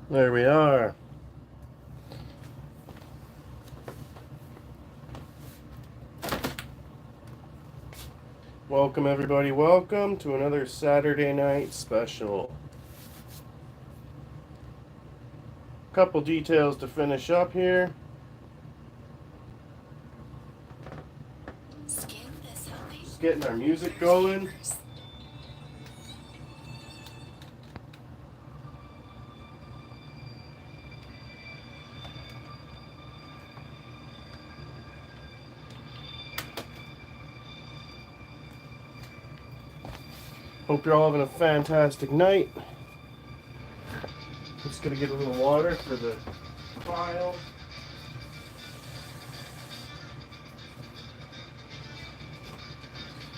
There we are. Welcome everybody, welcome to another Saturday night special. Couple details to finish up here. Just getting our music going. Hope you're all having a fantastic night. Just gonna get a little water for the file.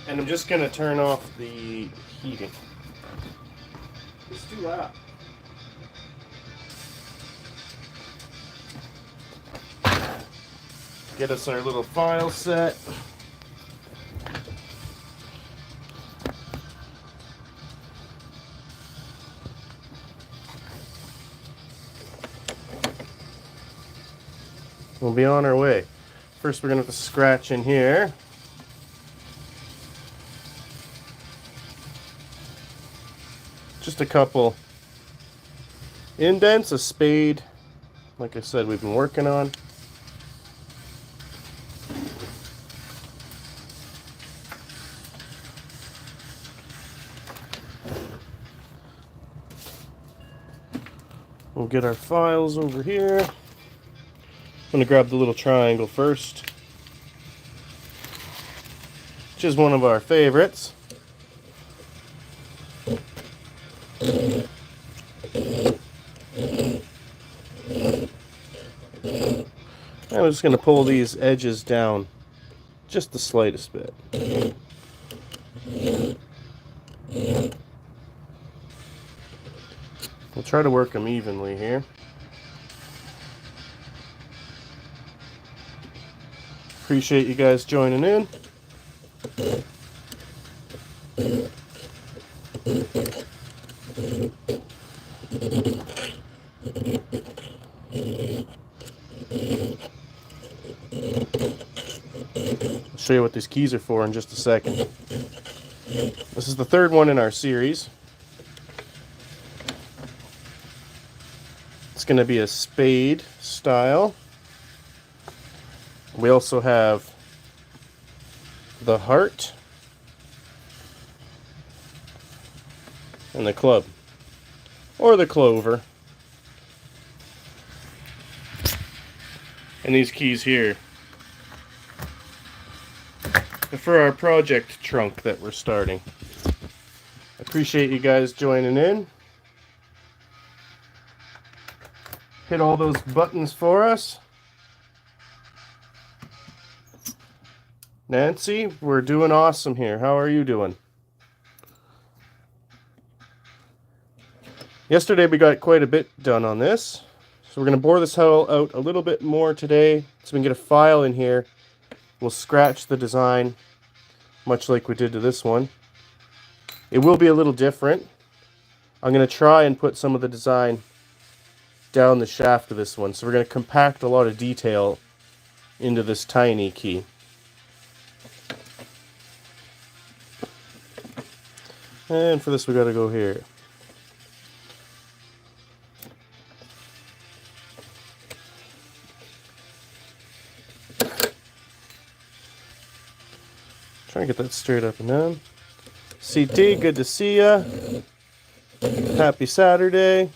And I'm just gonna turn off the heating. It's too loud. Get us our little file set. We'll be on our way. First, we're going to have to scratch in here. Just a couple indents, a spade, like I said, we've been working on. We'll get our files over here. I'm going to grab the little triangle first, which is one of our favorites. And I'm just going to pull these edges down just the slightest bit. We'll try to work them evenly here. Appreciate you guys joining in. I'll show you what these keys are for in just a second. This is the third one in our series. It's going to be a spade style. We also have the heart and the club, or the clover. And these keys here are for our project trunk that we're starting. I appreciate you guys joining in. Hit all those buttons for us. Nancy, we're doing awesome here. How are you doing? Yesterday we got quite a bit done on this. So we're going to bore this hole out a little bit more today so we can get a file in here. We'll scratch the design much like we did to this one. It will be a little different. I'm going to try and put some of the design down the shaft of this one. So we're going to compact a lot of detail into this tiny key. And for this we got to go here. Try and get that straight up and down. CT, good to see ya. Happy Saturday.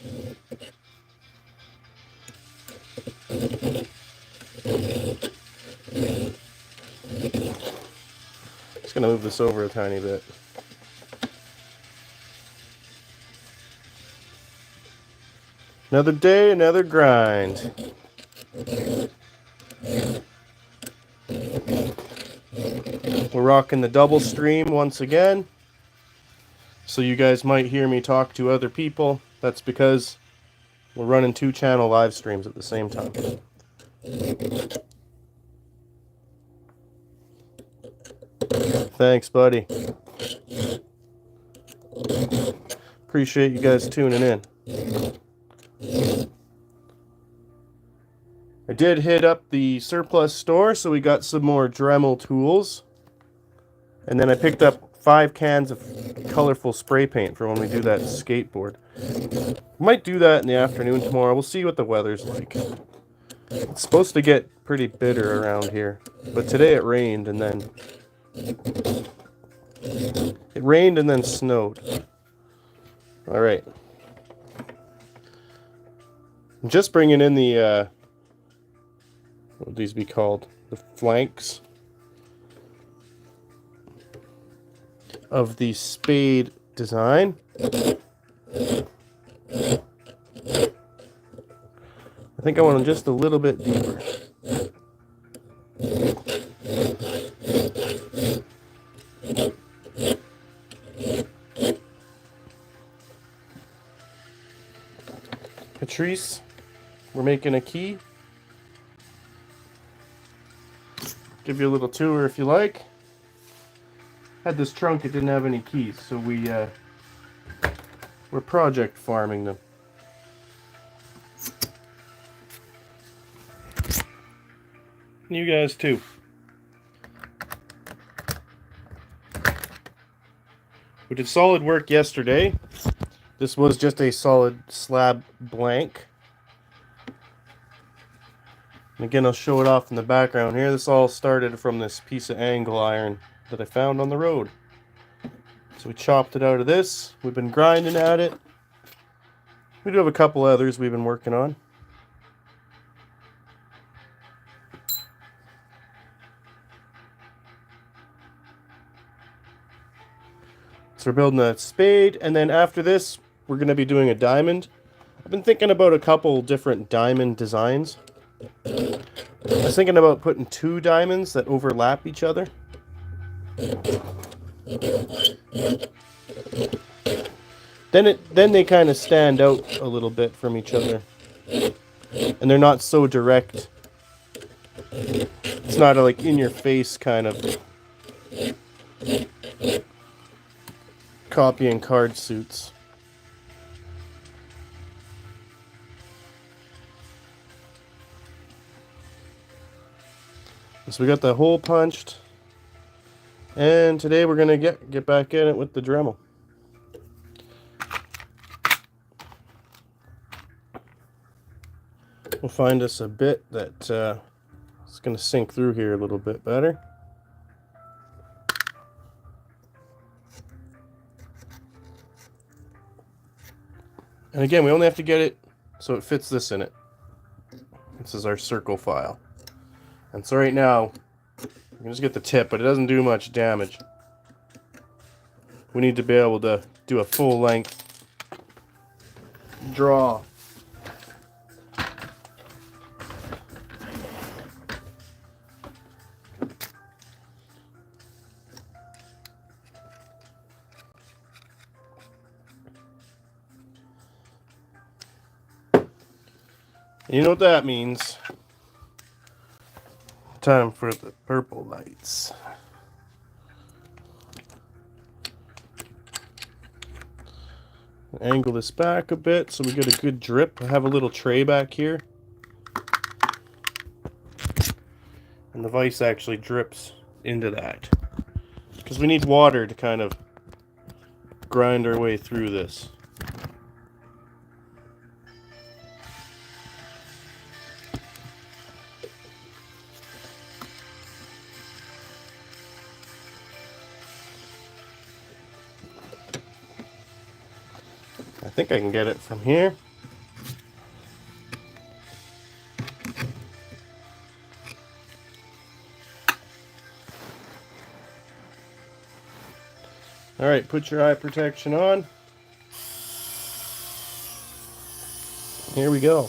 Just gonna move this over a tiny bit. Another day, another grind. We're rocking the double stream once again. So you guys might hear me talk to other people. That's because we're running 2-channel live streams at the same time. Thanks, buddy. Appreciate you guys tuning in. I did hit up the surplus store, so we got some more Dremel tools. And then I picked up 5 cans of colorful spray paint for when we do that skateboard. Might do that in the afternoon tomorrow. We'll see what the weather's like. It's supposed to get pretty bitter around here. But today it rained and then... It rained and then snowed. Alright. I'm just bringing in the... what would these be called? The flanks of the Spade design. I think I want them just a little bit deeper. Patrice, we're making a key. Give you a little tour if you like. Had this trunk, it didn't have any keys, so we're project farming them. You guys too. We did solid work yesterday. This was just a solid slab blank. And again, I'll show it off in the background here. This all started from this piece of angle iron that I found on the road. So we chopped it out of this. We've been grinding at it. We do have a couple others we've been working on. So we're building a spade, and then after this, we're going to be doing a diamond. I've been thinking about a couple different diamond designs. I was thinking about putting 2 diamonds that overlap each other. Then they kind of stand out a little bit from each other. And they're not so direct. It's not a, like, in your face kind of copying card suits. So we got the hole punched, and today we're gonna get back in it with the Dremel. We'll find us a bit that is gonna sink through here a little bit better. And again, we only have to get it so it fits this in it. This is our circle file. And so right now, you can just get the tip, but it doesn't do much damage. We need to be able to do a full length draw. And you know what that means. Time for the purple lights. Angle this back a bit so we get a good drip. I have a little tray back here. And the vise actually drips into that. Because we need water to kind of grind our way through this. I think I can get it from here. All right, put your eye protection on. Here we go.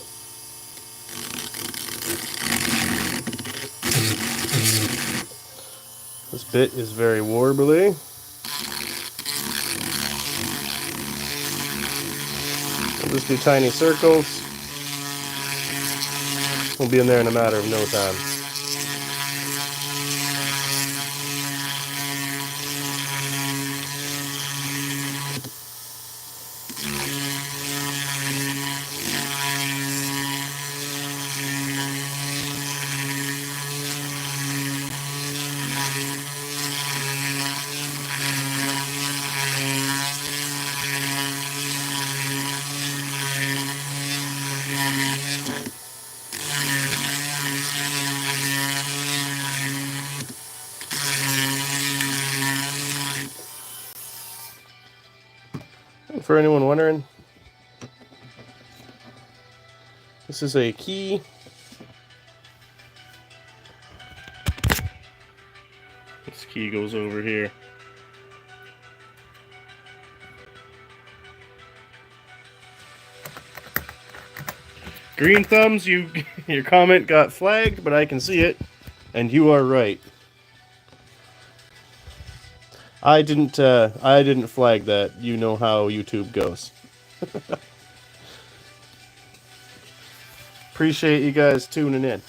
This bit is very warbly. We'll just do tiny circles. We'll be in there in a matter of no time. For anyone wondering, this is a key. This key goes over here. Green thumbs, your comment got flagged, but I can see it, and you are right. I didn't flag that. You know how YouTube goes. Appreciate you guys tuning in.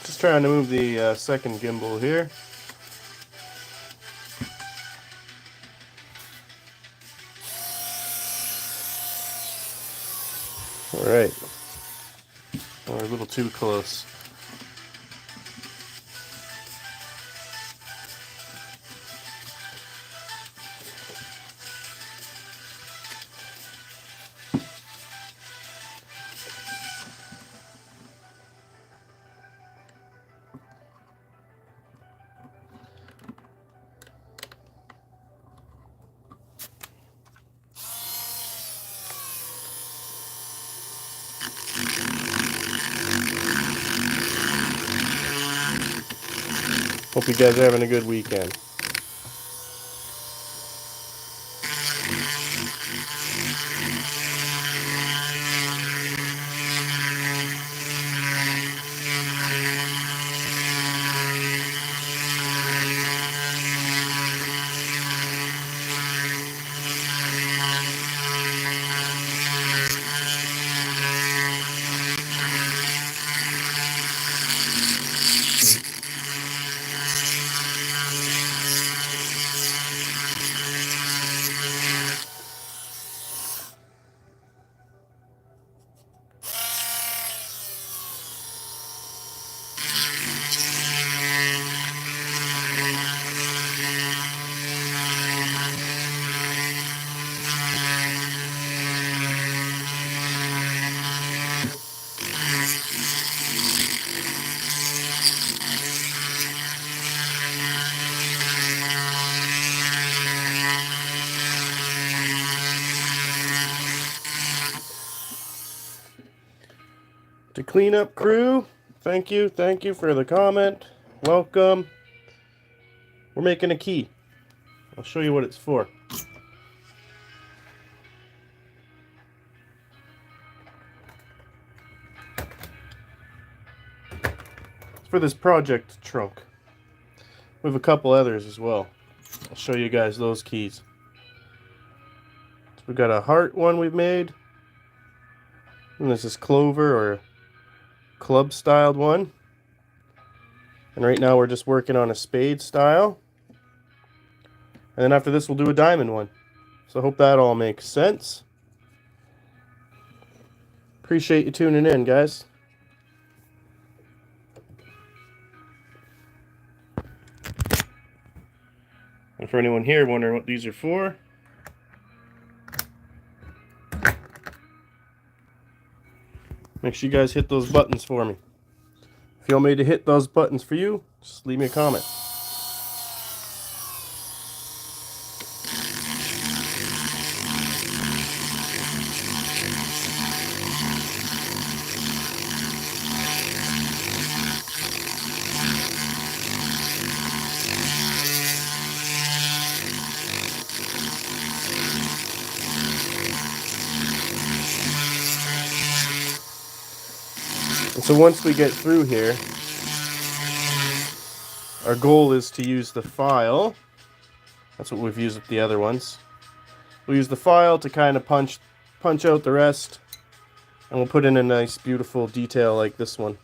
Just trying to move the second gimbal here. Alright. We're a little too close. Hope you guys are having a good weekend. To cleanup crew, thank you for the comment. Welcome. We're making a key. I'll show you what it's for. It's for this project trunk. We have a couple others as well. I'll show you guys those keys. So we've got a heart one we've made. And this is clover or club styled one. And right now we're just working on a spade style. And then after this we'll do a diamond one. So I hope that all makes sense. Appreciate you tuning in, guys. And for anyone here wondering what these are for, make sure you guys hit those buttons for me. If you want me to hit those buttons for you, just leave me a comment. And so once we get through here, our goal is to use the file. That's what we've used with the other ones. We'll use the file to kind of punch out the rest, and we'll put in a nice beautiful detail like this one.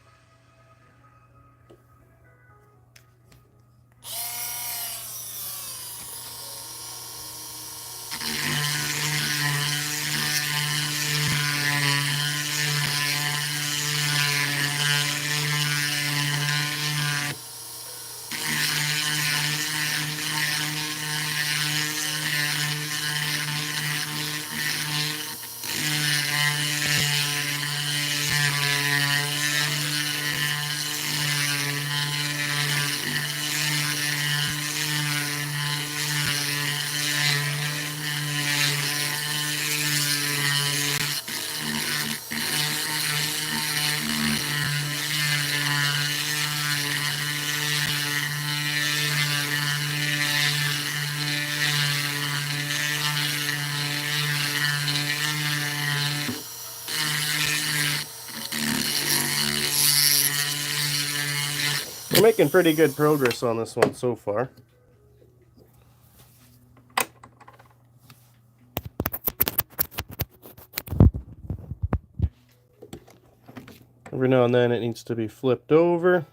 We're making pretty good progress on this one so far. Every now and then it needs to be flipped over.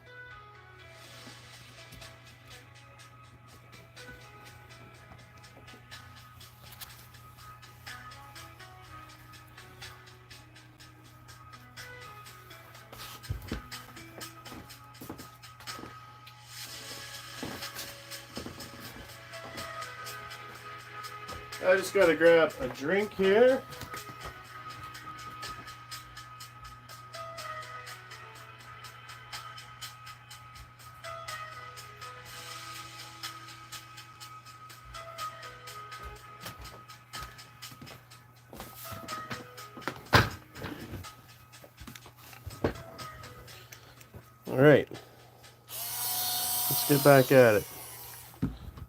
I just gotta grab a drink here. All right, let's get back at it.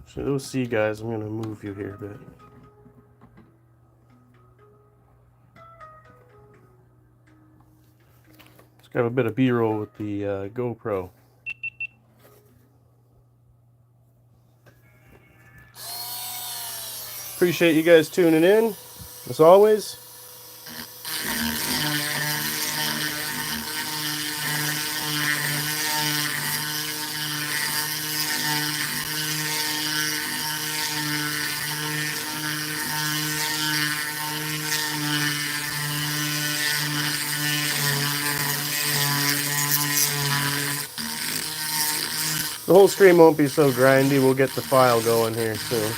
So those see guys, I'm gonna move you here a bit. Let's grab a bit of B-roll with the GoPro. Appreciate you guys tuning in, as always. The whole stream won't be so grindy. We'll get the file going here soon.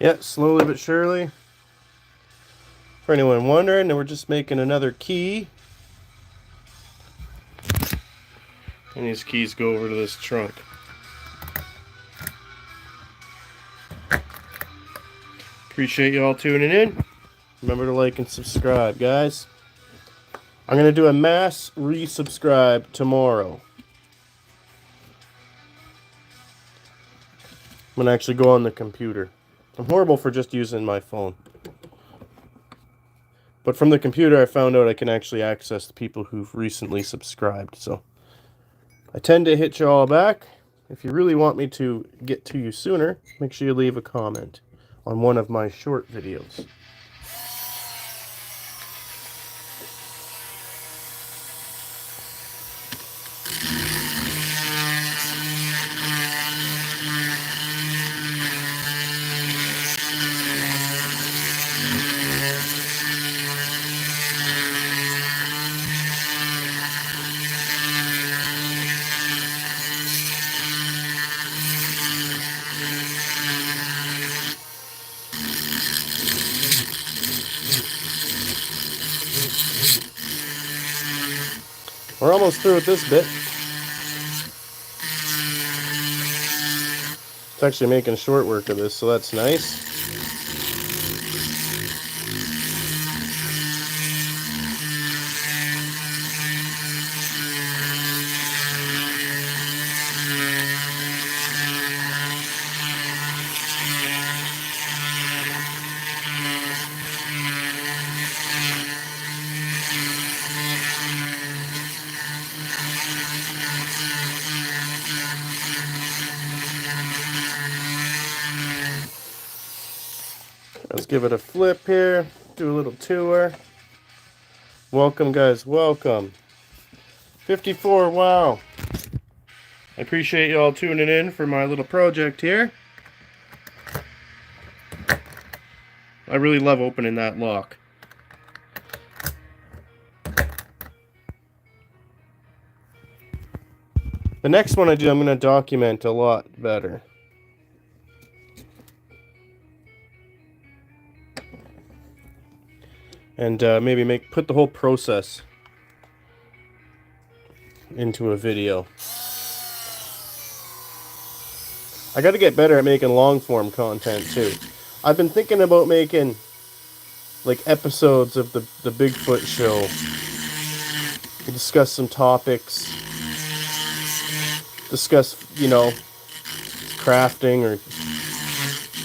Yeah, slowly but surely. For anyone wondering, we're just making another key. And these keys go over to this trunk. Appreciate you all tuning in. Remember to like and subscribe, guys. I'm going to do a mass resubscribe tomorrow. I'm going to actually go on the computer. I'm horrible for just using my phone. But from the computer, I found out I can actually access the people who've recently subscribed. So I tend to hit you all back. If you really want me to get to you sooner, make sure you leave a comment on one of my short videos. We're almost through with this bit. It's actually making short work of this, so that's nice. Let's give it a flip here, do a little tour. Welcome, guys, welcome. 54, wow. I appreciate you all tuning in for my little project here. I really love opening that lock. The next one I do, I'm going to document a lot better. And maybe put the whole process into a video. I got to get better at making long form content too. I've been thinking about making like episodes of the Bigfoot show. We'll discuss some topics. Discuss, you know, crafting or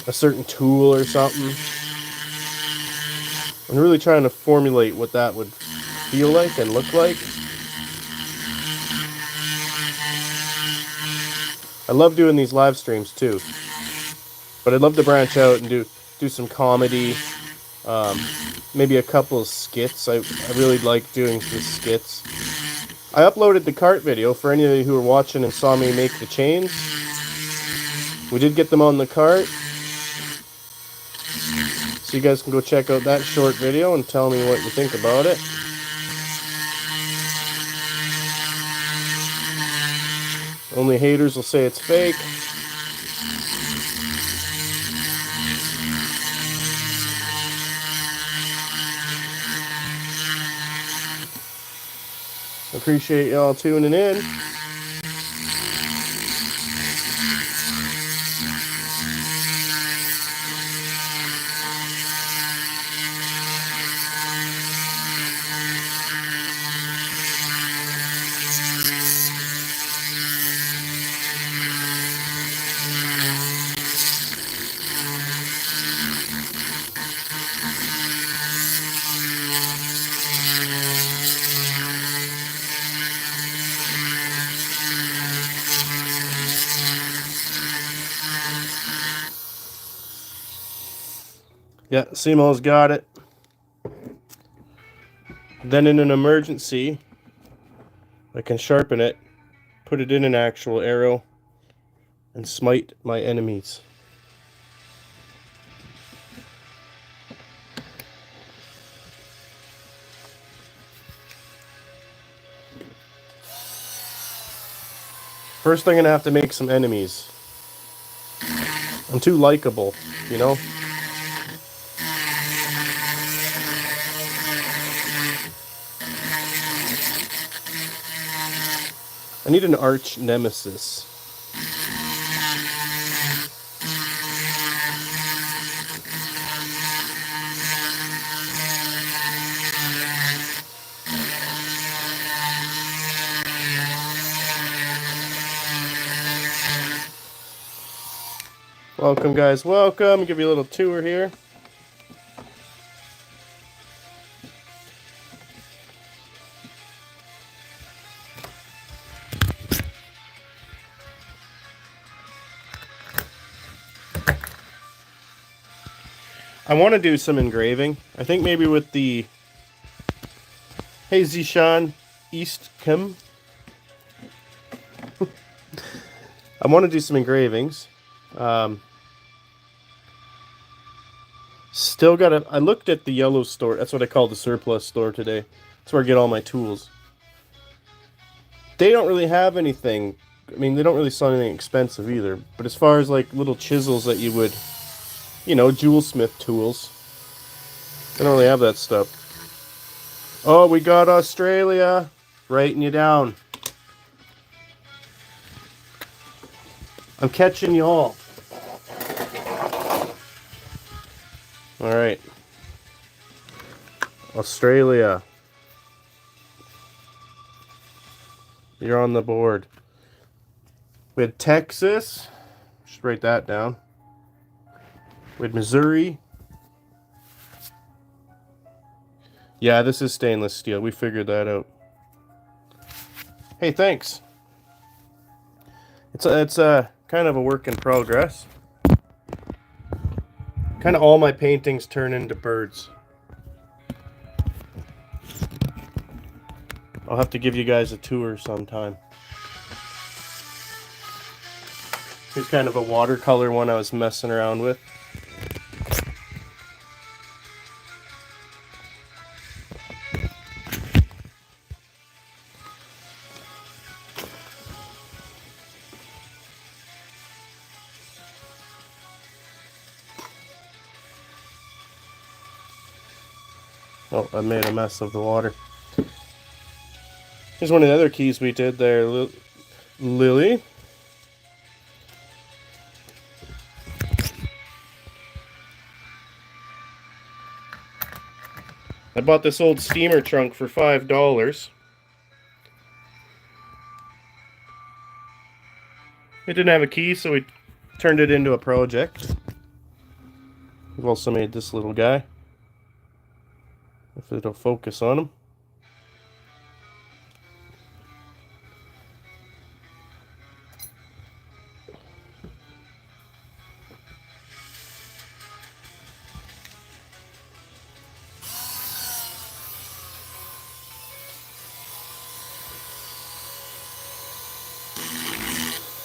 a certain tool or something. I'm really trying to formulate what that would feel like and look like. I love doing these live streams too, but I'd love to branch out and do some comedy, maybe a couple of skits. I really like doing the skits. I uploaded the cart video for any of you who were watching and saw me make the chains. We did get them on the cart, so you guys can go check out that short video and tell me what you think about it. Only haters will say it's fake. Appreciate y'all tuning in. Yeah, Simo's got it. Then in an emergency, I can sharpen it, put it in an actual arrow, and smite my enemies. First I'm gonna have to make some enemies. I'm too likable, you know? I need an arch nemesis. Welcome, guys. Welcome. Give you a little tour here. I want to do some engraving. I think maybe with the Hey Zishan East Kim. I want to do some engravings. Still gotta. I looked at the yellow store. That's what I call the surplus store today. That's where I get all my tools. They don't really have anything. I mean, they don't really sell anything expensive either. But as far as like little chisels that you would, you know, jewelsmith tools, they don't really have that stuff. Oh, we got Australia. Writing you down. I'm catching you all. Alright. Australia. You're on the board. We had Texas. Just write that down. We had Missouri. Yeah, this is stainless steel. We figured that out. Hey, thanks. It's kind of a work in progress. Kind of all my paintings turn into birds. I'll have to give you guys a tour sometime. Here's kind of a watercolor one I was messing around with. Oh, I made a mess of the water. Here's one of the other keys we did there, Lily. I bought this old steamer trunk for $5. It didn't have a key, so we turned it into a project. We've also made this little guy. If it'll focus on him.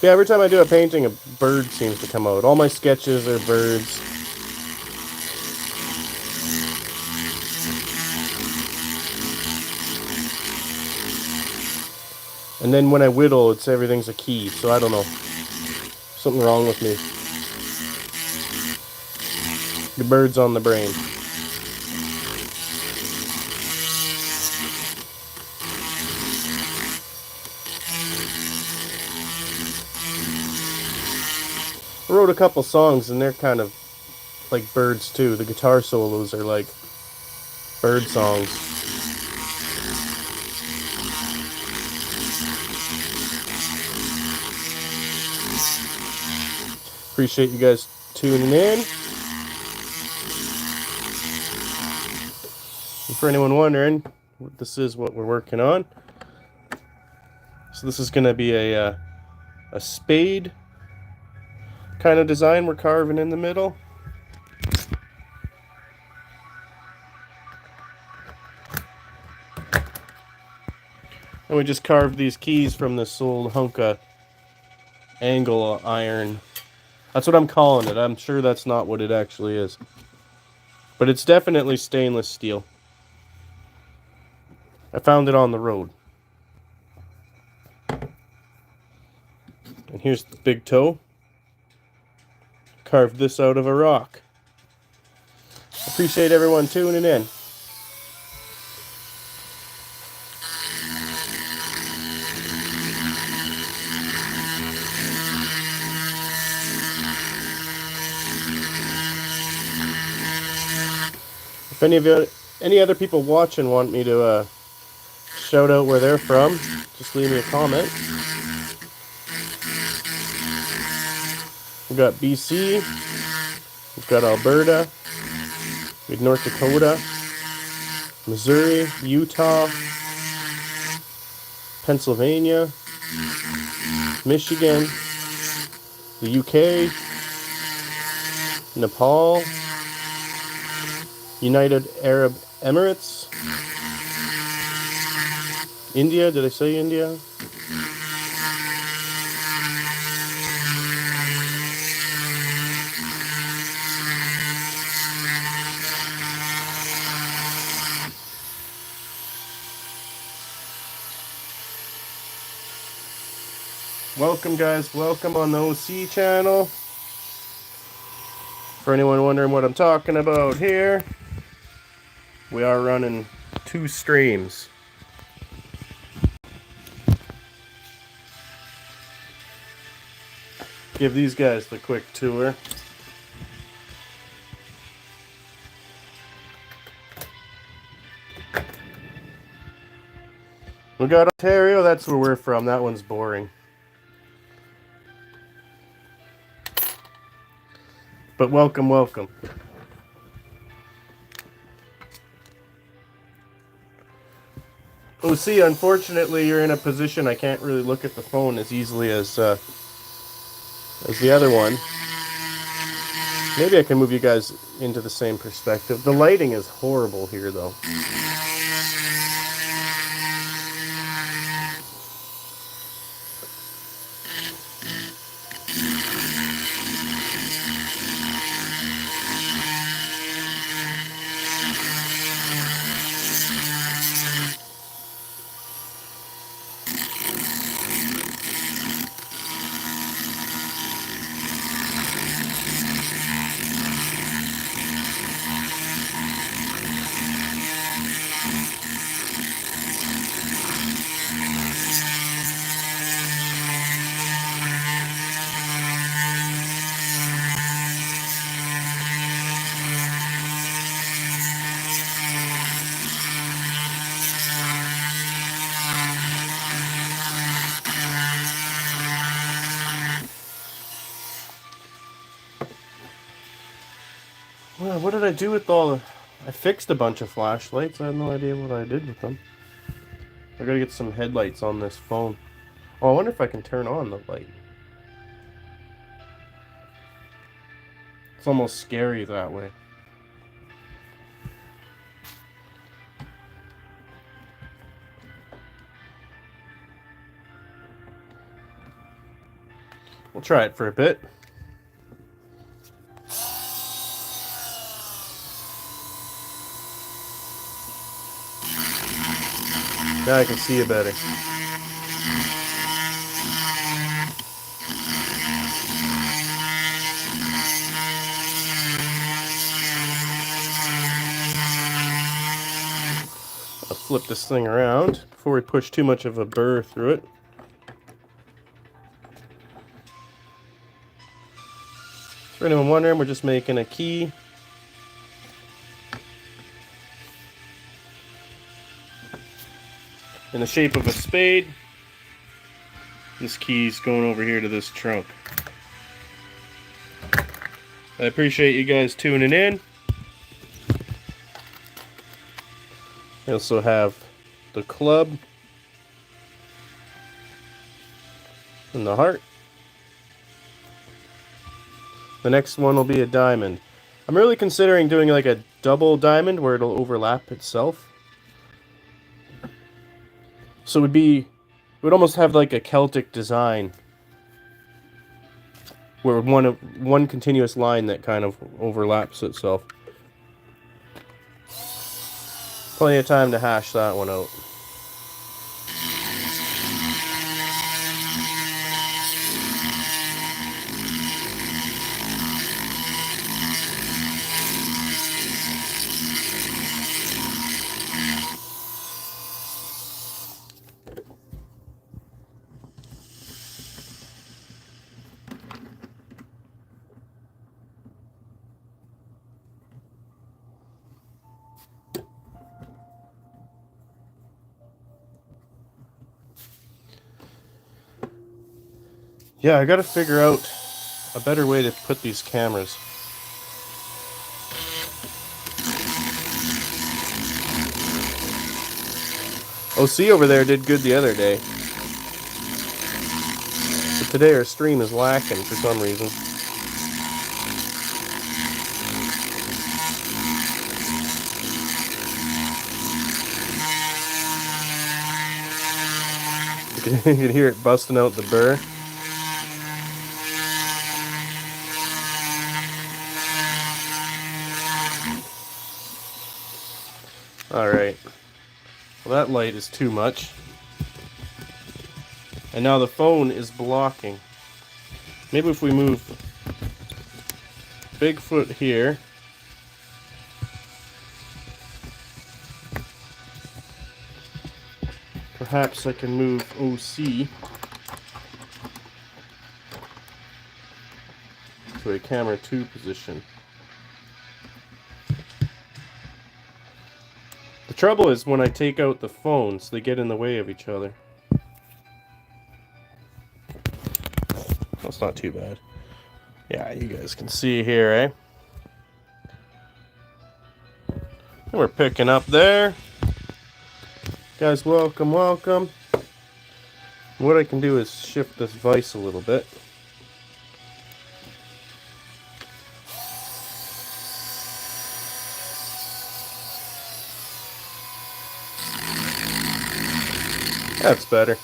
Yeah, every time I do a painting, a bird seems to come out. All my sketches are birds. And then when I whittle, it's everything's a key, so I don't know. Something wrong with me. The bird's on the brain. I wrote a couple songs and they're kind of like birds too. The guitar solos are like bird songs. Appreciate you guys tuning in. And for anyone wondering, this is what we're working on. So this is going to be a spade kind of design we're carving in the middle. And we just carved these keys from this old hunk of angle iron. That's what I'm calling it. I'm sure that's not what it actually is. But it's definitely stainless steel. I found it on the road. And here's the big toe. Carved this out of a rock. Appreciate everyone tuning in. If any other people watching want me to shout out where they're from, just leave me a comment. We've got BC, we've got Alberta, we have North Dakota, Missouri, Utah, Pennsylvania, Michigan, the UK, Nepal, United Arab Emirates, India, did I say India? Welcome guys, welcome on the OC channel. For anyone wondering what I'm talking about here, we are running 2 streams. Give these guys the quick tour. We got Ontario, that's where we're from. That one's boring. But welcome, welcome. Oh, see, unfortunately, you're in a position I can't really look at the phone as easily as the other one. Maybe I can move you guys into the same perspective. The lighting is horrible here, though. what did I do with all the... I fixed a bunch of flashlights. I have no idea what I did with them. I gotta get some headlights on this phone. Oh, I wonder if I can turn on the light. It's almost scary that way. We'll try it for a bit. Now I can see it better. I'll flip this thing around before we push too much of a burr through it. For anyone wondering, we're just making a key. In the shape of a spade. This key's going over here to this trunk. I appreciate you guys tuning in. I also have the club and the heart. The next one will be a diamond. I'm really considering doing like a double diamond where it'll overlap itself. So it would almost have like a Celtic design where one continuous line that kind of overlaps itself. Plenty of time to hash that one out. Yeah, I gotta figure out a better way to put these cameras. OC over there did good the other day. But today our stream is lacking for some reason. You can hear it busting out the burr. Alright. Well, that light is too much. And now the phone is blocking. Maybe if we move Bigfoot here. Perhaps I can move OC to a camera 2 position. The trouble is when I take out the phones, they get in the way of each other. That's not too bad. Yeah, you guys can see here, eh? And we're picking up there. Guys, welcome, welcome. What I can do is shift this vise a little bit. That's better.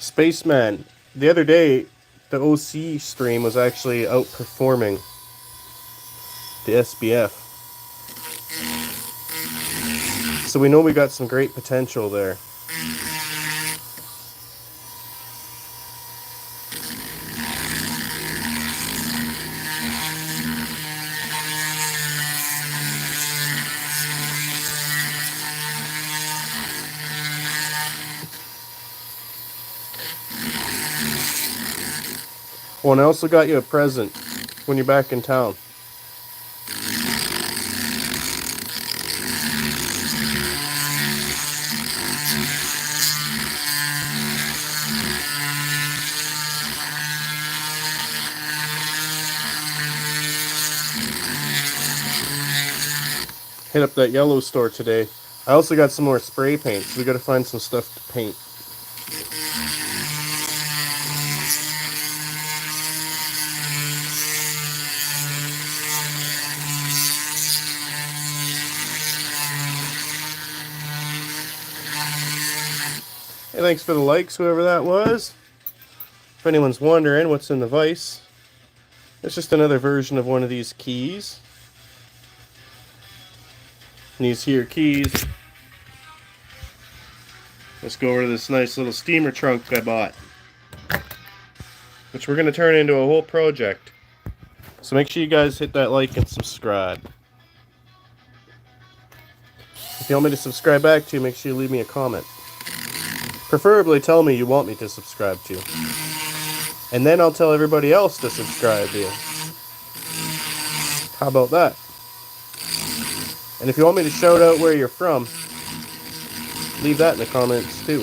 Spaceman, the other day, the OC stream was actually outperforming the SBF. So we know we got some great potential there. Oh, and I also got you a present when you're back in town. Hit up that yellow store today. I also got some more spray paint, so we gotta find some stuff to paint. Hey, thanks for the likes, whoever that was. If anyone's wondering what's in the vise, it's just another version of one of these keys. And these here keys, let's go over to this nice little steamer trunk I bought, which we're going to turn into a whole project. So make sure you guys hit that like and subscribe. If you want me to subscribe back to you, make sure you leave me a comment. Preferably tell me you want me to subscribe to you. And then I'll tell everybody else to subscribe to you. How about that? And if you want me to shout out where you're from, leave that in the comments too.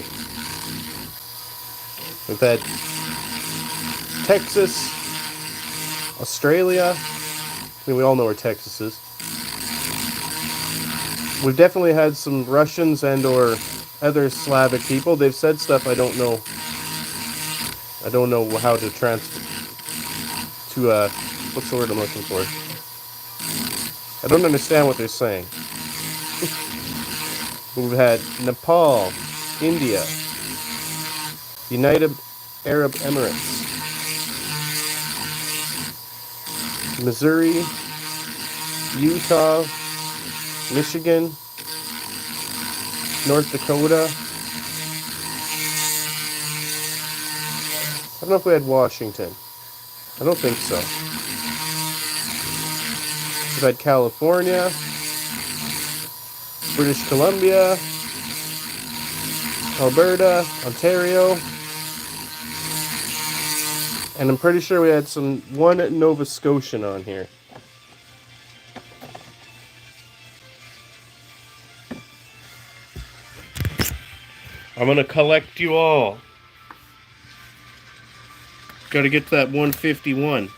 We've had Texas, Australia. I mean, we all know where Texas is. We've definitely had some Russians and or other Slavic people. They've said stuff I don't know. I don't know how to what's the word I'm looking for? I don't understand what they're saying. We've had Nepal, India, United Arab Emirates, Missouri, Utah, Michigan, North Dakota. I don't know if we had Washington. I don't think so. We've had California, British Columbia, Alberta, Ontario, and I'm pretty sure we had one Nova Scotian on here. I'm gonna collect you all. Gotta get to that 151.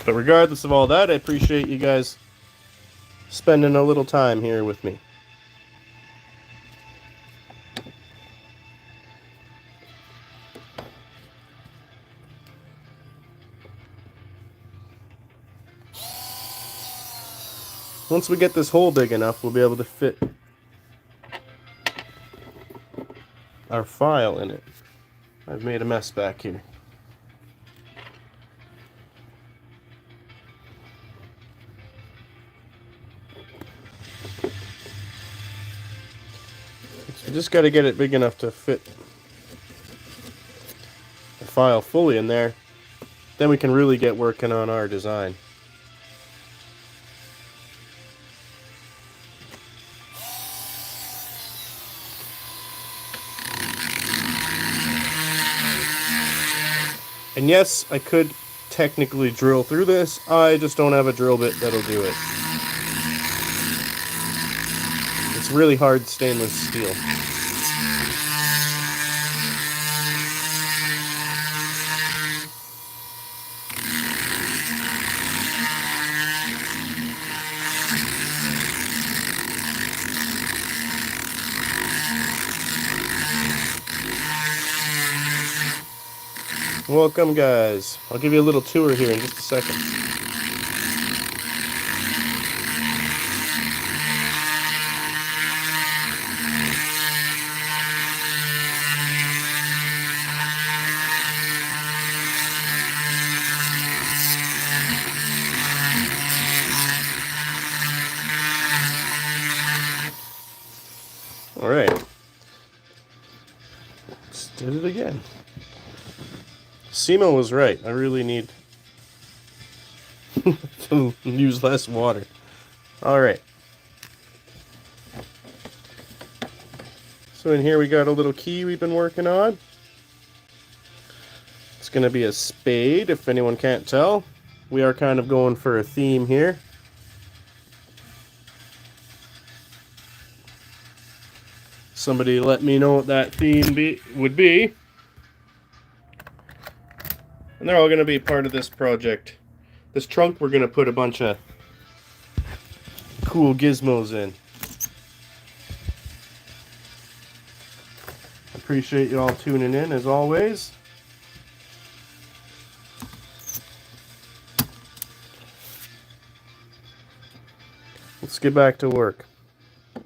But regardless of all that, I appreciate you guys spending a little time here with me. Once we get this hole big enough, we'll be able to fit our file in it. I've made a mess back here. So just got to get it big enough to fit the file fully in there. Then we can really get working on our design. And yes, I could technically drill through this. I just don't have a drill bit that'll do it. It's really hard stainless steel. Welcome, guys. I'll give you a little tour here in just a second. All right. Let's do it again. Simo was right. I really need to use less water. Alright. So in here we got a little key we've been working on. It's going to be a spade, if anyone can't tell. We are kind of going for a theme here. Somebody let me know what that theme would be. And they're all going to be part of this project. This trunk we're going to put a bunch of cool gizmos in. Appreciate you all tuning in as always. Let's get back to work. I'm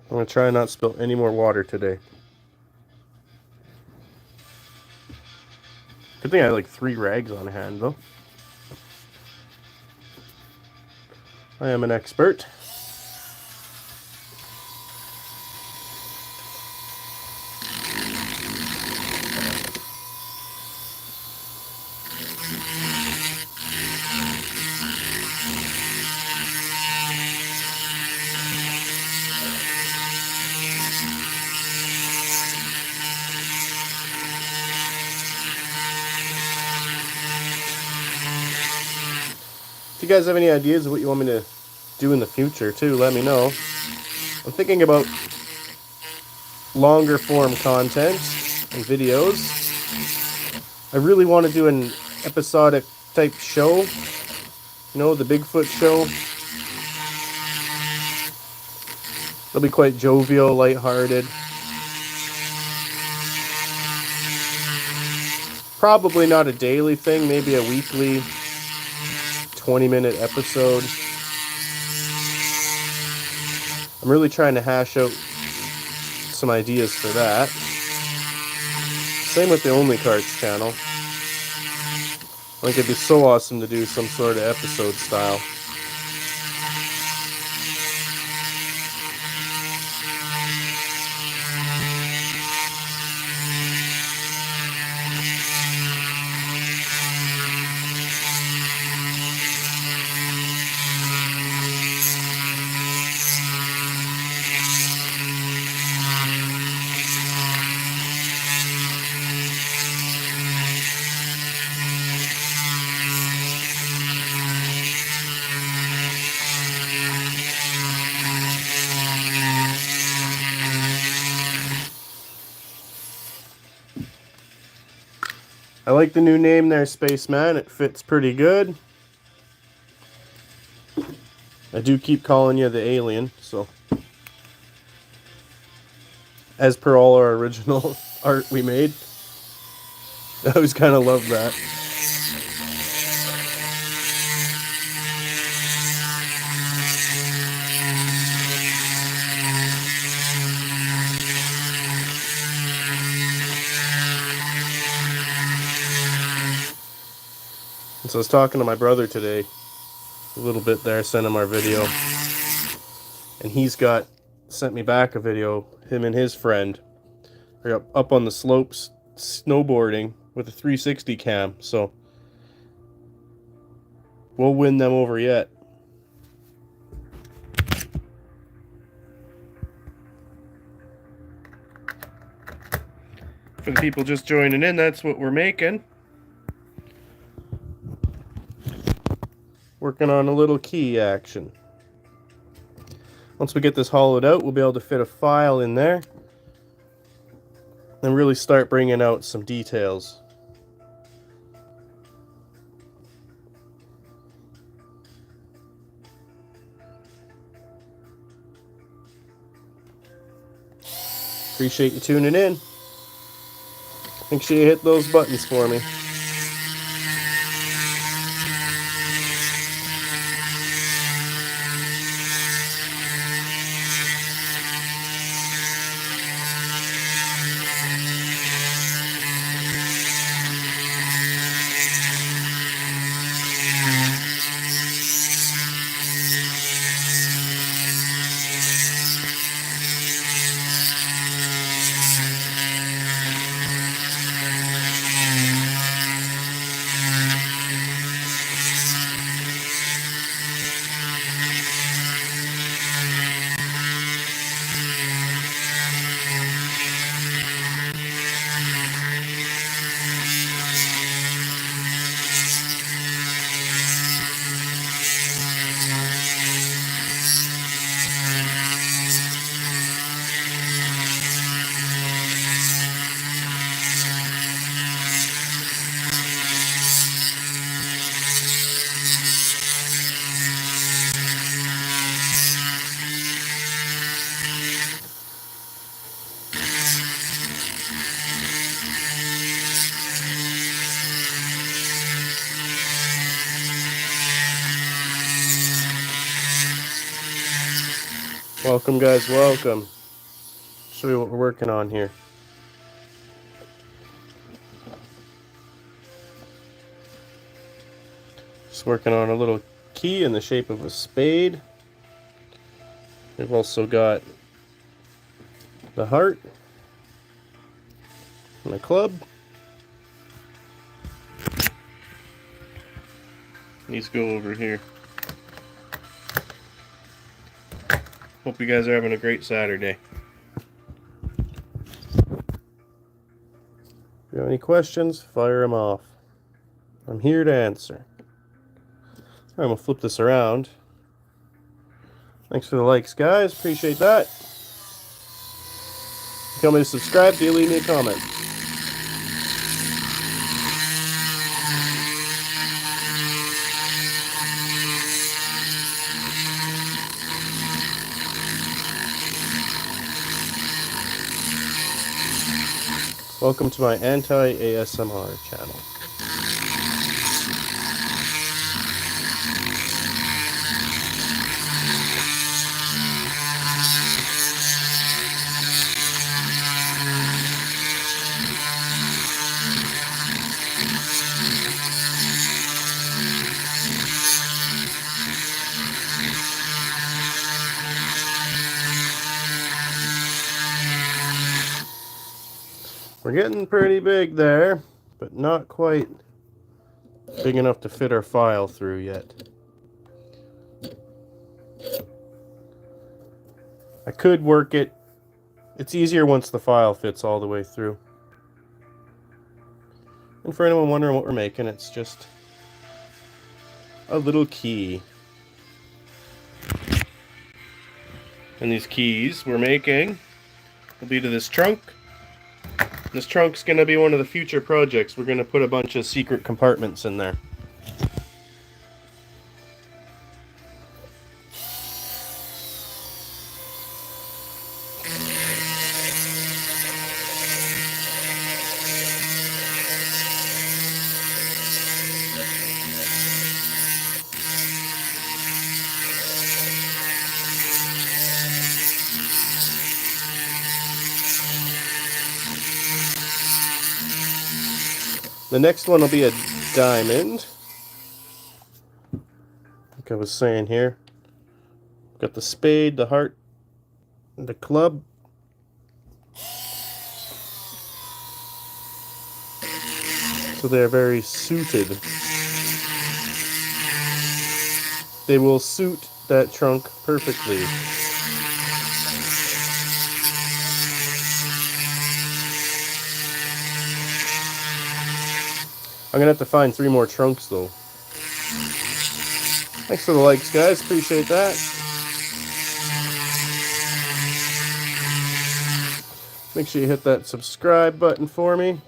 going to try not to spill any more water today. Good thing I have like 3 rags on hand though. I am an expert. If you guys have any ideas of what you want me to do in the future too, let me know. I'm thinking about longer form content and videos. I really want to do an episodic type show. You know, the Bigfoot show. It'll be quite jovial, lighthearted. Probably not a daily thing, maybe a weekly 20-minute episode. I'm really trying to hash out some ideas for that. Same with the Only Cards channel. I think it'd be so awesome to do some sort of episode style. I like the new name there, Spaceman. It fits pretty good. I do keep calling you the alien, so. As per all our original art we made. I always kind of love that. And so I was talking to my brother today, a little bit there, sent him our video. And he's sent me back a video, him and his friend are up on the slopes snowboarding with a 360 cam, so we'll win them over yet. For the people just joining in, that's what we're making. Working on a little key action. Once we get this hollowed out, we'll be able to fit a file in there and really start bringing out some details. Appreciate you tuning in. Make sure you hit those buttons for me. Welcome, guys, welcome. Show you what we're working on here. Just working on a little key in the shape of a spade. We've also got the heart and a club. These go over here. Hope you guys are having a great Saturday. If you have any questions, fire them off. I'm here to answer. Alright, we'll flip this around. Thanks for the likes, guys. Appreciate that. If you tell me to subscribe, do leave me a comment. Welcome to my anti-ASMR channel. We're getting pretty big there, but not quite big enough to fit our file through yet. I could work it. It's easier once the file fits all the way through. And for anyone wondering what we're making, it's just a little key. And these keys we're making will be to this trunk. This trunk's going to be one of the future projects. We're going to put a bunch of secret compartments in there. The next one will be a diamond. Like I was saying here. Got the spade, the heart, and the club. So they're very suited. They will suit that trunk perfectly. I'm gonna have to find 3 more trunks though. Thanks for the likes, guys. Appreciate that. Make sure you hit that subscribe button for me.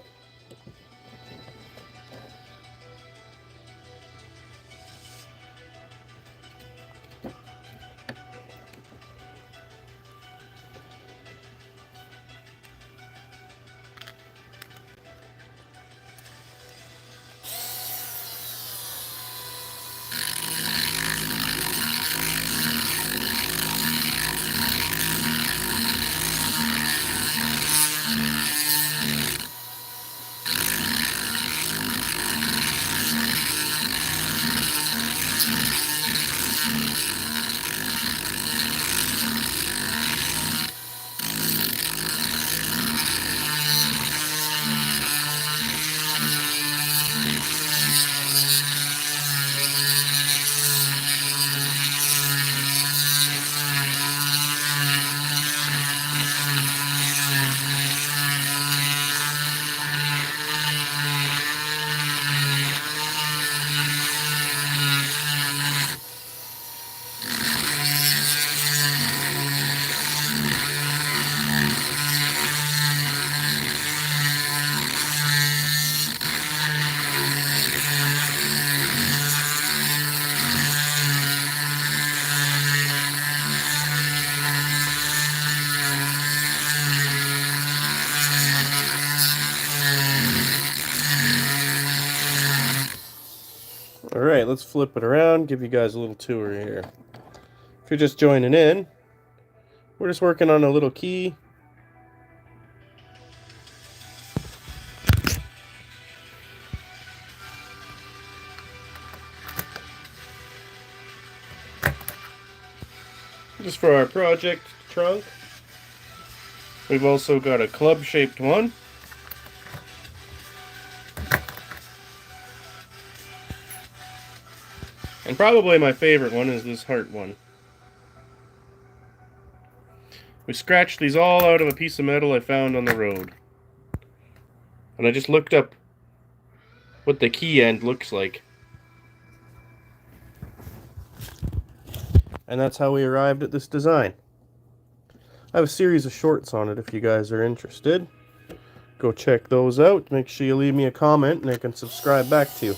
Alright, let's flip it around, give you guys a little tour here. If you're just joining in, We're just working on a little key. Just for our project trunk. We've also got a club-shaped one. And probably my favorite one is this heart one. We scratched these all out of a piece of metal I found on the road. And I just looked up what the key end looks like. And that's how we arrived at this design. I have a series of shorts on it if you guys are interested. Go check those out. Make sure you leave me a comment and I can subscribe back to you.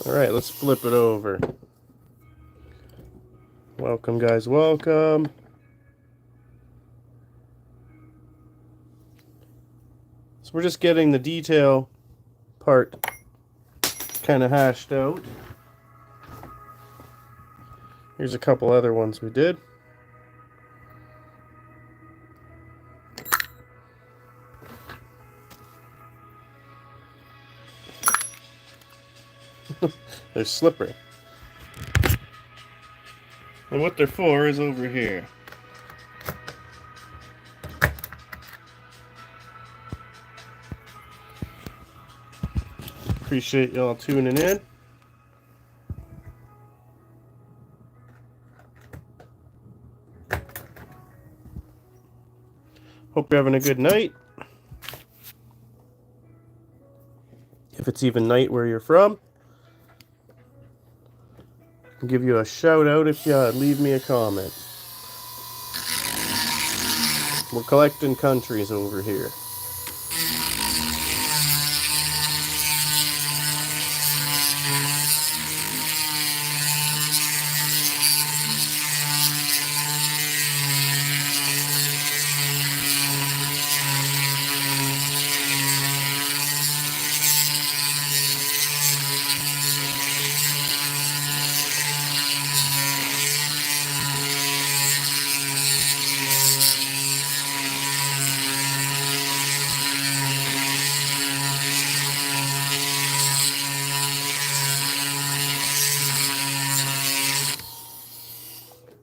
Alright, let's flip it over. Welcome, guys, welcome. So we're just getting the detail part kind of hashed out. Here's a couple other ones we did. They're slippery. And what they're for is over here. Appreciate y'all tuning in. Hope you're having a good night. If it's even night where you're from. I'll give you a shout out if you leave me a comment. We're collecting countries over here.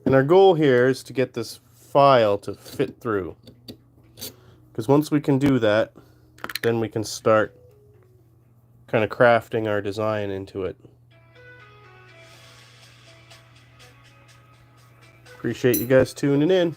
And our goal here is to get this file to fit through. Because once we can do that, then we can start kind of crafting our design into it. Appreciate you guys tuning in.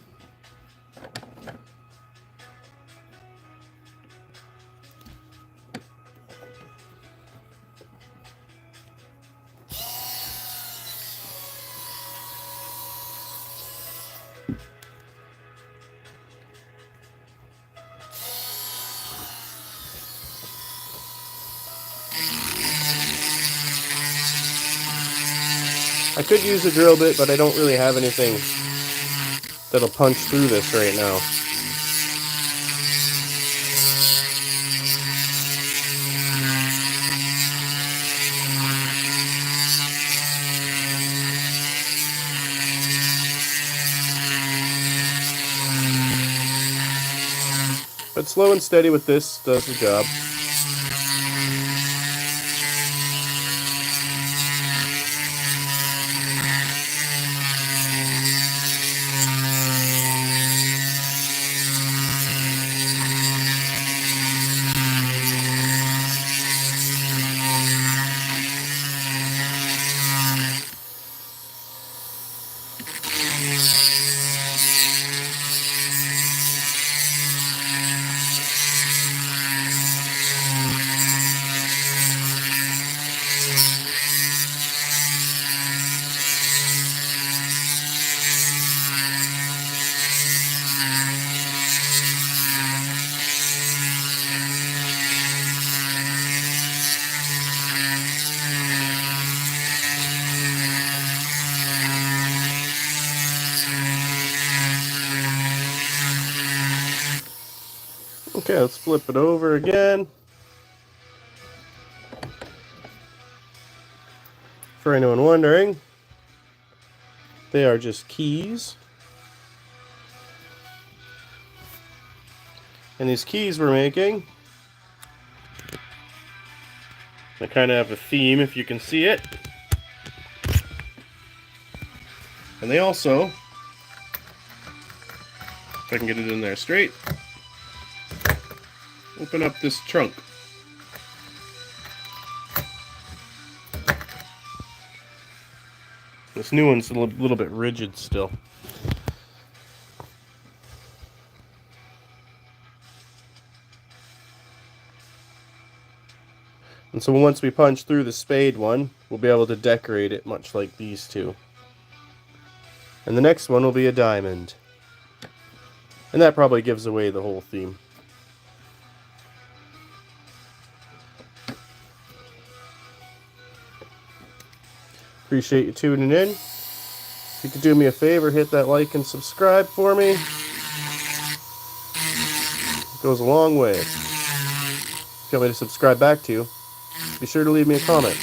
I could use a drill bit, but I don't really have anything that'll punch through this right now. But slow and steady with this does the job. Okay, let's flip it over again. For anyone wondering, they are just keys. And these keys we're making, they kind of have a theme if you can see it. And they also, if I can get it in there straight, open up this trunk. This new one's a little bit rigid still. And so once we punch through the Spade one, we'll be able to decorate it much like these two. And the next one will be a diamond. And that probably gives away the whole theme. Appreciate you tuning in. If you could do me a favor, hit that like and subscribe for me. It goes a long way. If you want me to subscribe back to you, be sure to leave me a comment.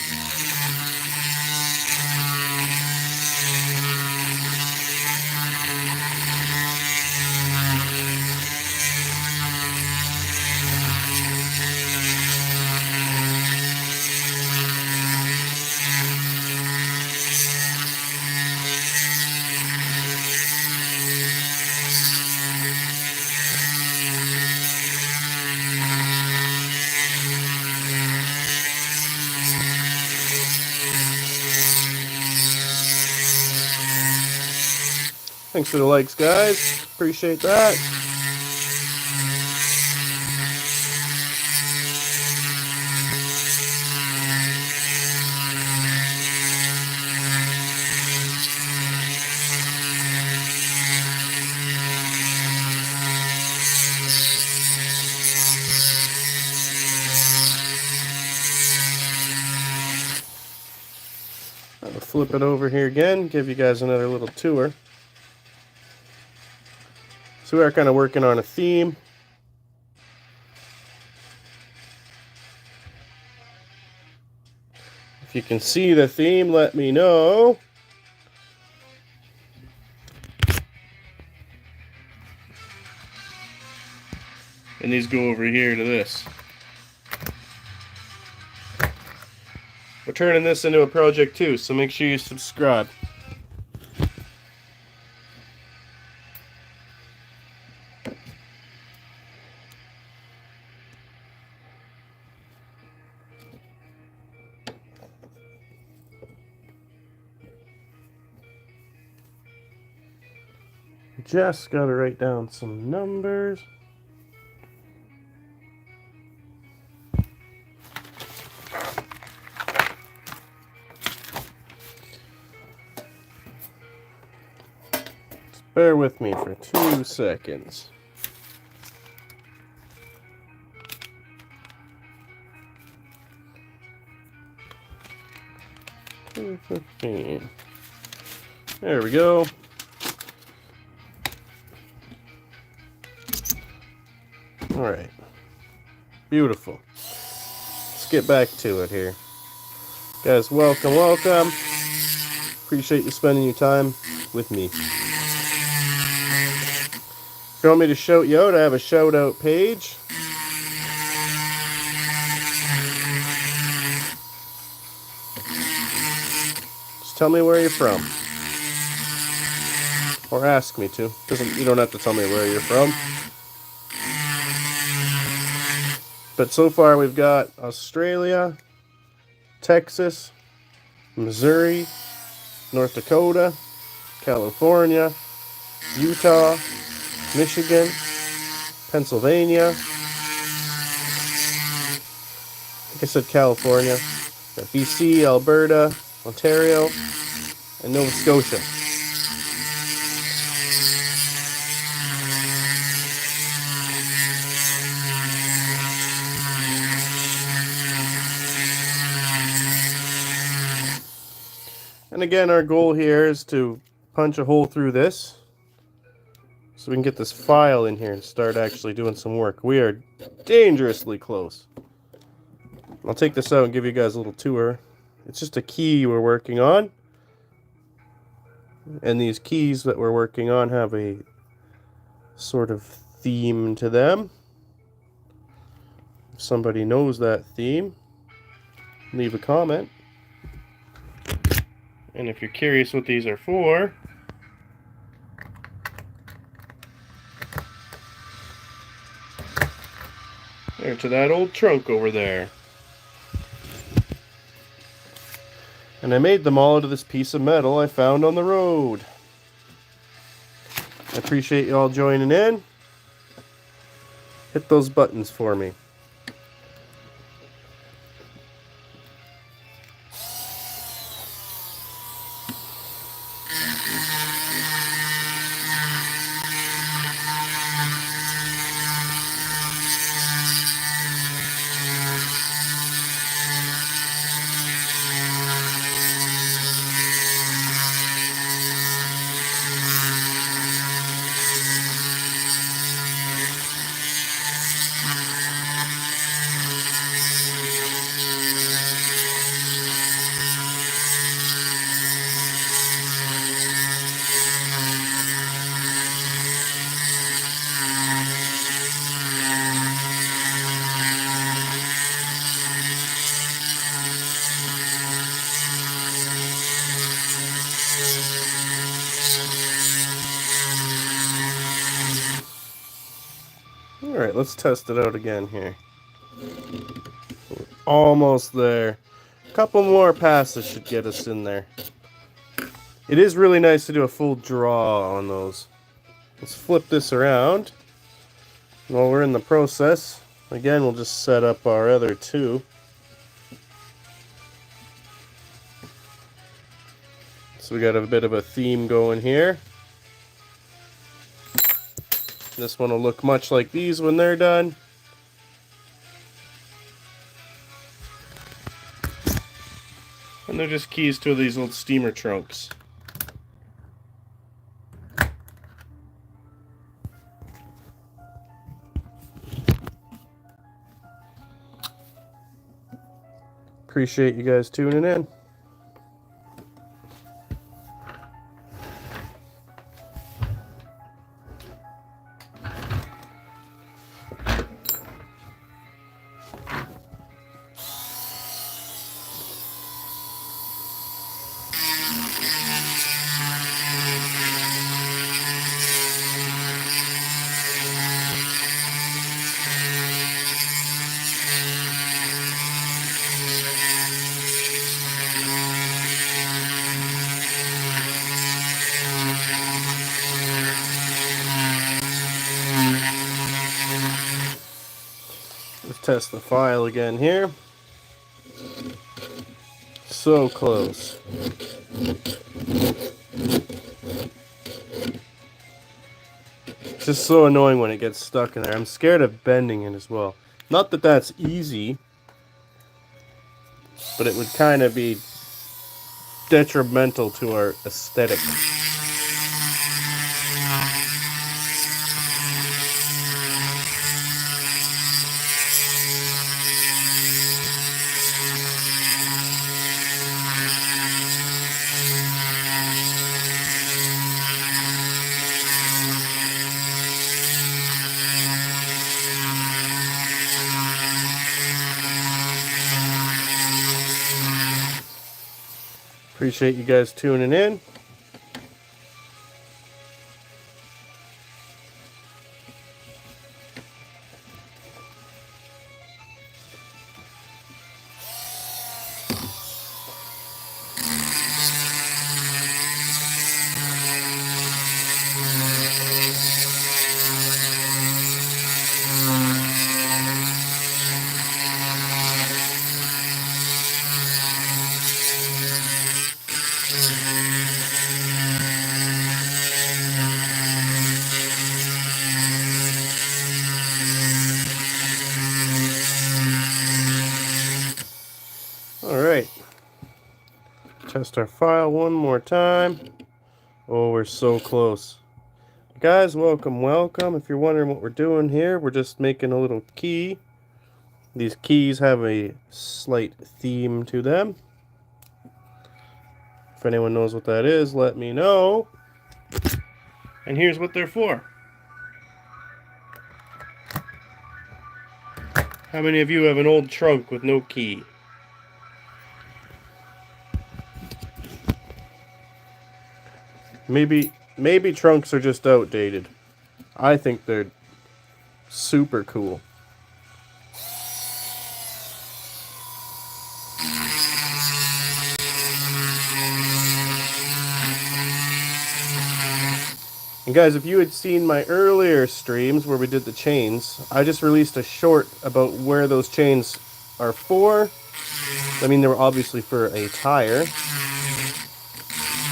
Thanks for the likes, guys. Appreciate that. I'll flip it over here again, give you guys another little tour. So we are kind of working on a theme. If you can see the theme, let me know. And these go over here to this. We're turning this into a project too, so make sure you subscribe. Just gotta write down some numbers. Just bear with me for 2 seconds. $2.15. There we go. Alright. Beautiful. Let's get back to it here. Guys, welcome, welcome. Appreciate you spending your time with me. If you want me to shout you out, I have a shout out page. Just tell me where you're from. Or ask me to. You don't have to tell me where you're from. But so far we've got Australia, Texas, Missouri, North Dakota, California, Utah, Michigan, Pennsylvania. I think I said California. Got BC, Alberta, Ontario, and Nova Scotia. And again, our goal here is to punch a hole through this so we can get this file in here and start actually doing some work. We are dangerously close. I'll take this out and give you guys a little tour. It's just a key we're working on. And these keys that we're working on have a sort of theme to them. If somebody knows that theme, leave a comment. And if you're curious what these are for, they're to that old trunk over there. And I made them all out of this piece of metal I found on the road. I appreciate you all joining in. Hit those buttons for me. Alright, let's test it out again here. Almost there. A couple more passes should get us in there. It is really nice to do a full draw on those. Let's flip this around. While we're in the process, again, we'll just set up our other two. So we got a bit of a theme going here. This one will look much like these when they're done. And they're just keys to these little steamer trunks. Appreciate you guys tuning in. Let's test the file again here. So close. It's just so annoying when it gets stuck in there. I'm scared of bending it as well. Not that that's easy, but it would kind of be detrimental to our aesthetic. Appreciate you guys tuning in. Alright, test our file one more time. Oh, we're so close. Guys, welcome, welcome. If you're wondering what we're doing here, we're just making a little key. These keys have a slight theme to them. If anyone knows what that is, let me know. And here's what they're for. How many of you have an old trunk with no key? Maybe trunks are just outdated. I think they're super cool. And guys, if you had seen my earlier streams where we did the chains, I just released a short about where those chains are for. I mean, they were obviously for a tire.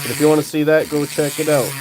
But if you want to see that, go check it out.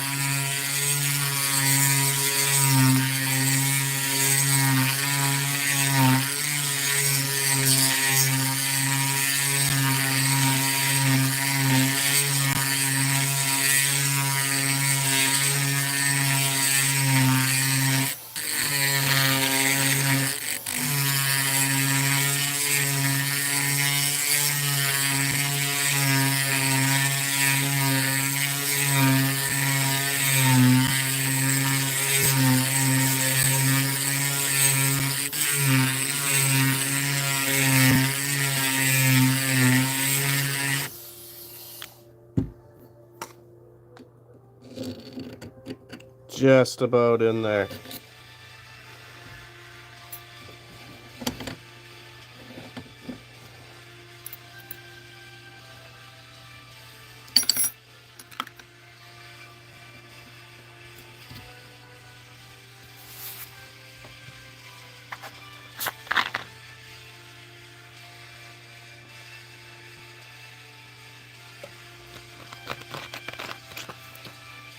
Just about in there.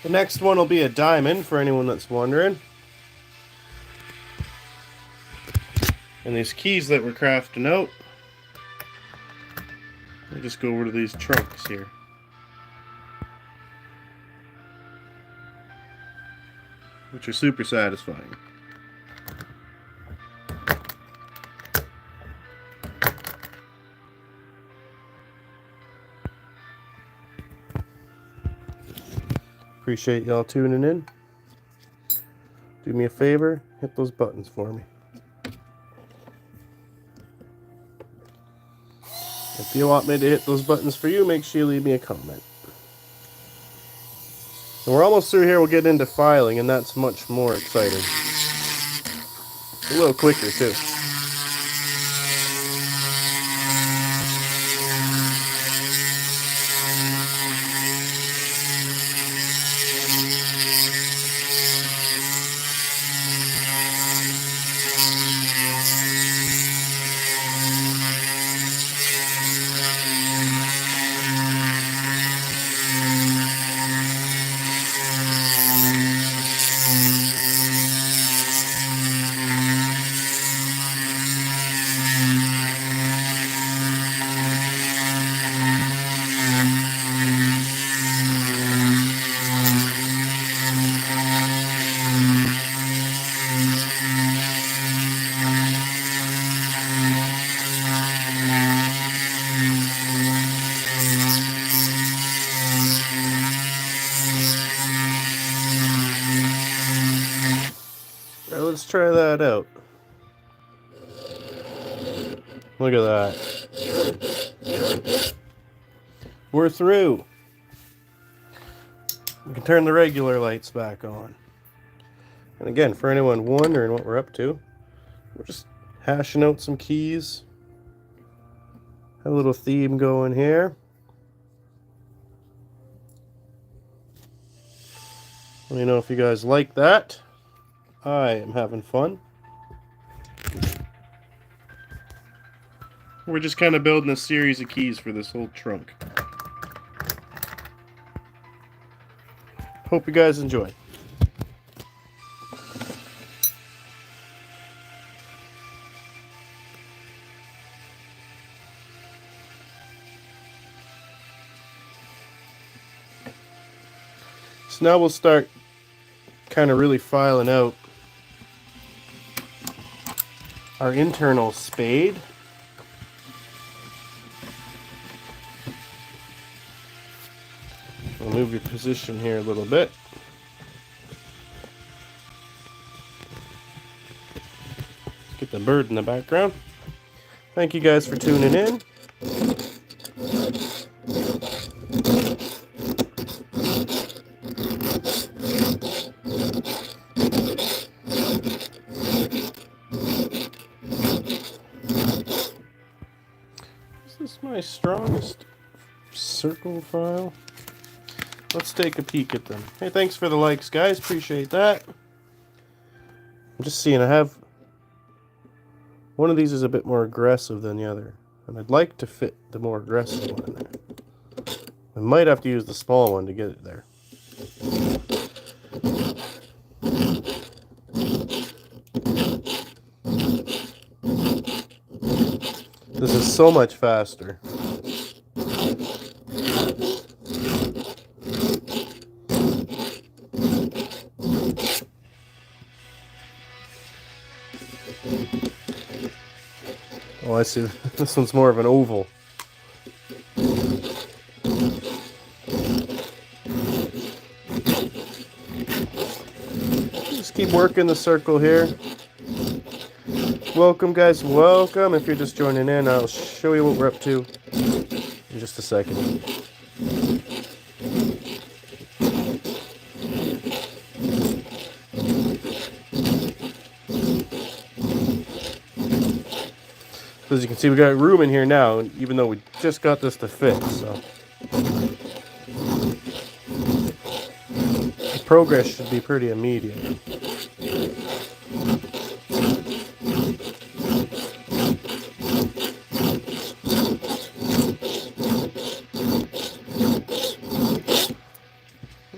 The next one will be a diamond, for anyone that's wondering. And these keys that we're crafting out, we'll just go over to these trunks here. Which are super satisfying. Appreciate y'all tuning in. Do me a favor, hit those buttons for me. If you want me to hit those buttons for you, make sure you leave me a comment. And we're almost through here, we'll get into filing, and that's much more exciting. A little quicker too. Let's try that out. Look at that. we're through. We can turn the regular lights back on. And again, for anyone wondering what we're up to, we're just hashing out some keys. Have a little theme going here. Let me know if you guys like that. I am having fun. We're just kind of building a series of keys for this whole trunk. Hope you guys enjoy. So now we'll start kind of really filing out our internal spade. I'll move your position here a little bit. Get the bird in the background. Thank you guys for tuning in. Is this my strongest circle file? Let's take a peek at them. Hey, thanks for the likes, guys. Appreciate that. I'm just seeing, I have... one of these is a bit more aggressive than the other. And I'd like to fit the more aggressive one in there. I might have to use the small one to get it there. This is so much faster. Oh, I see. This one's more of an oval. Just keep working the circle here. Welcome, guys. Welcome. If you're just joining in, I'll show you what we're up to in just a second. As you can see, we got room in here now, even though we just got this to fit, so the progress should be pretty immediate.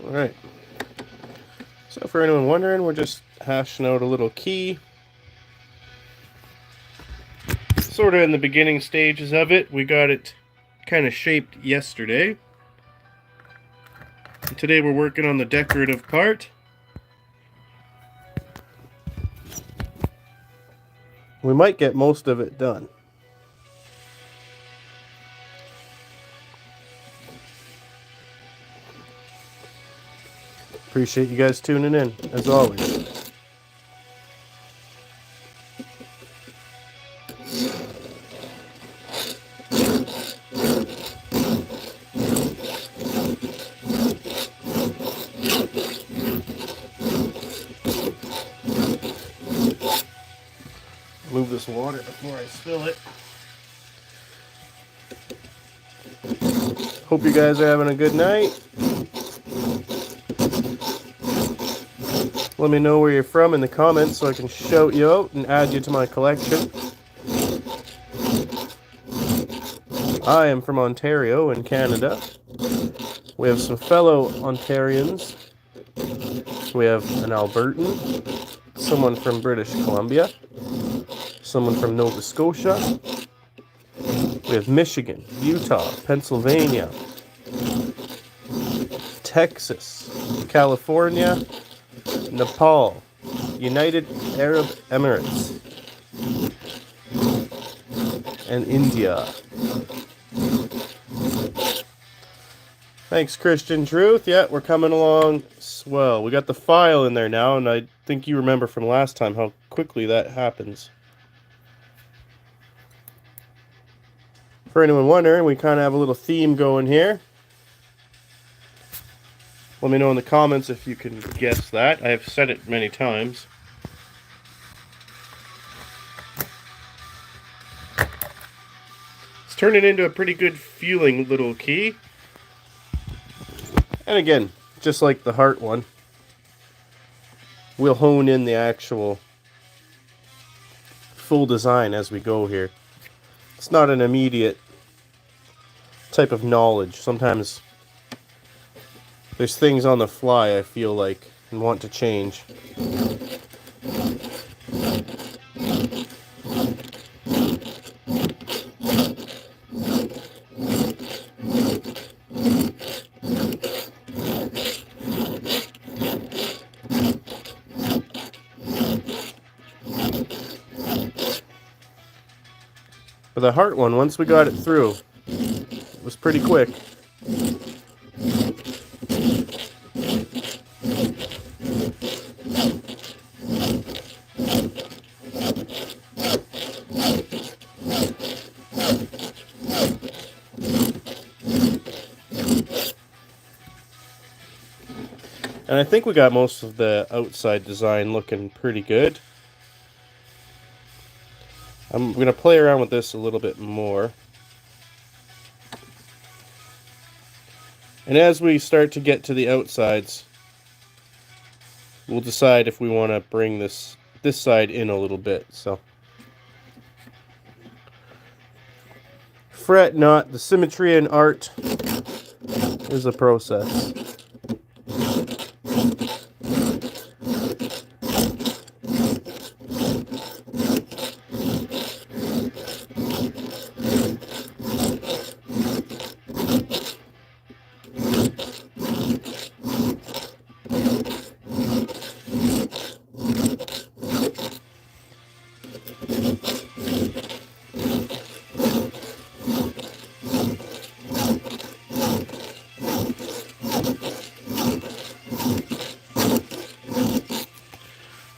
Alright, so for anyone wondering, we're just hashing out a little key. Sort of in the beginning stages of it. We got it kind of shaped yesterday. And today we're working on the decorative part. We might get most of it done. Appreciate you guys tuning in, as always. Move this water before I spill it. Hope you guys are having a good night. Let me know where you're from in the comments so I can shout you out and add you to my collection. I am from Ontario in Canada. We have some fellow Ontarians. We have an Albertan, someone from British Columbia, someone from Nova Scotia. We have Michigan, Utah, Pennsylvania, Texas, California, Nepal, United Arab Emirates, and India. Thanks, Christian Truth. Yeah, we're coming along swell. We got the file in there now, and I think you remember from last time how quickly that happens. For anyone wondering, we kind of have a little theme going here. Let me know in the comments if you can guess that. I have said it many times. It's turning into a pretty good feeling little key. And again, just like the heart one, we'll hone in the actual full design as we go here. It's not an immediate type of knowledge. Sometimes there's things on the fly I feel like and want to change. But the heart one, once we got it through, it was pretty quick. And I think we got most of the outside design looking pretty good. I'm going to play around with this a little bit more. And as we start to get to the outsides, we'll decide if we want to bring this side in a little bit. So fret not, the symmetry in art is a process.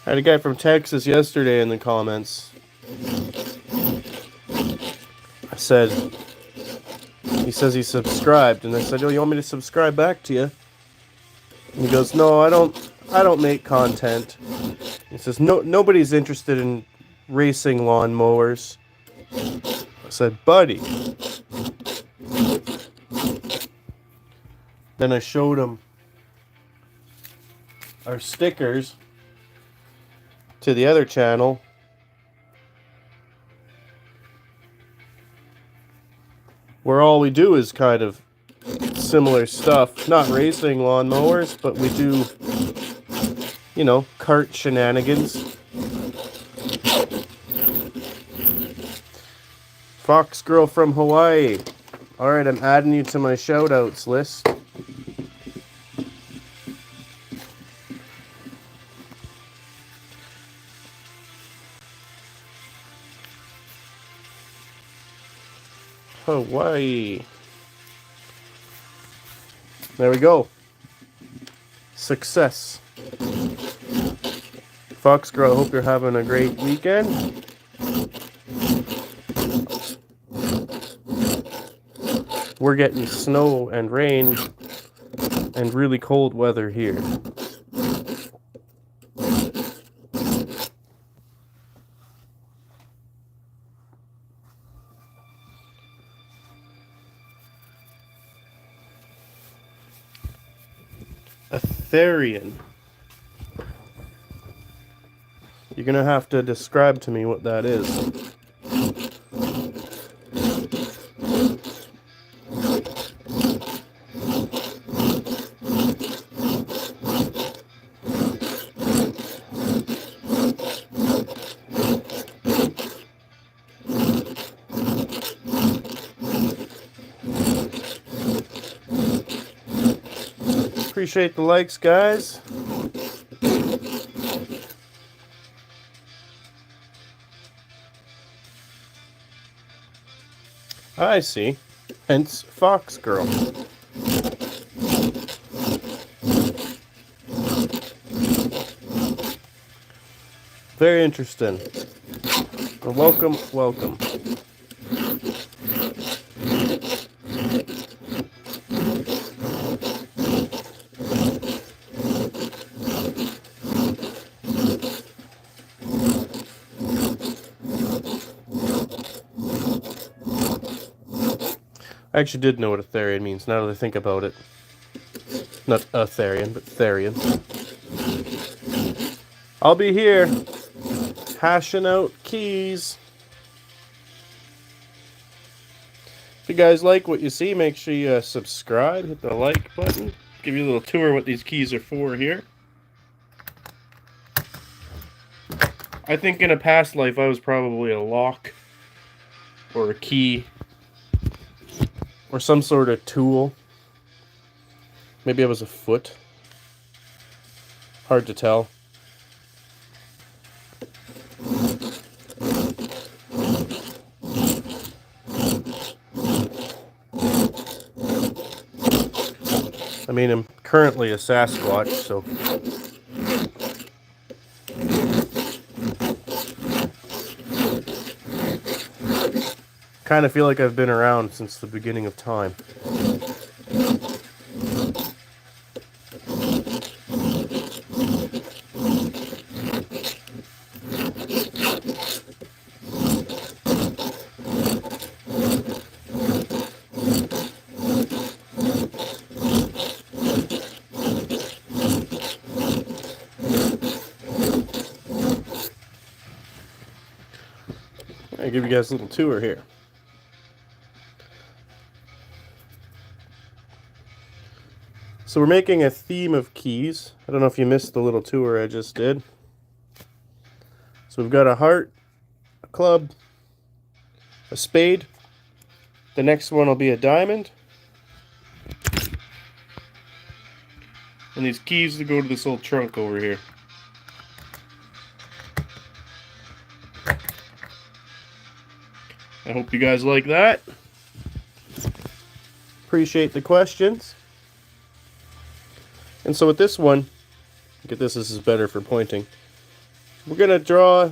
I had a guy from Texas yesterday in the comments. He says he subscribed, and I said, "Oh, you want me to subscribe back to you?" And he goes, "No, I don't make content." He says, "Nobody's interested in racing lawnmowers." I said, "Buddy." Then I showed him our stickers to the other channel. Where all we do is kind of similar stuff. Not racing lawnmowers, but we do, you know, cart shenanigans. Fox Girl from Hawaii. Alright, I'm adding you to my shoutouts list. Hawaii. There we go. Success. Fox Girl, I hope you're having a great weekend. We're getting snow and rain and really cold weather here. Aetherian. You're gonna have to describe to me what that is. Appreciate the likes, guys. I see. Hence, Fox Girl. Very interesting. Well, welcome, welcome. I actually did know what a Therian means now that I think about it. Not a Therian, but Therian. I'll be here, hashing out keys. If you guys like what you see, make sure you subscribe, hit the like button. Give you a little tour of what these keys are for here. I think in a past life I was probably a lock or a key or some sort of tool. Maybe I was a foot. Hard to tell. I mean, I'm currently a Sasquatch, so kind of feel like I've been around since the beginning of time. I'll give you guys a little tour here. So we're making a theme of keys. I don't know if you missed the little tour I just did. So we've got a heart, a club, a spade. The next one will be a diamond. And these keys to go to this little trunk over here. I hope you guys like that. Appreciate the questions. And so with this one, get this is better for pointing. We're going to draw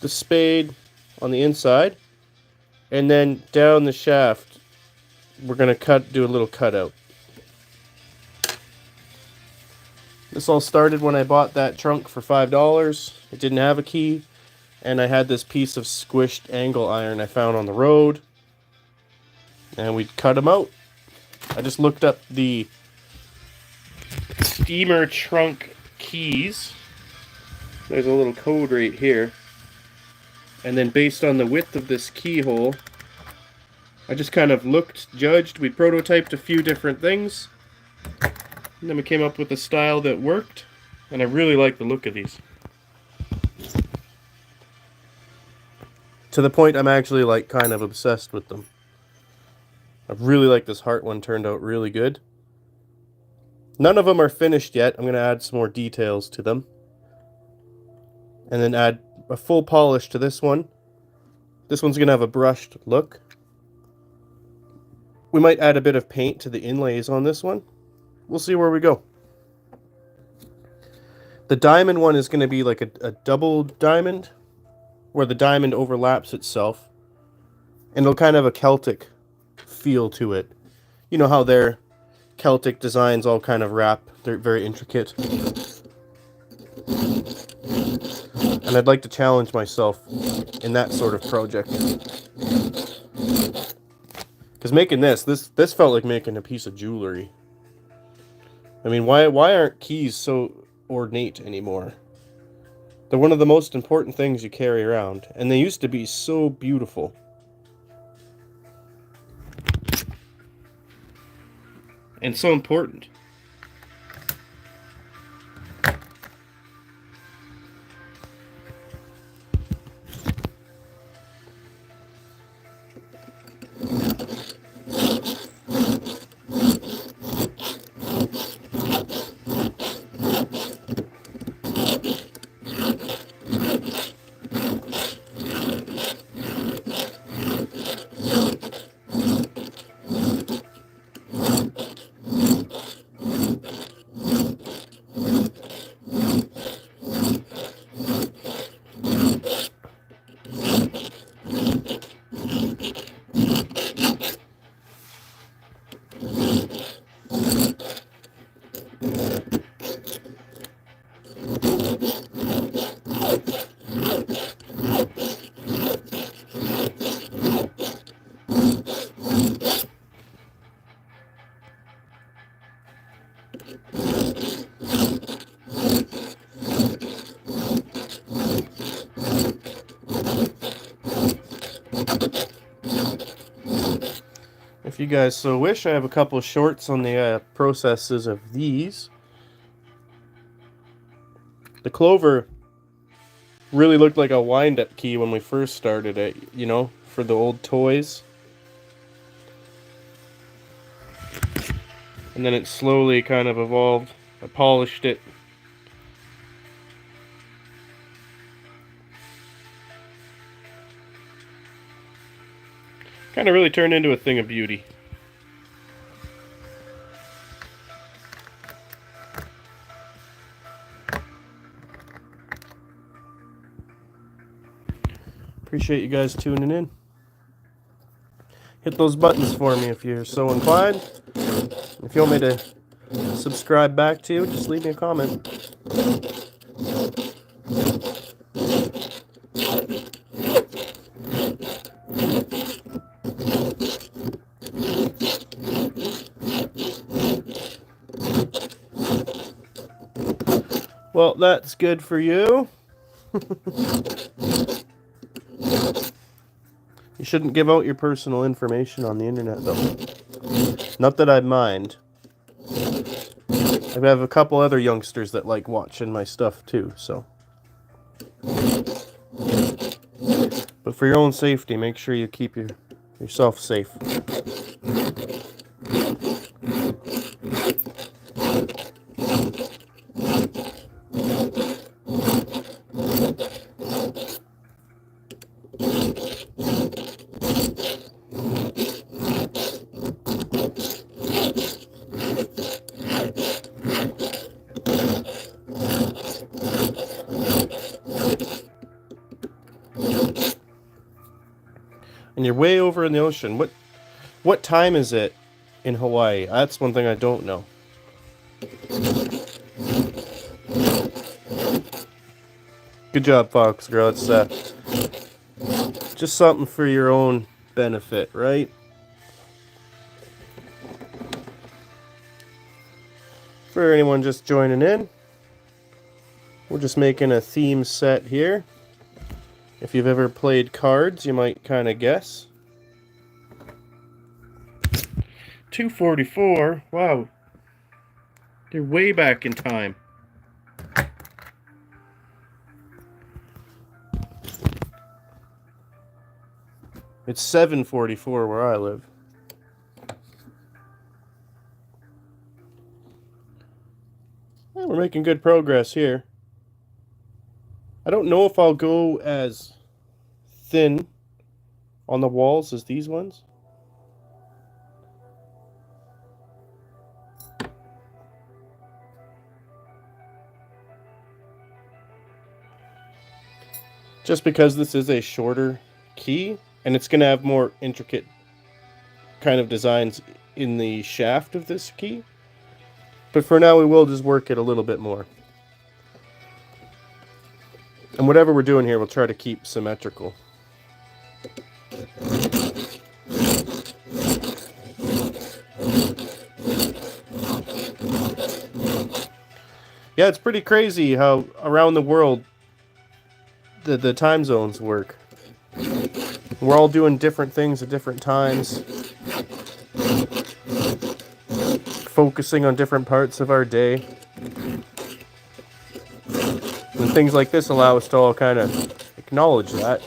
the spade on the inside, and then down the shaft, we're going to do a little cutout. This all started when I bought that trunk for $5. It didn't have a key, and I had this piece of squished angle iron I found on the road, and we cut them out. I just looked up the steamer trunk keys. There's a little code right here. And then based on the width of this keyhole, I just kind of looked, judged, we prototyped a few different things. And then we came up with a style that worked. And I really like the look of these. To the point I'm actually like kind of obsessed with them. I really like this heart one, turned out really good. None of them are finished yet. I'm going to add some more details to them. And then add a full polish to this one. This one's going to have a brushed look. We might add a bit of paint to the inlays on this one. We'll see where we go. The diamond one is going to be like a double diamond, where the diamond overlaps itself. And it'll kind of have a Celtic feel to it. You know how their Celtic designs all kind of wrap. They're very intricate. And I'd like to challenge myself in that sort of project. Because making this felt like making a piece of jewelry. I mean, why aren't keys so ornate anymore? They're one of the most important things you carry around. And they used to be so beautiful. And so important. If you guys so wish, I have a couple of shorts on the processes of these. The clover really looked like a wind-up key when we first started it, you know, for the old toys. And then it slowly kind of evolved. I polished it. Kind of really turned into a thing of beauty. Appreciate you guys tuning in. Hit those buttons for me if you're so inclined. If you want me to subscribe back to you, just leave me a comment. Well, that's good for you. You shouldn't give out your personal information on the internet, though. Not that I mind. I have a couple other youngsters that like watching my stuff, too, so. But for your own safety, make sure you keep yourself safe. And you're way over in the ocean. What time is it in Hawaii? That's one thing I don't know. Good job, Fox Girl. It's just something for your own benefit, right? For anyone just joining in, we're just making a theme set here. If you've ever played cards, you might kind of guess. 244. Wow. They're way back in time. It's 744 where I live. Well, we're making good progress here. I don't know if I'll go as thin on the walls as these ones. Just because this is a shorter key, and it's going to have more intricate kind of designs in the shaft of this key. But for now, we will just work it a little bit more. And whatever we're doing here, we'll try to keep symmetrical. Yeah, it's pretty crazy how around the world the time zones work. We're all doing different things at different times. Focusing on different parts of our day. And things like this allow us to all kind of acknowledge that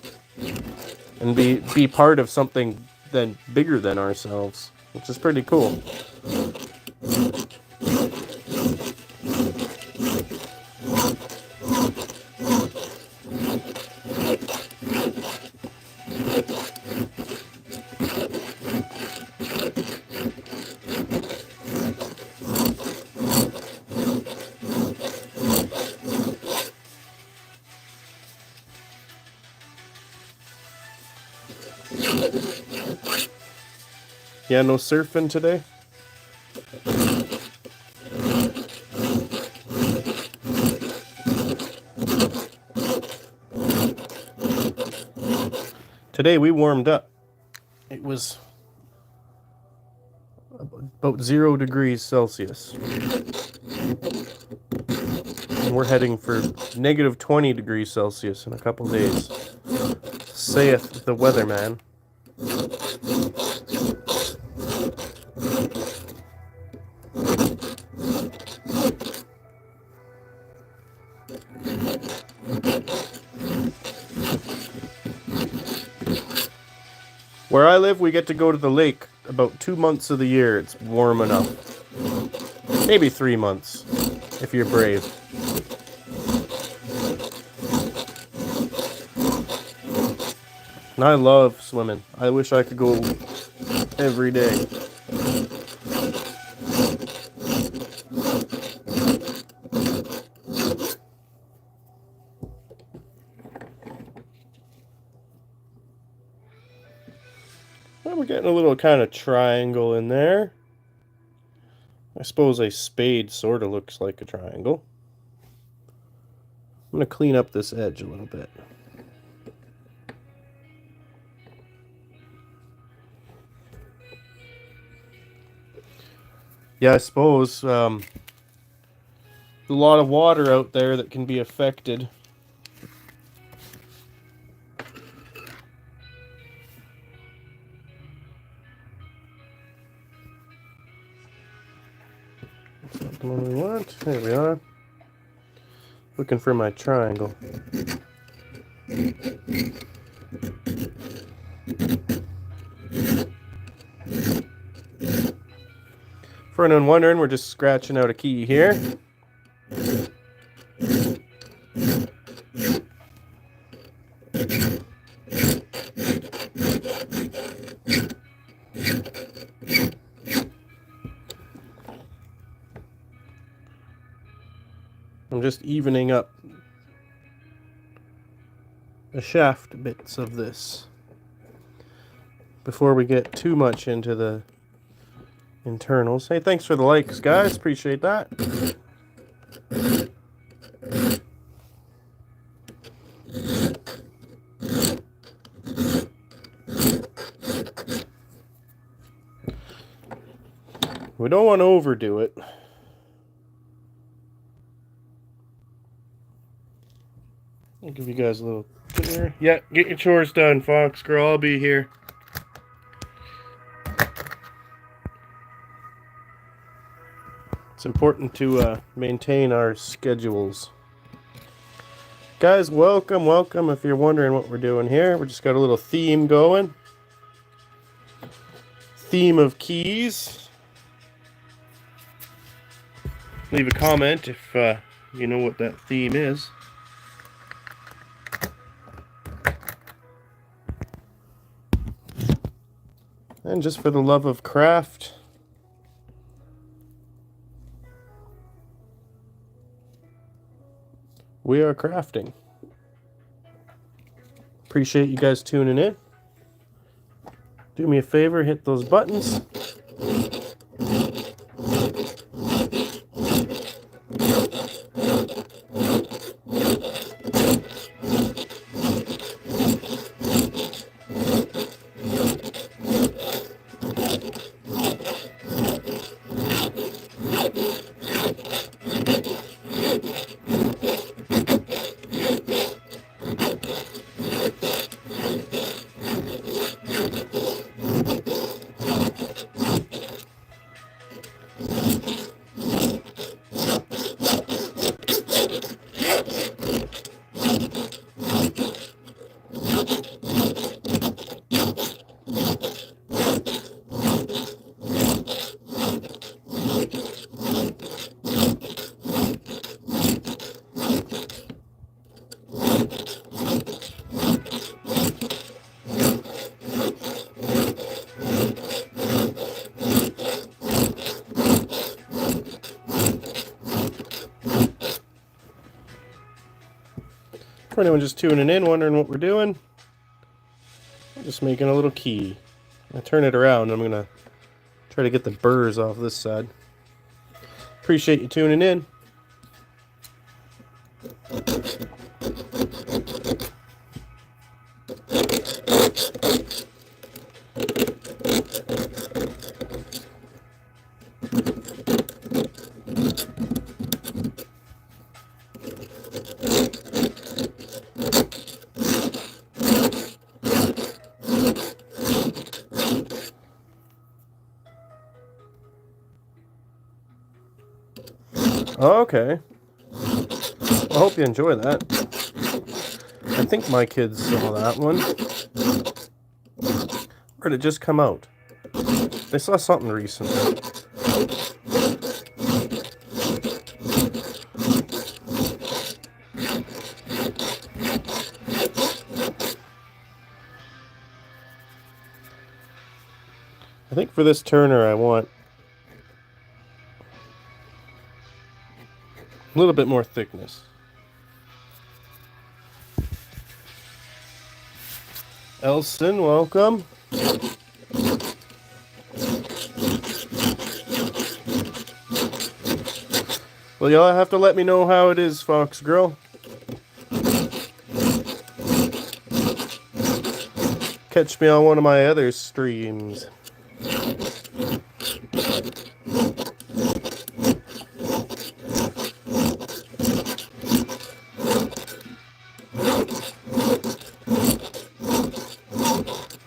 and be part of something then bigger than ourselves, which is pretty cool. Yeah, no surfing today? Today we warmed up. It was about 0 degrees Celsius. And we're heading for negative 20 degrees Celsius in a couple days, saith the weatherman. Where I live, we get to go to the lake about 2 months of the year. It's warm enough. Maybe 3 months, if you're brave. And I love swimming. I wish I could go every day. Well, we're getting a little kind of triangle in there. I suppose a spade sort of looks like a triangle. I'm going to clean up this edge a little bit. Yeah, I suppose there's a lot of water out there that can be affected. That's not the one we want. There we are. Looking for my triangle. For anyone wondering, we're just scratching out a key here. I'm just evening up the shaft bits of this before we get too much into the internals. Hey, thanks for the likes, guys. Appreciate that. We don't want to overdo it. I'll give you guys a little clear. Yeah, get your chores done, Fox Girl. I'll be here. It's important to maintain our schedules. Guys, welcome, welcome. If you're wondering what we're doing here, we just got a little theme going. Theme of keys. Leave a comment if you know what that theme is. And just for the love of craft, we are crafting. Appreciate you guys tuning in. Do me a favor, hit those buttons. For anyone just tuning in, wondering what we're doing, I'm just making a little key. I turn it around, I'm going to try to get the burrs off this side. Appreciate you tuning in. Okay. I hope you enjoy that. I think my kids saw that one. Or did it just come out? They saw something recently. I think for this turner I want a little bit more thickness. Elson, welcome. Well, y'all have to let me know how it is, Fox Girl. Catch me on one of my other streams.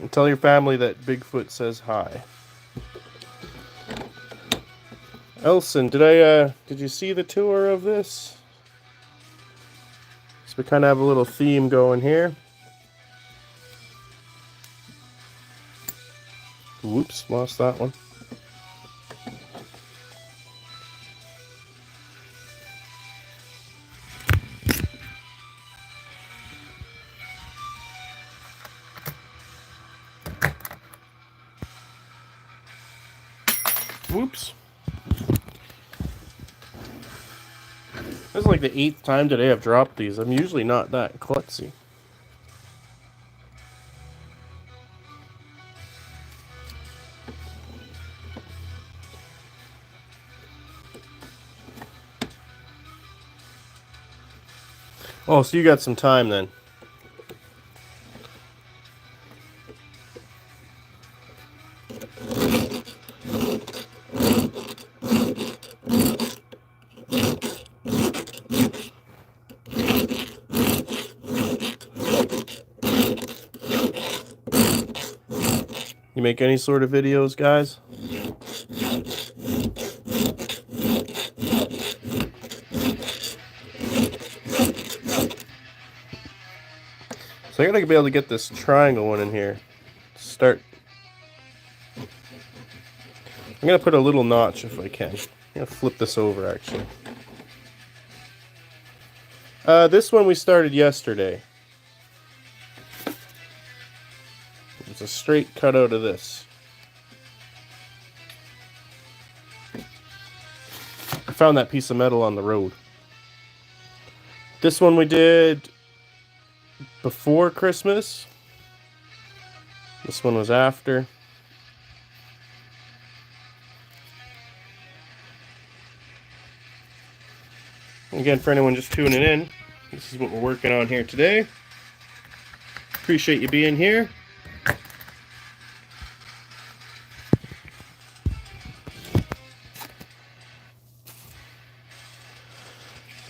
And tell your family that Bigfoot says hi. Elson, did you see the tour of this? So we kind of have a little theme going here. Whoops, lost that one. Whoops. This is like the 8th time today I've dropped these. I'm usually not that klutzy. Oh, so you got some time then. You make any sort of videos, guys? So I gotta be able to get this triangle one in here. Start. I'm gonna put a little notch if I can. I'm gonna flip this over actually. This one we started yesterday. It's a straight cut out of this. I found that piece of metal on the road. This one we did before Christmas. This one was after. Again, for anyone just tuning in, this is what we're working on here today. Appreciate you being here.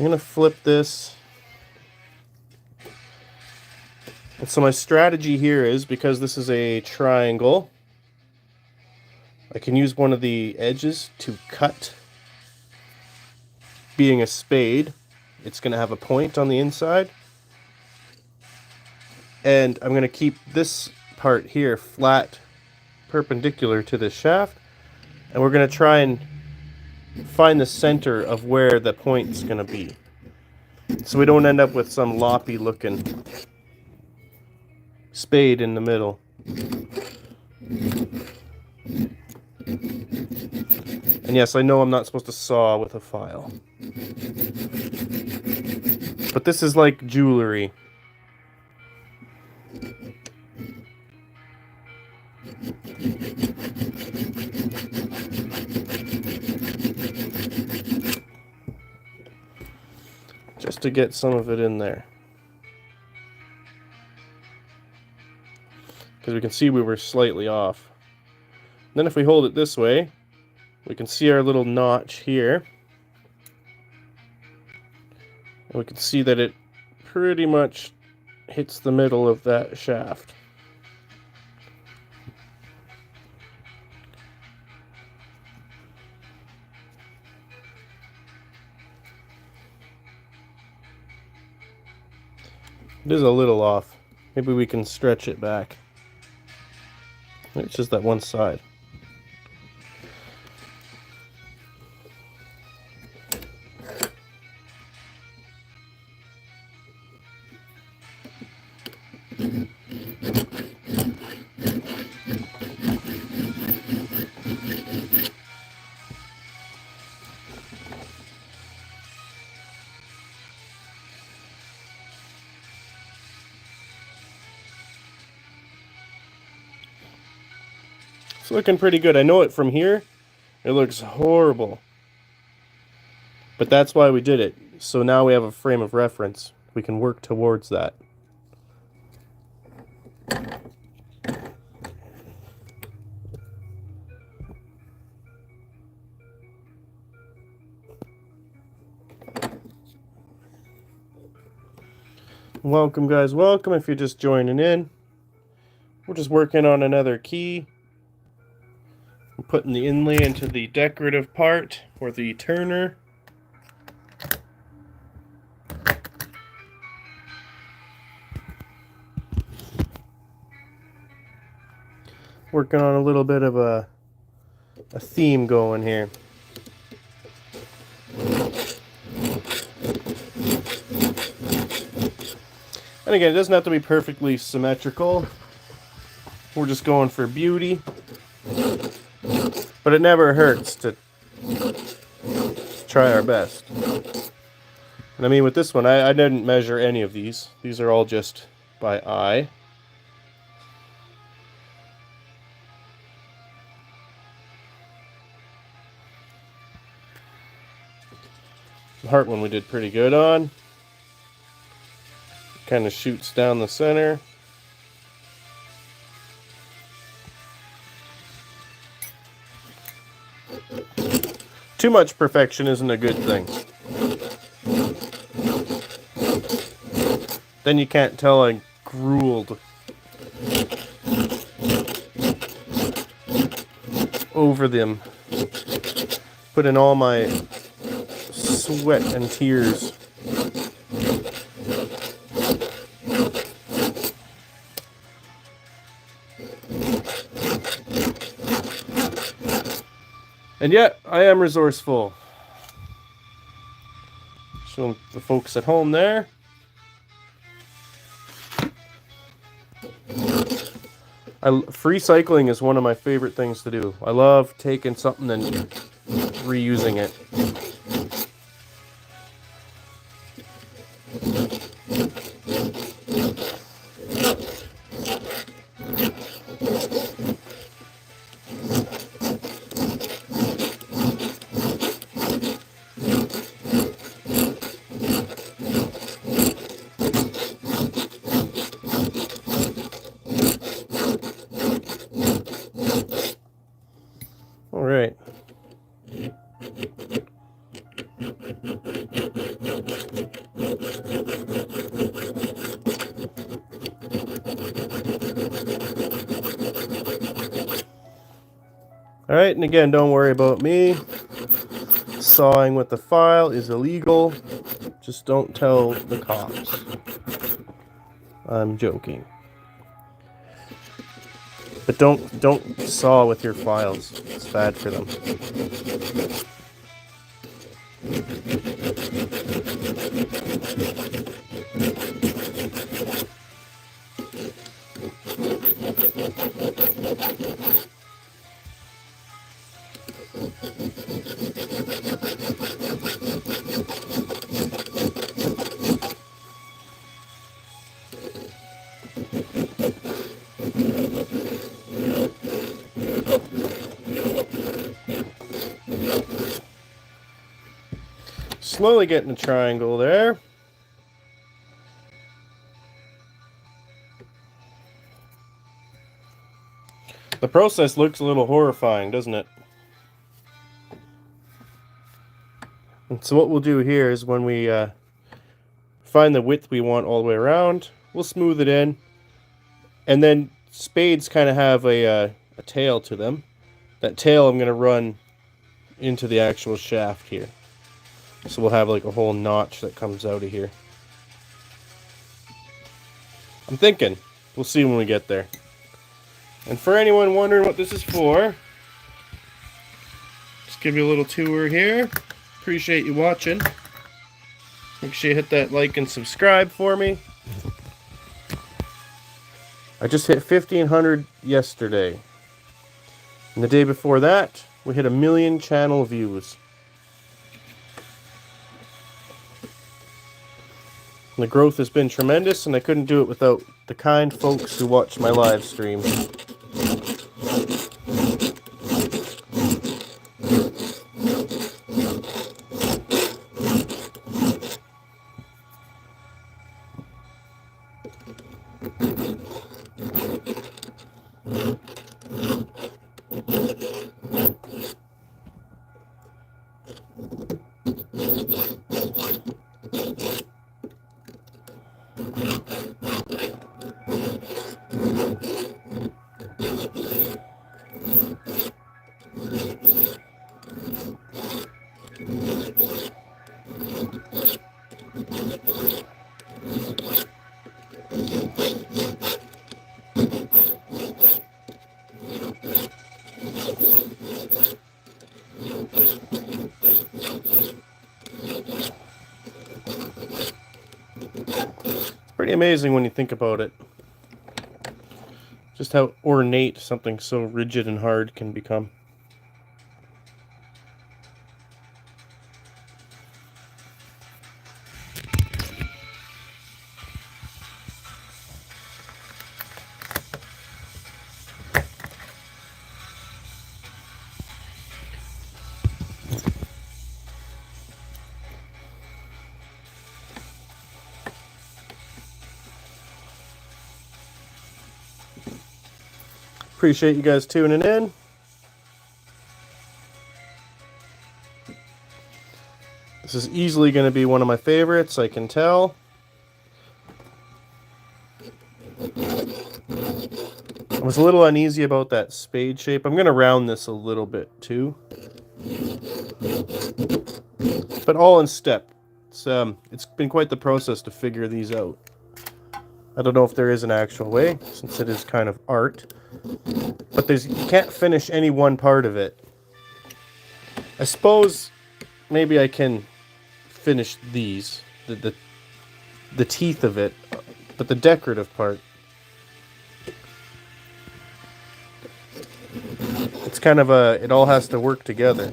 I'm going to flip this. And so my strategy here is, because this is a triangle, I can use one of the edges to cut. Being a spade, it's going to have a point on the inside. And I'm going to keep this part here flat, perpendicular to the shaft. And we're going to try and find the center of where the point's going to be. So we don't end up with some loppy looking spade in the middle. And yes, I know I'm not supposed to saw with a file. But this is like jewelry. Just to get some of it in there. Because we can see we were slightly off. And then if we hold it this way, we can see our little notch here. And we can see that it pretty much hits the middle of that shaft. It is a little off. Maybe we can stretch it back. It's just that one side. It's looking pretty good. I know it from here. It looks horrible. But that's why we did it. So now we have a frame of reference. We can work towards that. Welcome, guys. Welcome if you're just joining in. We're just working on another key. I'm putting the inlay into the decorative part, or the turner. Working on a little bit of a theme going here. And again, it doesn't have to be perfectly symmetrical. We're just going for beauty. But it never hurts to try our best. And I mean, with this one, I didn't measure any of these. These are all just by eye. The heart one we did pretty good on. Kind of shoots down the center. Too much perfection isn't a good thing. Then you can't tell I grueled over them. Put in all my sweat and tears. And yet, I am resourceful. Show the folks at home there. Free cycling is one of my favorite things to do. I love taking something and reusing it. Alright, and again, don't worry about me. Sawing with the file is illegal. Just don't tell the cops. I'm joking. But don't saw with your files. It's bad for them. Slowly getting a triangle there. The process looks a little horrifying, doesn't it? And so what we'll do here is when we find the width we want all the way around, we'll smooth it in. And then spades kind of have a tail to them. That tail I'm going to run into the actual shaft here. So we'll have like a whole notch that comes out of here. I'm thinking. We'll see when we get there. And for anyone wondering what this is for, just give you a little tour here. Appreciate you watching. Make sure you hit that like and subscribe for me. I just hit 1,500 yesterday. And the day before that, we hit 1 million channel views. And the growth has been tremendous, and I couldn't do it without the kind folks who watch my live stream. Pretty amazing when you think about it. Just how ornate something so rigid and hard can become. Appreciate you guys tuning in. This is easily going to be one of my favorites, I can tell. I was a little uneasy about that spade shape. I'm going to round this a little bit too. But all in step. It's been quite the process to figure these out. I don't know if there is an actual way, since it is kind of art. But you can't finish any one part of it. I suppose maybe I can finish these, the teeth of it, but the decorative part, it's kind of it all has to work together.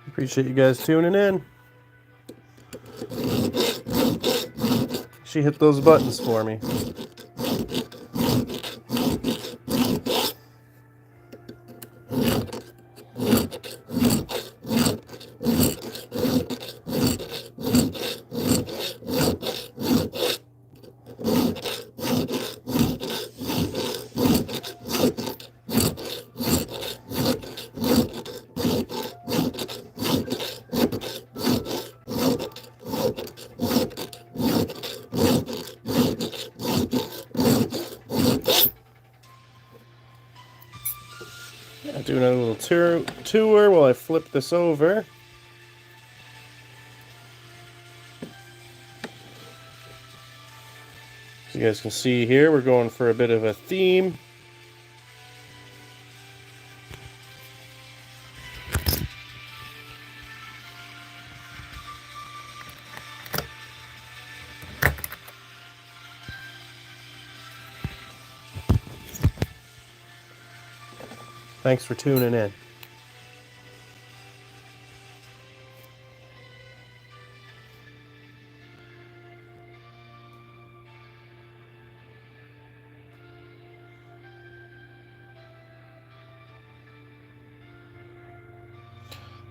Appreciate you guys tuning in. She hit those buttons for me. Do another little tour while I flip this over. As you guys can see here, we're going for a bit of a theme. Thanks for tuning in.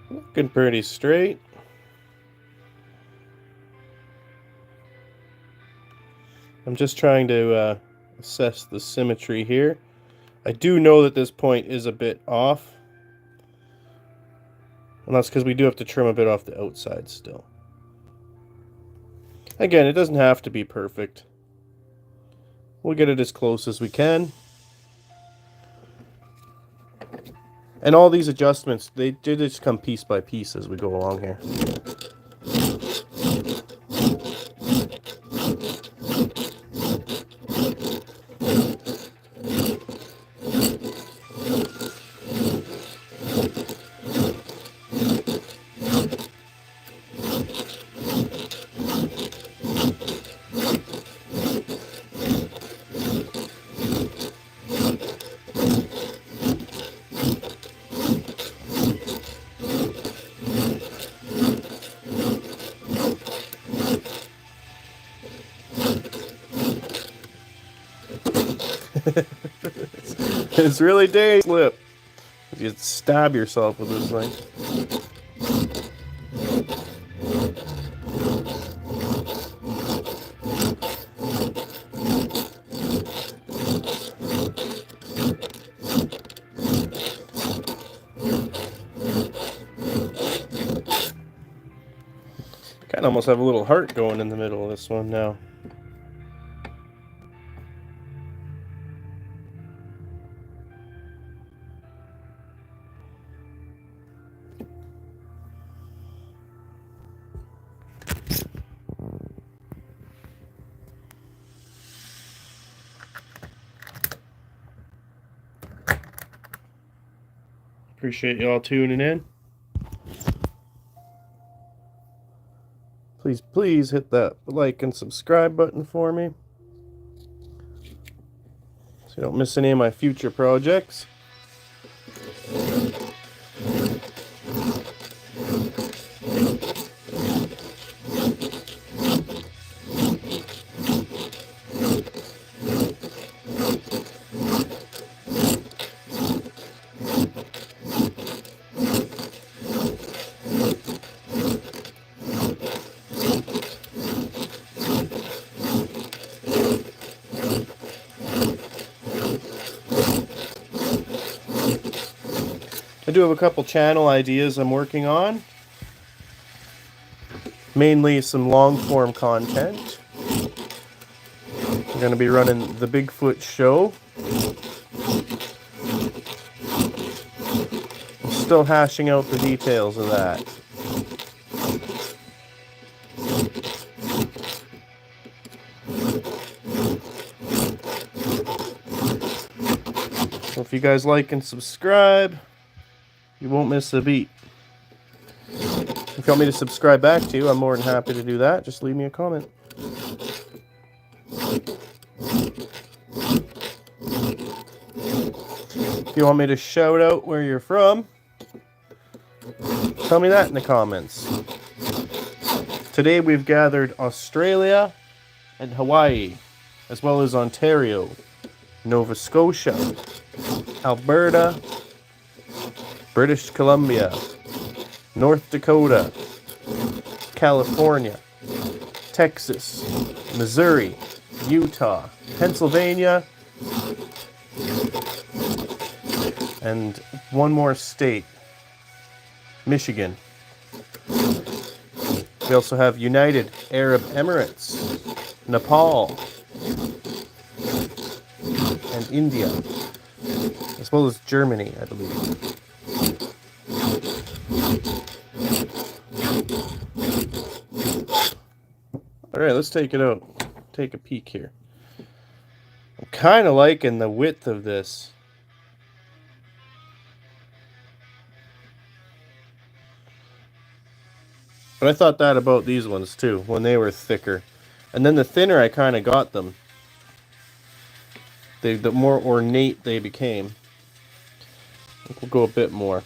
Looking pretty straight. I'm just trying to assess the symmetry here. I do know that this point is a bit off. And that's because we do have to trim a bit off the outside still. Again, it doesn't have to be perfect. We'll get it as close as we can. And all these adjustments, they just come piece by piece as we go along here. It's really dangerous. Slip. You stab yourself with this thing. Kind of almost have a little heart going in the middle of this one now. Appreciate y'all tuning in. Please hit that like and subscribe button for me so you don't miss any of my future projects. I do have a couple channel ideas I'm working on. Mainly some long form content. I'm going to be running the Bigfoot show. I'm still hashing out the details of that. So if you guys like and subscribe, you won't miss a beat. If you want me to subscribe back to you, I'm more than happy to do that. Just leave me a comment. If you want me to shout out where you're from, tell me that in the comments. Today we've gathered Australia and Hawaii, as well as Ontario, Nova Scotia, Alberta, British Columbia, North Dakota, California, Texas, Missouri, Utah, Pennsylvania, and one more state, Michigan. We also have United Arab Emirates, Nepal, and India, as well as Germany, I believe. Alright, let's take it out. Take a peek here. I'm kind of liking the width of this. But I thought that about these ones too, when they were thicker. And then the thinner I kind of got them, the more ornate they became. I think we'll go a bit more.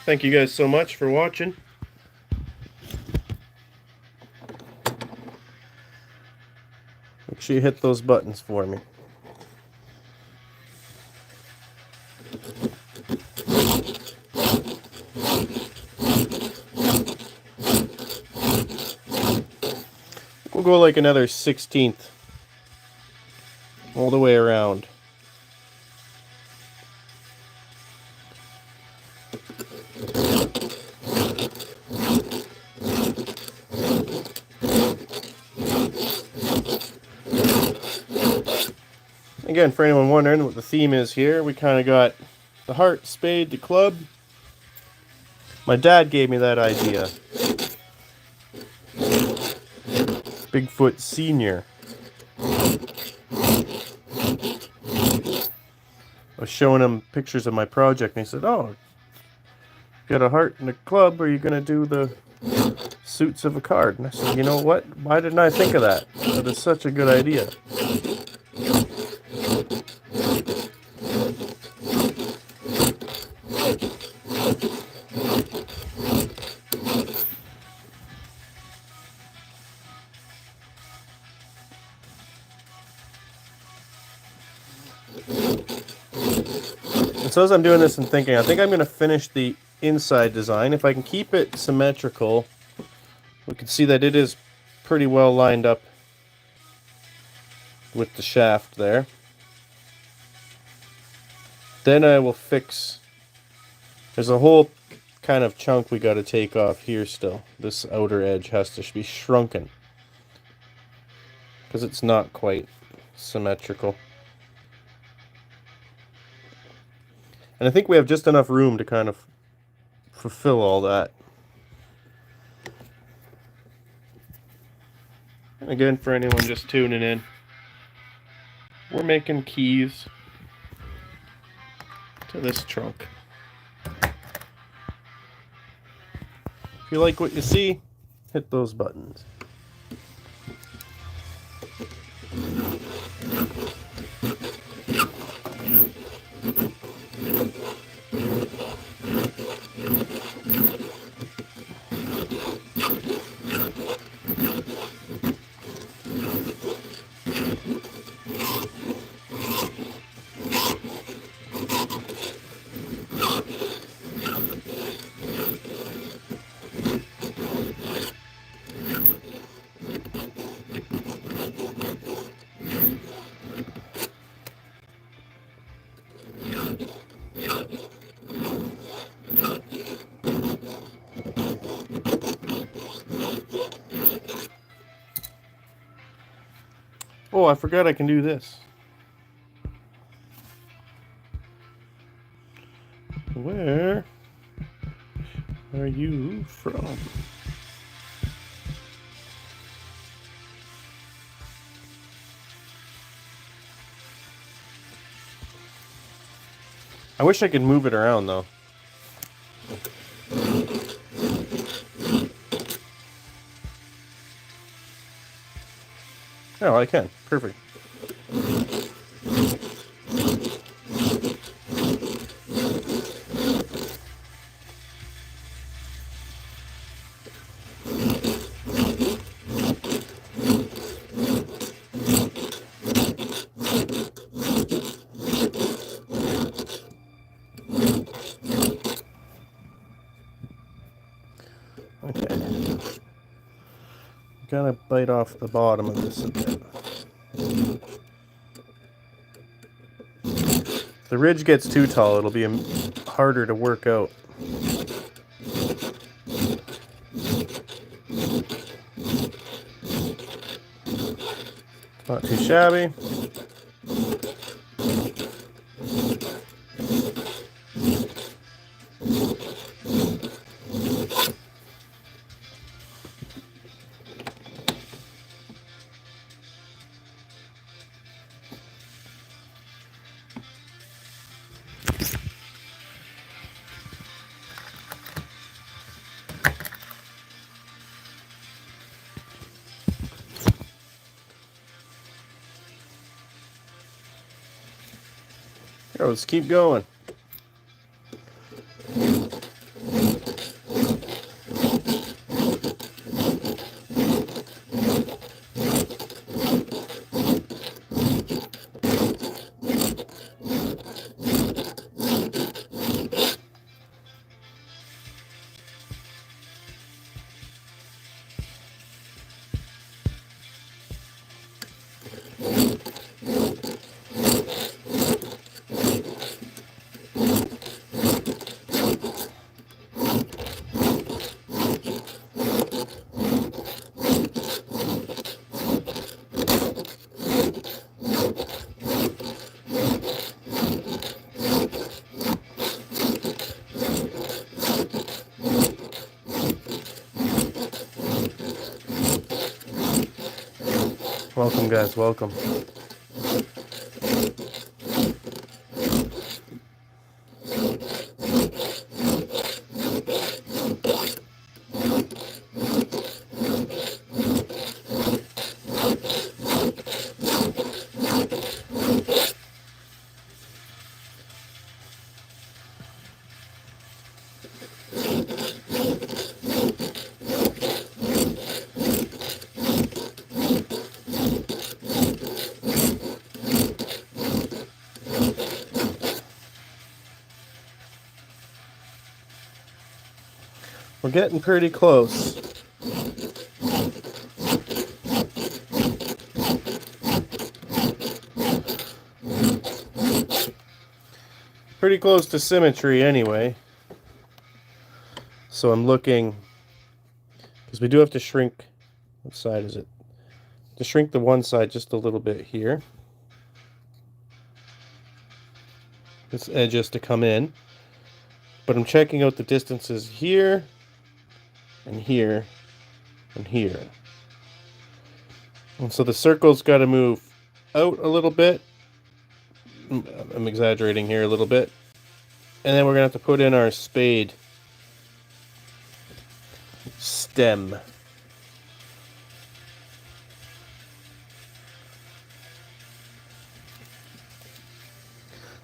Thank you guys so much for watching. Make sure you hit those buttons for me. We'll go like another 1/16 all the way around. Again, for anyone wondering what the theme is here, we kind of got the heart, spade, the club. My dad gave me that idea. Bigfoot Senior. I was showing him pictures of my project, and he said, "Oh, got a heart and a club, are you going to do the suits of a card?" And I said, "You know what? Why didn't I think of that? That is such a good idea." And so as I'm doing this and thinking, I think I'm going to finish the inside design. If I can keep it symmetrical, we can see that it is pretty well lined up with the shaft there. Then I will fix, there's a whole kind of chunk we got to take off here still. This outer edge has to be shrunken because it's not quite symmetrical. And I think we have just enough room to kind of fulfill all that. And again, for anyone just tuning in, we're making keys to this trunk. If you like what you see, hit those buttons. Oh, I forgot I can do this. Where are you from? I wish I could move it around though. Oh, I can. Perfect. Okay. Gotta bite off the bottom of this a bit. If the ridge gets too tall, it'll be harder to work out. Not too shabby. Here, let's keep going. Welcome, guys, welcome. We're getting pretty close. Pretty close to symmetry anyway. So I'm looking, because we do have to shrink, what side is it? To shrink the one side just a little bit here. This edge has to come in. But I'm checking out the distances here, and here, and here. And so the circle's got to move out a little bit. I'm exaggerating here a little bit. And then we're going to have to put in our spade stem.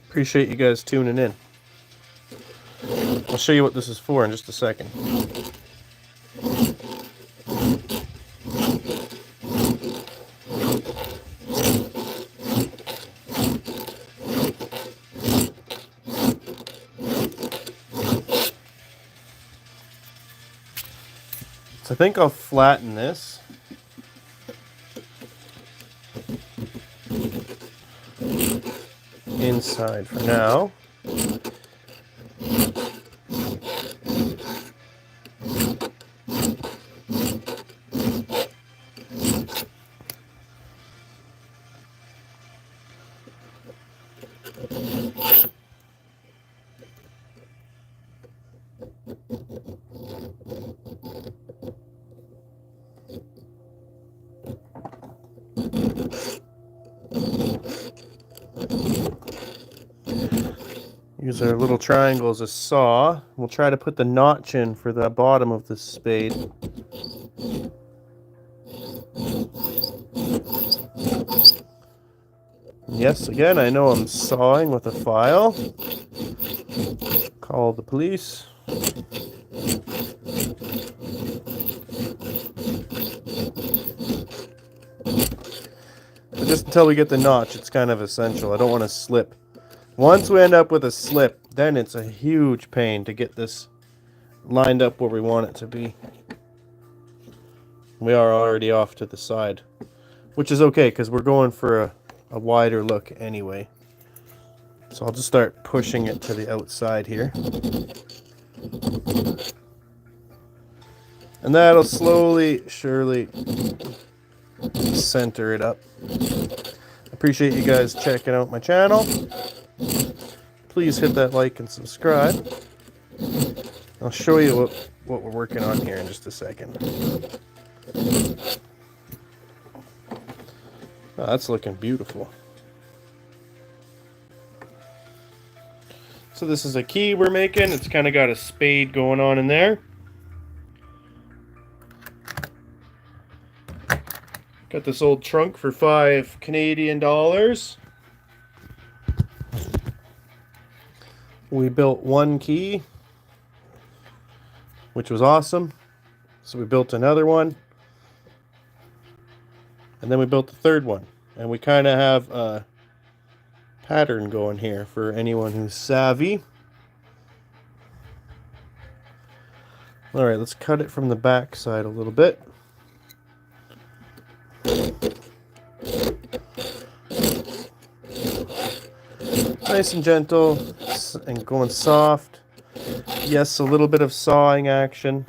Appreciate you guys tuning in. I'll show you what this is for in just a second. So I think I'll flatten this. Inside for now. Use our little triangle as a saw. We'll try to put the notch in for the bottom of this spade. Yes, again, I know I'm sawing with a file. Call the police. But just until we get the notch, it's kind of essential. I don't want to slip. Once we end up with a slip, then it's a huge pain to get this lined up where we want it to be. We are already off to the side, which is okay because we're going for a wider look anyway. So I'll just start pushing it to the outside here. And that'll slowly, surely center it up. Appreciate you guys checking out my channel. Please hit that like and subscribe. I'll show you what we're working on here in just a second. Oh, that's looking beautiful. So this is a key we're making. It's kind of got a spade going on in there. Got this old trunk for $5 Canadian. We built one key, which was awesome. So we built another one. And then we built the third one. And we kind of have a pattern going here for anyone who's savvy. Alright, let's cut it from the back side a little bit. Nice and gentle and going soft. Yes, a little bit of sawing action.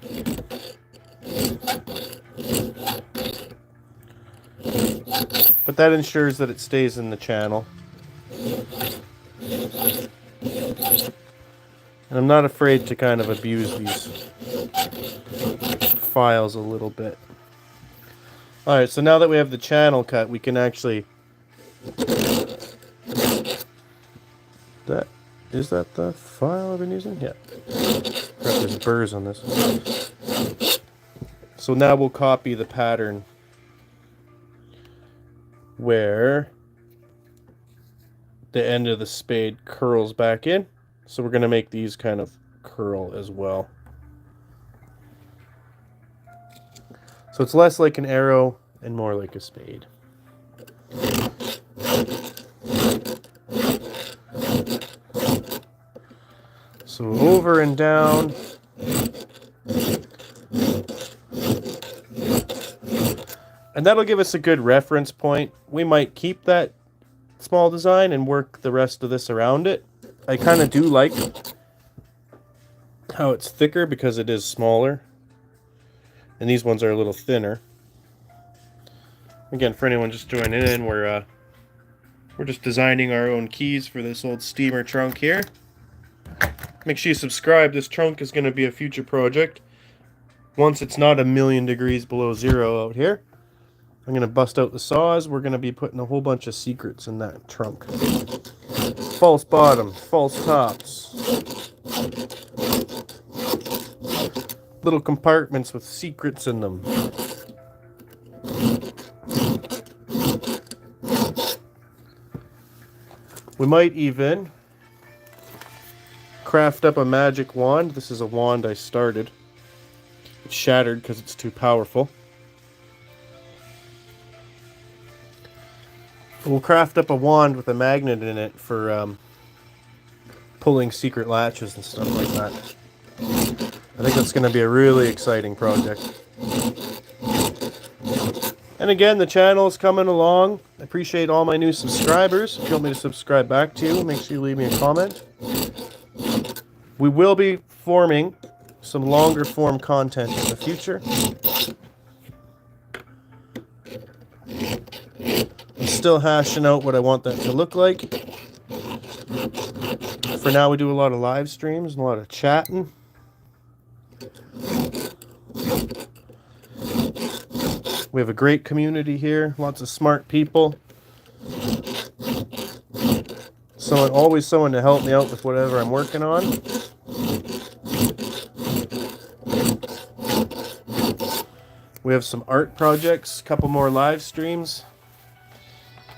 But that ensures that it stays in the channel. And I'm not afraid to kind of abuse these files a little bit. Alright, so now that we have the channel cut, we can actually... Is that the file I've been using? Yeah. There's Burs on this. So now we'll copy the pattern where the end of the spade curls back in. So we're going to make these kind of curl as well. So it's less like an arrow and more like a spade. So over and down. And that'll give us a good reference point. We might keep that small design and work the rest of this around it. I kind of do like how it's thicker because it is smaller. And these ones are a little thinner. Again, for anyone just joining in, we're just designing our own keys for this old steamer trunk here. Make sure you subscribe. This trunk is going to be a future project. Once it's not 1,000,000 degrees below zero out here, I'm going to bust out the saws. We're going to be putting a whole bunch of secrets in that trunk. False bottom, false tops. Little compartments with secrets in them. We might even craft up a magic wand. This is a wand I started. It's shattered because it's too powerful. We'll craft up a wand with a magnet in it for pulling secret latches and stuff like that. I think that's going to be a really exciting project. And again, the channel is coming along. I appreciate all my new subscribers. If you want me to subscribe back to you, make sure you leave me a comment. We will be forming some longer form content in the future. I'm still hashing out what I want that to look like. For now, we do a lot of live streams and a lot of chatting. We have a great community here, lots of smart people. Always someone to help me out with whatever I'm working on. We have some art projects, a couple more live streams.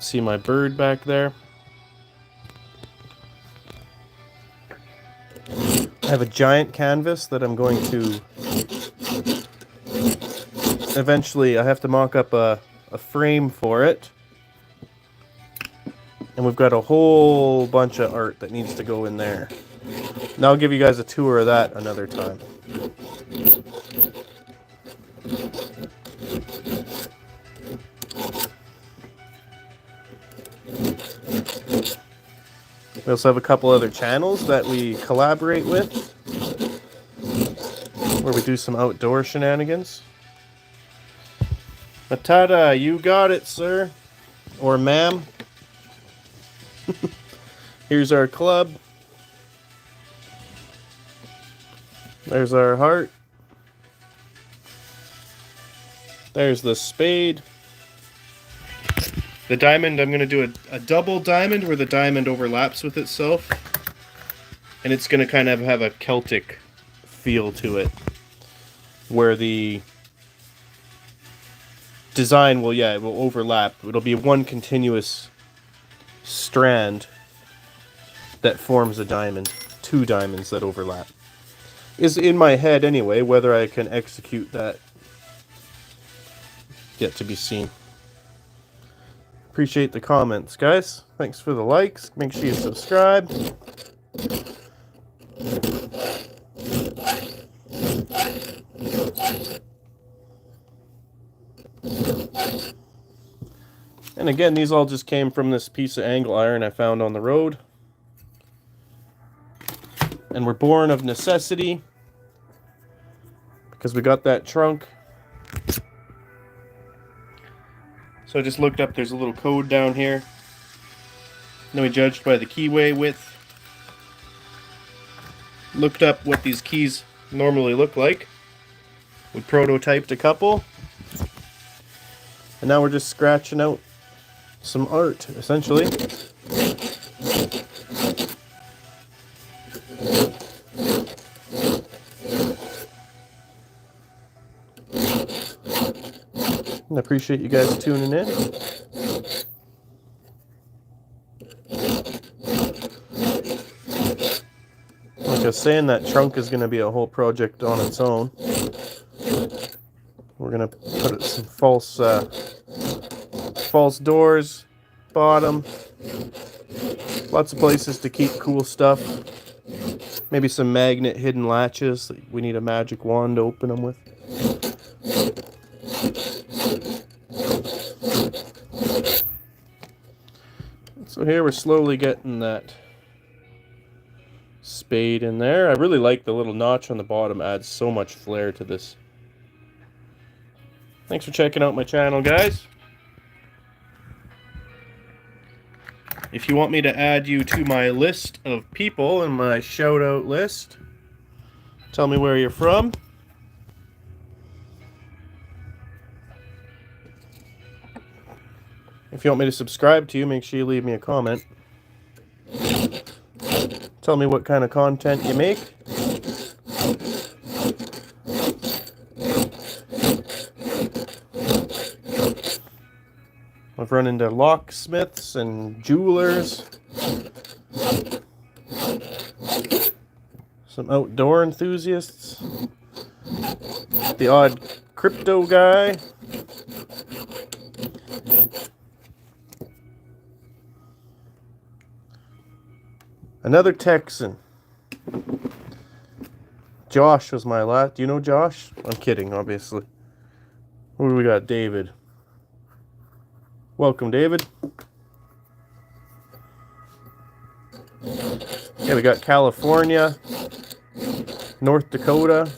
See my bird back there. I have a giant canvas that I'm going to... Eventually, I have to mock up a frame for it. And we've got a whole bunch of art that needs to go in there. And I'll give you guys a tour of that another time. We also have a couple other channels that we collaborate with, where we do some outdoor shenanigans. Matata, you got it, sir. Or ma'am. Here's our club. There's our heart. There's the spade. The diamond, I'm going to do a double diamond where the diamond overlaps with itself. And it's going to kind of have a Celtic feel to it. Where the design will, it will overlap. It'll be one continuous strand that forms a diamond. Two diamonds that overlap. Is in my head anyway. Whether I can execute that, yet to be seen. Appreciate the comments, guys. Thanks for the likes. Make sure you subscribe. And again, these all just came from this piece of angle iron I found on the road. And were born of necessity because we got that trunk. So I just looked up, there's a little code down here. Then we judged by the keyway width. Looked up what these keys normally look like. We prototyped a couple. And now we're just scratching out some art, essentially. I appreciate you guys tuning in. Like I was saying, that trunk is going to be a whole project on its own. We're going to put some false doors, bottom, lots of places to keep cool stuff. Maybe some magnet hidden latches that we need a magic wand to open them with. So here we're slowly getting that spade in there. I really like the little notch on the bottom, adds so much flair to this. Thanks for checking out my channel, guys. If you want me to add you to my list of people in my shout out list, tell me where you're from. If you want me to subscribe to you, make sure you leave me a comment. Tell me what kind of content you make. I've run into locksmiths and jewelers. Some outdoor enthusiasts. The odd crypto guy. Another Texan. Josh was my last. Do you know Josh? I'm kidding, obviously. Who do we got? David. Welcome, David. Yeah, we got California, North Dakota,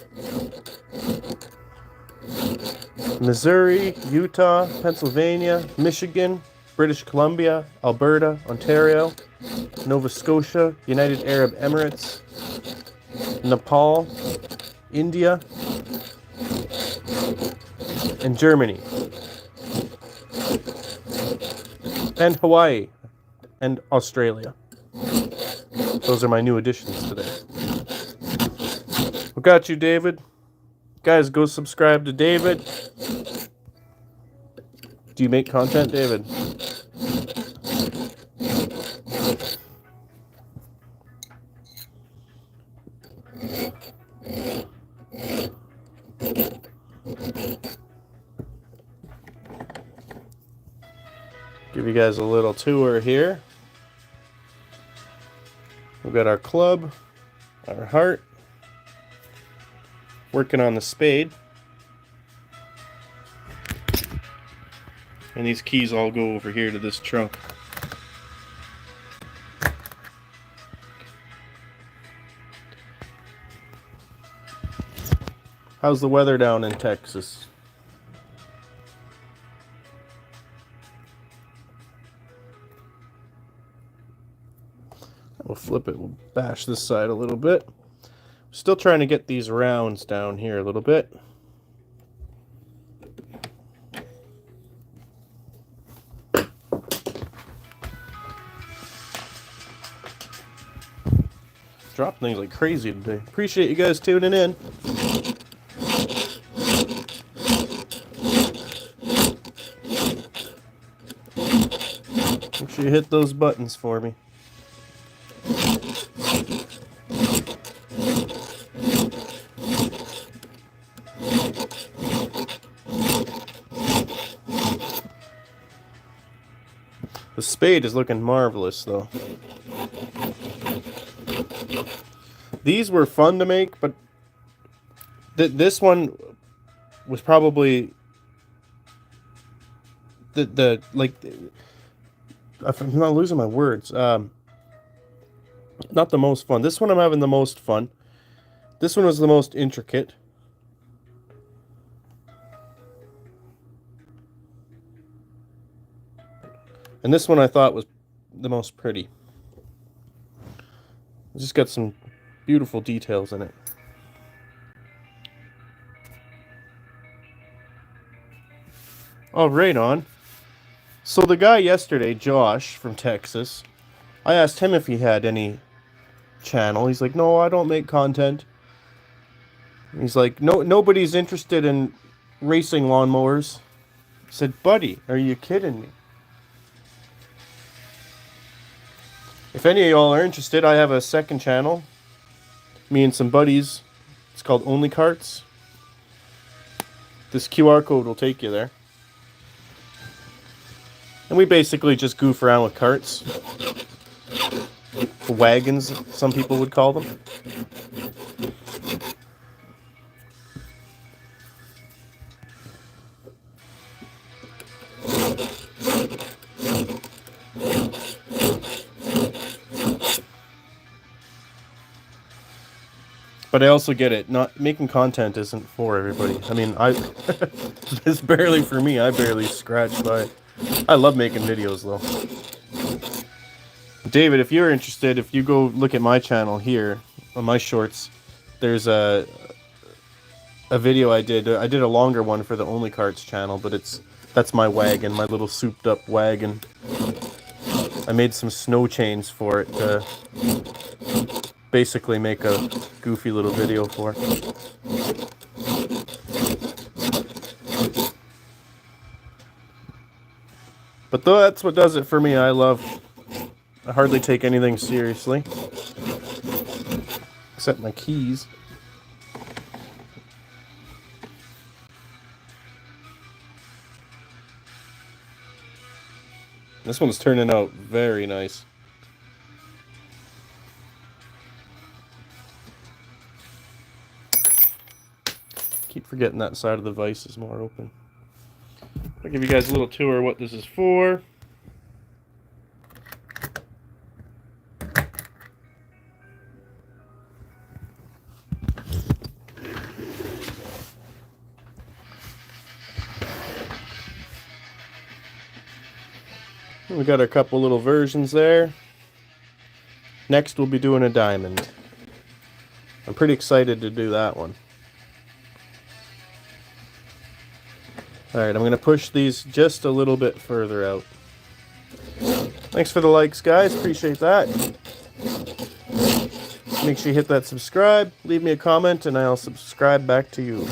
Missouri, Utah, Pennsylvania, Michigan, British Columbia, Alberta, Ontario, Nova Scotia, United Arab Emirates, Nepal, India, and Germany, and Hawaii, and Australia. Those are my new additions today. We got you, David. Guys, go subscribe to David. Do you make content, David? Give you guys a little tour here. We've got our club, our heart, working on the spade. And these keys all go over here to this trunk. How's the weather down in Texas? We'll flip it, we'll bash this side a little bit. Still trying to get these rounds down here a little bit. Dropping things like crazy today. Appreciate you guys tuning in. Make sure you hit those buttons for me. The spade is looking marvelous, though. These were fun to make, but this one was probably I'm not losing my words. Not the most fun. This one I'm having the most fun. This one was the most intricate. And this one I thought was the most pretty. It's just got some beautiful details in it. Oh, right on. So the guy yesterday, Josh from Texas, I asked him if he had any channel. He's like, no, I don't make content. He's like, no, nobody's interested in racing lawnmowers. I said, buddy, are you kidding me? If any of y'all are interested, I have a second channel. Me and some buddies. It's called Only Carts. This QR code will take you there. And we basically just goof around with carts. Wagons, some people would call them. But I also get it. Not making content isn't for everybody. I mean, it's barely for me. I barely scratch by. I love making videos though. David, if you're interested, if you go look at my channel here on my shorts, there's a video I did. I did a longer one for the Only Carts channel, but that's my wagon, my little souped up wagon. I made some snow chains for it to basically make a goofy little video for. But that's what does it for me. I hardly take anything seriously. Except my keys. This one's turning out very nice. Keep forgetting that side of the vise is more open. I'll give you guys a little tour of what this is for. We got a couple little versions there. Next we'll be doing a diamond. I'm pretty excited to do that one. Alright, I'm going to push these just a little bit further out. Thanks for the likes, guys. Appreciate that. Make sure you hit that subscribe, leave me a comment, and I'll subscribe back to you.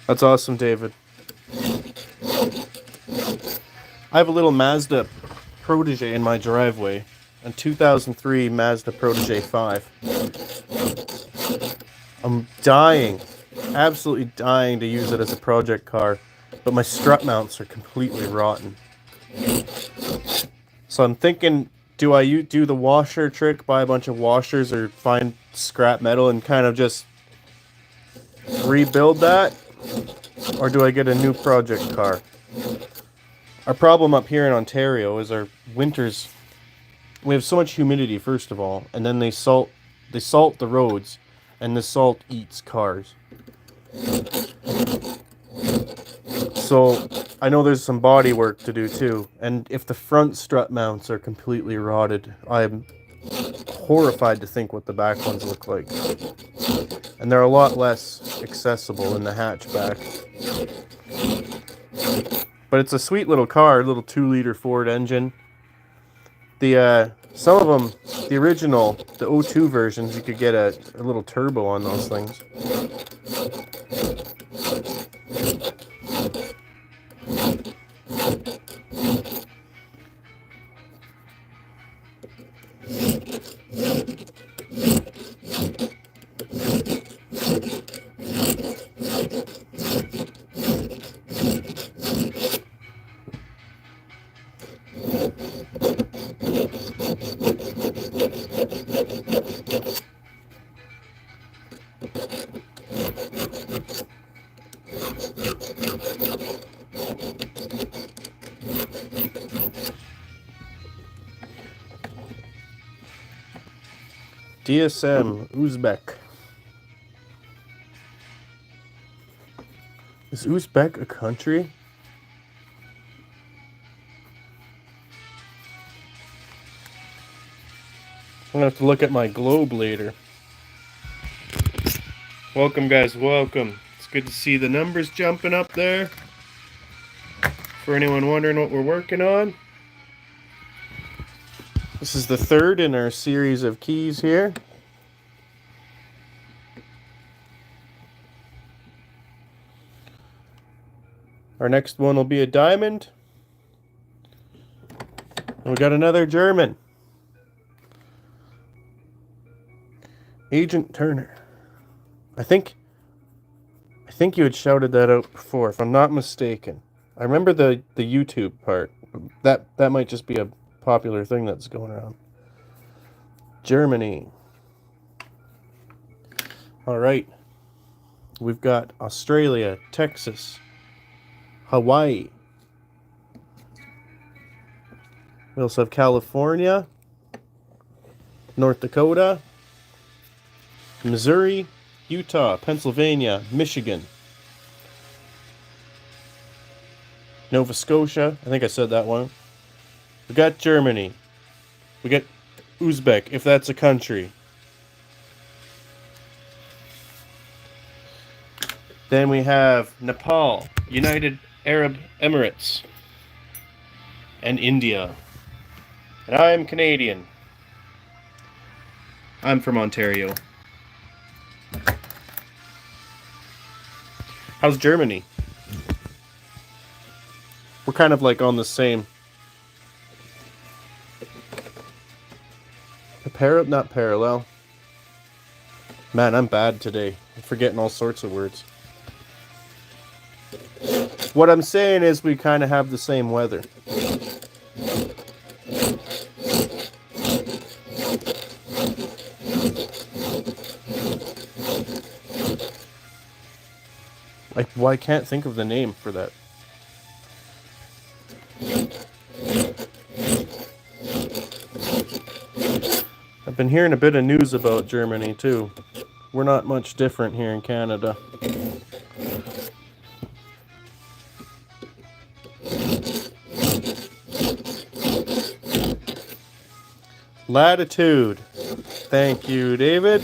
That's awesome, David. I have a little Mazda Protege in my driveway, a 2003 Mazda Protege 5. I'm dying, absolutely dying to use it as a project car, but my strut mounts are completely rotten. So I'm thinking, do I do the washer trick, buy a bunch of washers, or find scrap metal and kind of just rebuild that? Or do I get a new project car? Our problem up here in Ontario is our winters. We have so much humidity, first of all, and then they salt the roads, and the salt eats cars. So I know there's some body work to do too, and if the front strut mounts are completely rotted, I'm horrified to think what the back ones look like. And they're a lot less accessible in the hatchback. But it's a sweet little car, a little 2-liter Ford engine. Some of them, the original, the 02 versions, you could get a little turbo on those things. DSM Uzbek. Is Uzbek a country? I'm gonna have to look at my globe later. Welcome, guys, welcome. It's good to see the numbers jumping up there. For anyone wondering what we're working on, this is the third in our series of keys here. Our next one will be a diamond. And we got another German. Agent Turner. I think you had shouted that out before, if I'm not mistaken. I remember the YouTube part. That might just be a popular thing that's going around. Germany. All right. We've got Australia, Texas, Hawaii. We also have California, North Dakota, Missouri, Utah, Pennsylvania, Michigan, Nova Scotia. I think I said that one. We got Germany. We got Uzbek, if that's a country. Then we have Nepal, United Arab Emirates, and India. And I'm Canadian. I'm from Ontario. How's Germany? We're kind of like on the same. Not parallel. Man, I'm bad today. I'm forgetting all sorts of words. What I'm saying is we kind of have the same weather. I can't think of the name for that. I've been hearing a bit of news about Germany too. We're not much different here in Canada. Latitude. Thank you, David.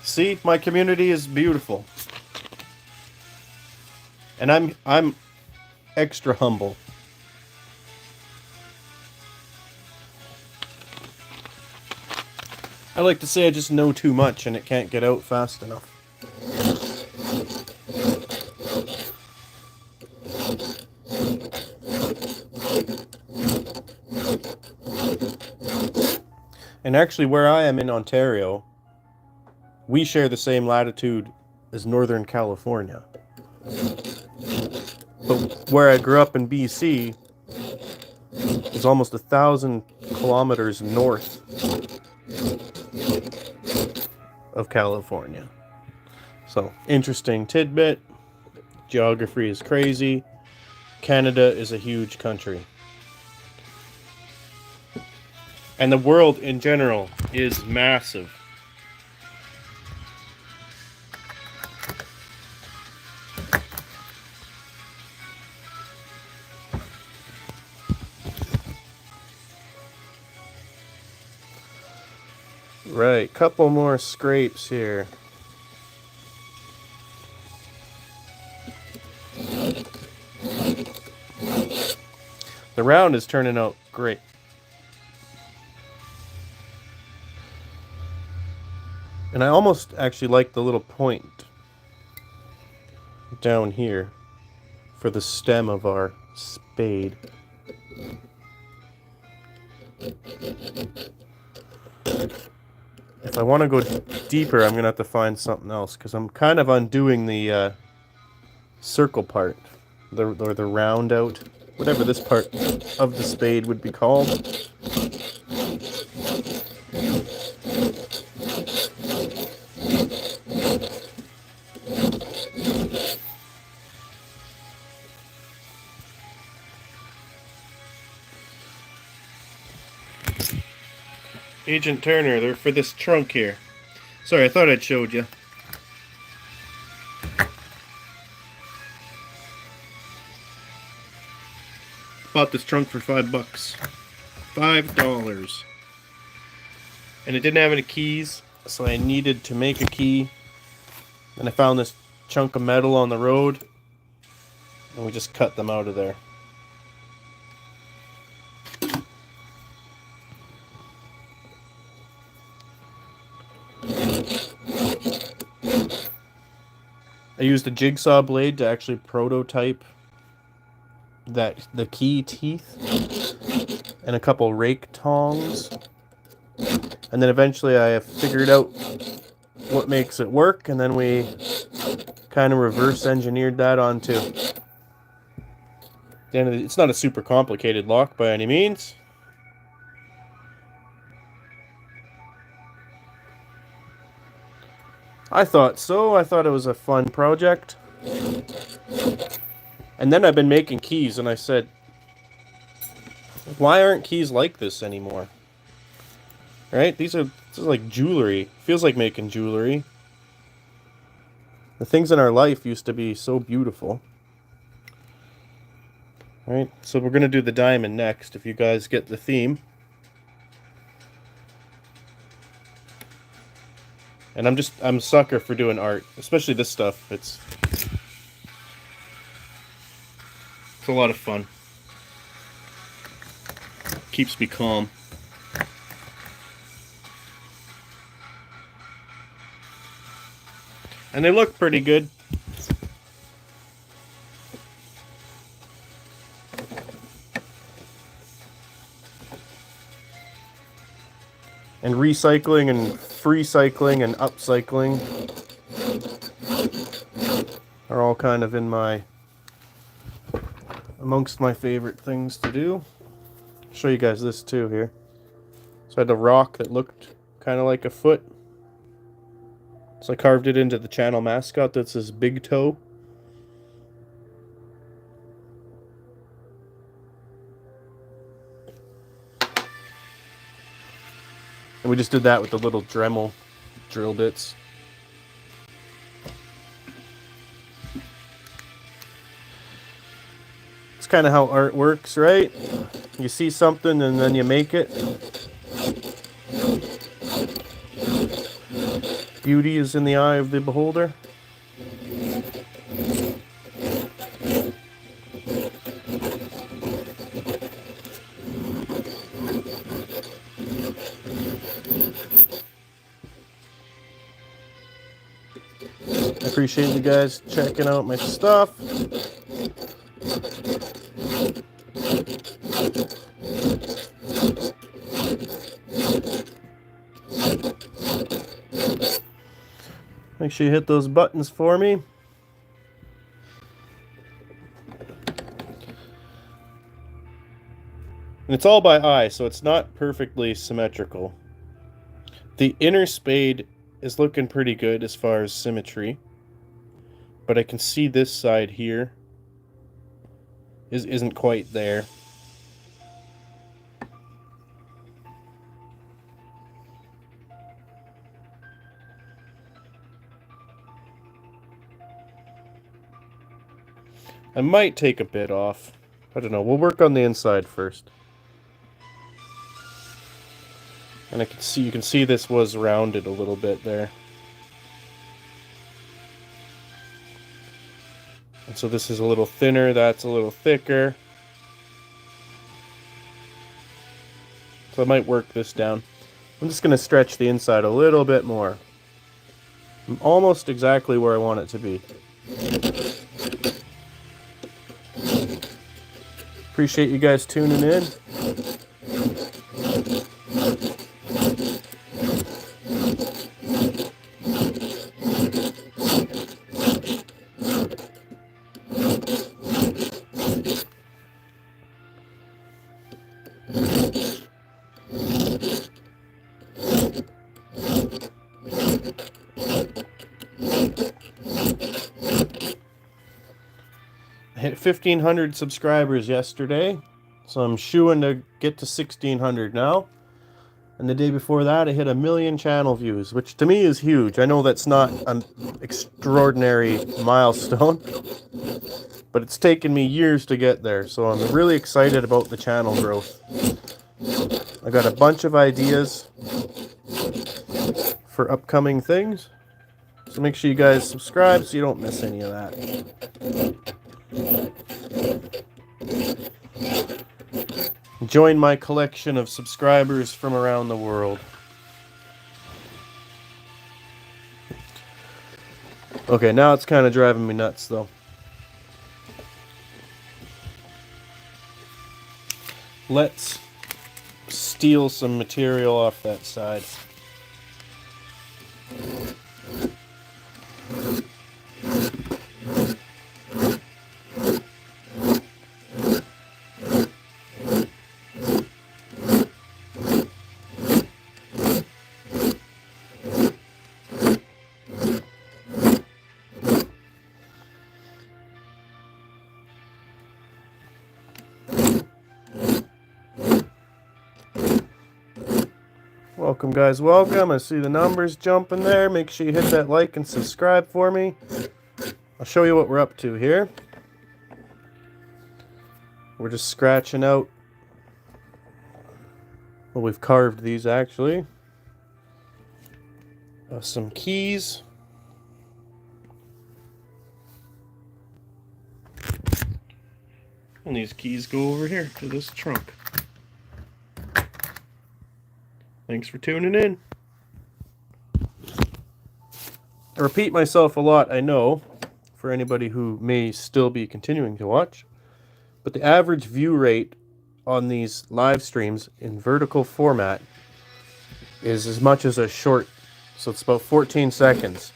See, my community is beautiful. And I'm extra humble. I like to say I just know too much and it can't get out fast enough. And actually, where I am in Ontario, we share the same latitude as Northern California. But where I grew up in BC is almost 1,000 kilometers north of California. So, interesting tidbit. Geography is crazy. Canada is a huge country. And the world in general is massive. Right, couple more scrapes here. The round is turning out great. And I almost actually like the little point down here for the stem of our spade. If I want to go deeper, I'm going to have to find something else, because I'm kind of undoing the circle part, or the round out, whatever this part of the spade would be called. Agent Turner, they're for this trunk here. Sorry, I thought I'd showed you. Bought this trunk for $5. $5. And it didn't have any keys, so I needed to make a key. And I found this chunk of metal on the road, and we just cut them out of there. I used a jigsaw blade to actually prototype the key teeth and a couple rake tongs. And then eventually I have figured out what makes it work, and then we kind of reverse engineered that onto the end of it's not a super complicated lock by any means. I thought so. I thought it was a fun project. And then I've been making keys, and I said, why aren't keys like this anymore? Right? This is like jewelry. Feels like making jewelry. The things in our life used to be so beautiful. Right? So we're going to do the diamond next, if you guys get the theme. And I'm a sucker for doing art, especially this stuff. It's a lot of fun. Keeps me calm. And they look pretty good. And recycling and free cycling and upcycling are all kind of amongst my favorite things to do. I'll show you guys this too here. So I had a rock that looked kind of like a foot. So I carved it into the channel mascot. That's his big toe. And we just did that with the little Dremel drill bits. It's kind of how art works, right? You see something and then you make it. Beauty is in the eye of the beholder. I appreciate you guys checking out my stuff. Make sure you hit those buttons for me. And it's all by eye, so it's not perfectly symmetrical. The inner spade is looking pretty good as far as symmetry, but I can see this side here isn't quite there. I might take a bit off. I don't know. We'll work on the inside first. And you can see this was rounded a little bit there. And so this is a little thinner, that's a little thicker. So I might work this down. I'm just going to stretch the inside a little bit more. I'm almost exactly where I want it to be. Appreciate you guys tuning in. I hit 1,500 subscribers yesterday, so I'm shooing to get to 1,600 now. And the day before that, I hit 1 million channel views, which to me is huge. I know that's not an extraordinary milestone, but it's taken me years to get there. So I'm really excited about the channel growth. I got a bunch of ideas for upcoming things. So make sure you guys subscribe so you don't miss any of that. Join my collection of subscribers from around the world. Okay, now it's kind of driving me nuts though. Let's steal some material off that side. Welcome guys, welcome. I see the numbers jumping there. Make sure you hit that like and subscribe for me. I'll show you what we're up to here. We're just scratching out. Well, we've carved these actually. Some keys. And these keys go over here to this trunk. Thanks for tuning in. I repeat myself a lot, I know, for anybody who may still be continuing to watch, but the average view rate on these live streams in vertical format is as much as a short, so it's about 14 seconds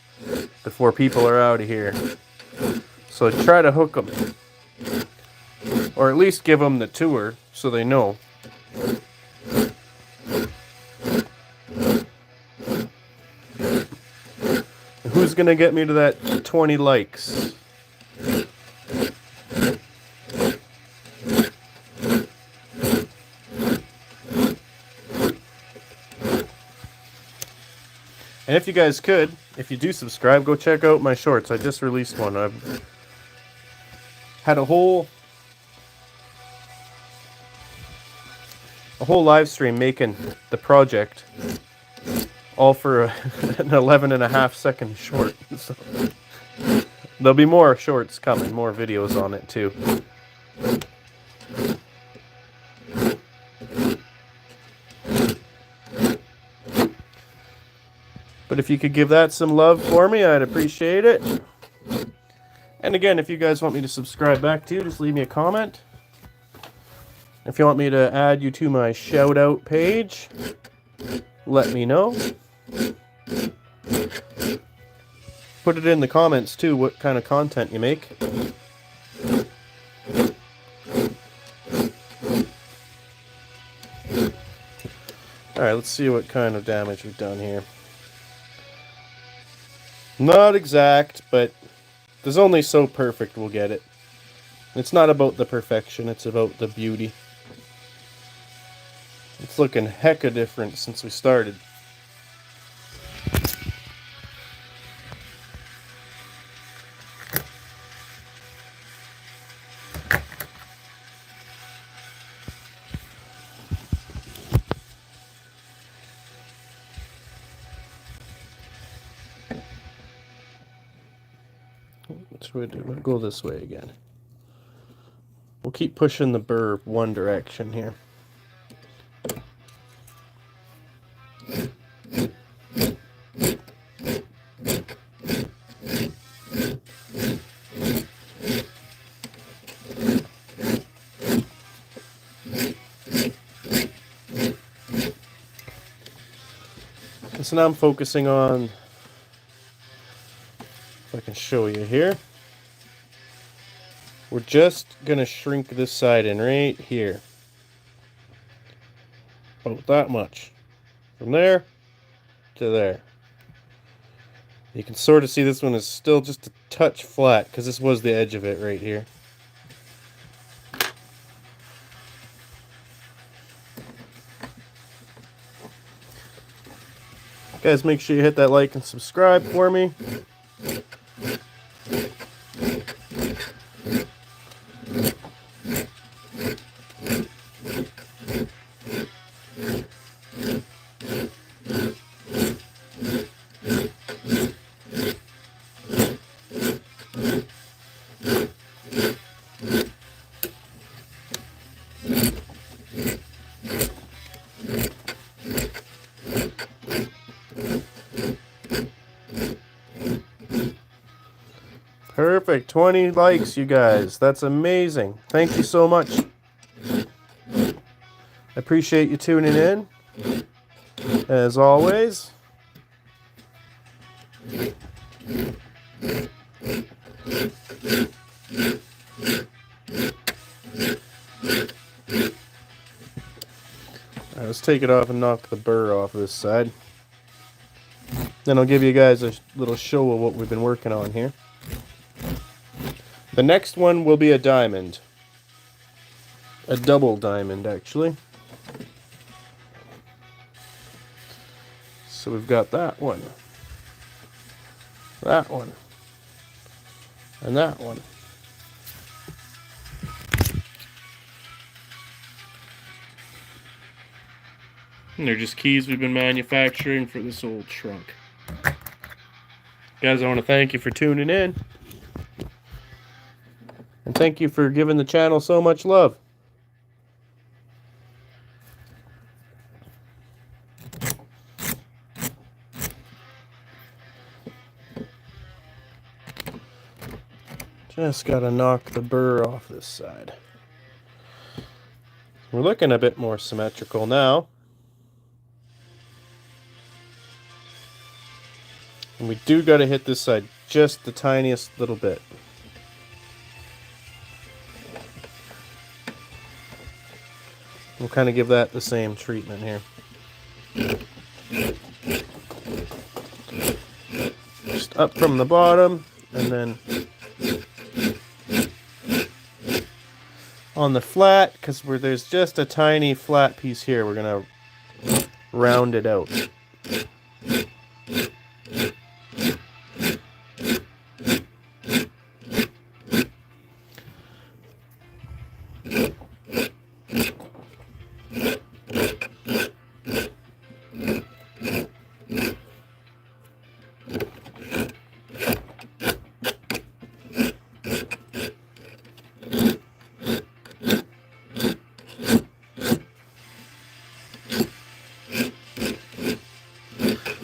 before people are out of here. So try to hook them, or at least give them the tour so they know. Who's gonna get me to that 20 likes? And if you guys could, if you do subscribe, go check out my shorts. I just released one. I've had a whole live stream making the project, all for an 11.5-second short. So there'll be more shorts coming, more videos on it too. But if you could give that some love for me, I'd appreciate it. And again, if you guys want me to subscribe back to you, just leave me a comment. If you want me to add you to my shout out page, let me know. Put it in the comments too, what kind of content you make. Alright, let's see what kind of damage we've done here. Not exact, but there's only so perfect we'll get it. It's not about the perfection, it's about the beauty. It's looking hecka different since we started. Which way do we go? This way again. We'll keep pushing the burr one direction here. So now I'm focusing on, if I can show you here, we're just going to shrink this side in right here. About that much. From there to there. You can sort of see this one is still just a touch flat because this was the edge of it right here. Guys, make sure you hit that like and subscribe for me. Perfect. 20 likes, you guys. That's amazing. Thank you so much. I appreciate you tuning in, as always. Let's take it off and knock the burr off this side. Then I'll give you guys a little show of what we've been working on here. The next one will be a diamond. A double diamond, actually. So we've got that one, and that one. And they're just keys we've been manufacturing for this old truck. Guys, I want to thank you for tuning in. And thank you for giving the channel so much love. Just gotta knock the burr off this side. We're looking a bit more symmetrical now. And we do gotta hit this side just the tiniest little bit. We'll kind of give that the same treatment here. Just up from the bottom, and then on the flat, because there's just a tiny flat piece here, we're going to round it out.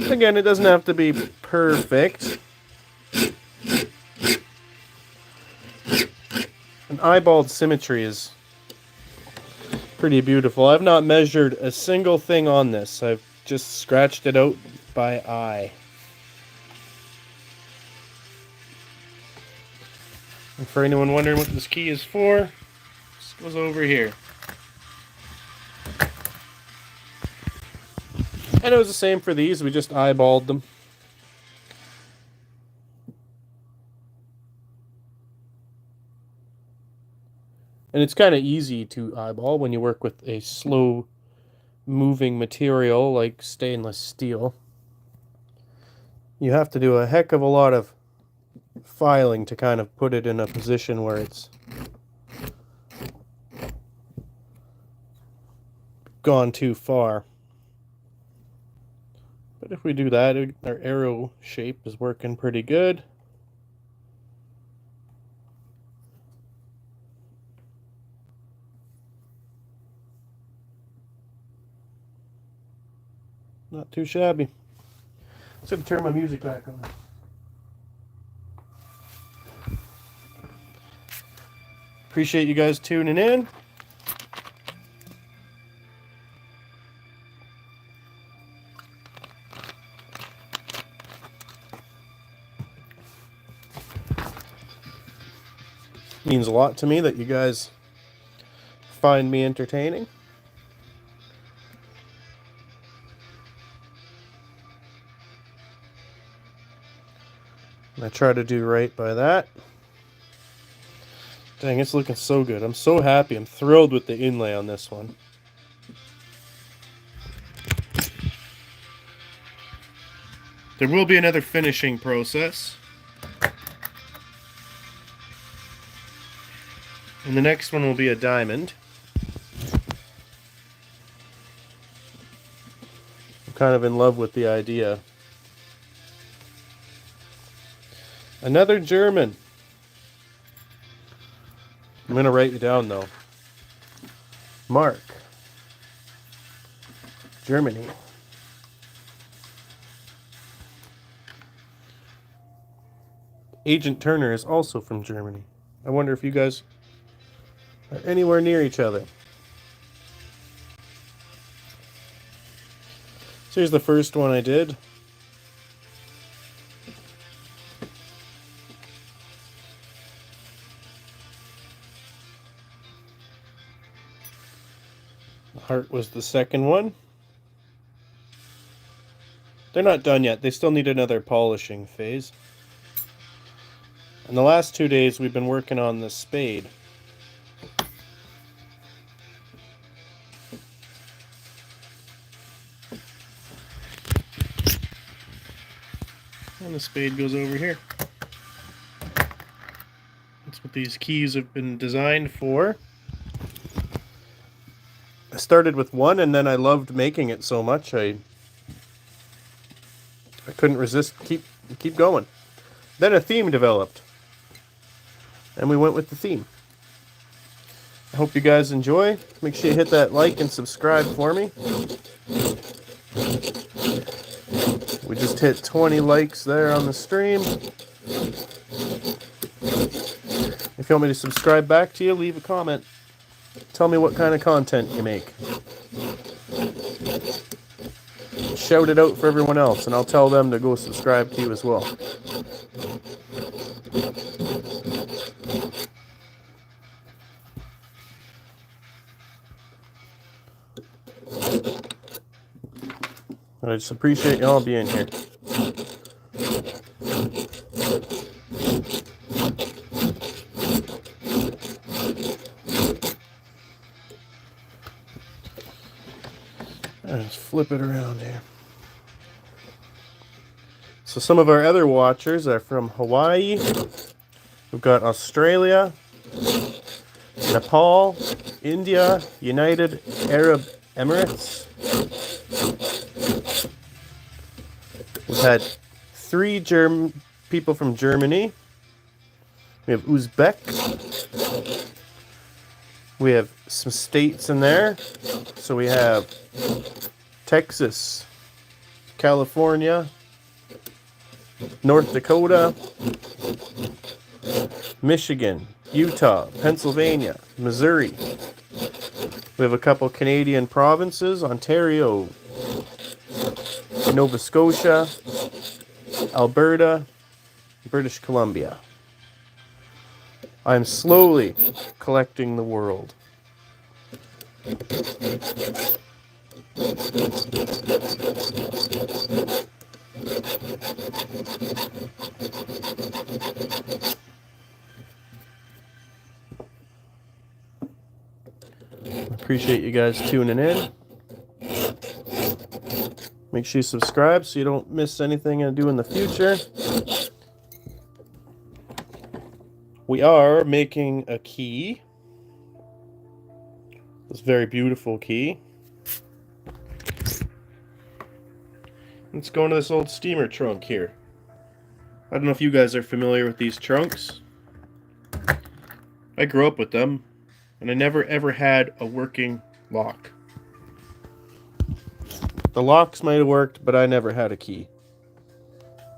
Again, it doesn't have to be perfect. An eyeballed symmetry is pretty beautiful. I've not measured a single thing on this. I've just scratched it out by eye. And for anyone wondering what this key is for, this goes over here. And it was the same for these, we just eyeballed them. And it's kind of easy to eyeball when you work with a slow moving material like stainless steel. You have to do a heck of a lot of filing to kind of put it in a position where it's gone too far. But if we do that, our arrow shape is working pretty good. Not too shabby. Let's have to turn my music back on. Appreciate you guys tuning in. Means a lot to me that you guys find me entertaining. And I try to do right by that. Dang, it's looking so good. I'm so happy. I'm thrilled with the inlay on this one. There will be another finishing process. And the next one will be a diamond. I'm kind of in love with the idea. Another German. I'm going to write it down though. Mark. Germany. Agent Turner is also from Germany. I wonder if you guys are anywhere near each other. So here's the first one I did. The heart was the second one. They're not done yet. They still need another polishing phase. And the last 2 days we've been working on the spade. And the spade goes over here. That's what these keys have been designed for. I started with one and then I loved making it so much I couldn't resist keep going. Then a theme developed. And we went with the theme. I hope you guys enjoy. Make sure you hit that like and subscribe for me. We just hit 20 likes there on the stream. If you want me to subscribe back to you, leave a comment. Tell me what kind of content you make. Shout it out for everyone else, and I'll tell them to go subscribe to you as well. I just appreciate y'all being here. Let's flip it around here. So some of our other watchers are from Hawaii. We've got Australia, Nepal, India, United Arab Emirates. We've had 3 people from Germany. We have Uzbek. We have some states in there. So we have Texas, California, North Dakota, Michigan, Utah, Pennsylvania, Missouri. We have a couple Canadian provinces, Ontario, Nova Scotia, Alberta, British Columbia. I'm slowly collecting the world. Appreciate you guys tuning in. Make sure you subscribe so you don't miss anything I do in the future. We are making a key. This very beautiful key. Let's go into this old steamer trunk here. I don't know if you guys are familiar with these trunks. I grew up with them, and I never ever had a working lock. The locks might have worked, but I never had a key.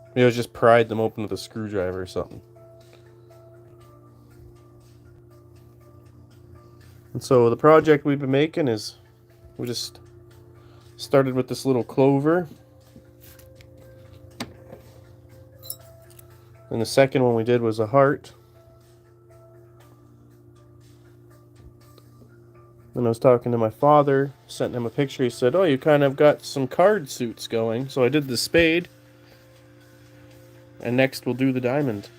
Maybe I was just pried them open with a screwdriver or something. And so the project we've been making is, we just started with this little clover. And the second one we did was a heart. And I was talking to my father, sent him a picture. He said, "Oh, you kind of got some card suits going." So I did the spade. And next we'll do the diamond.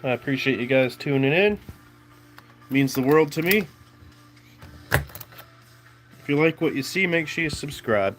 I appreciate you guys tuning in. It means the world to me. If you like what you see, make sure you subscribe.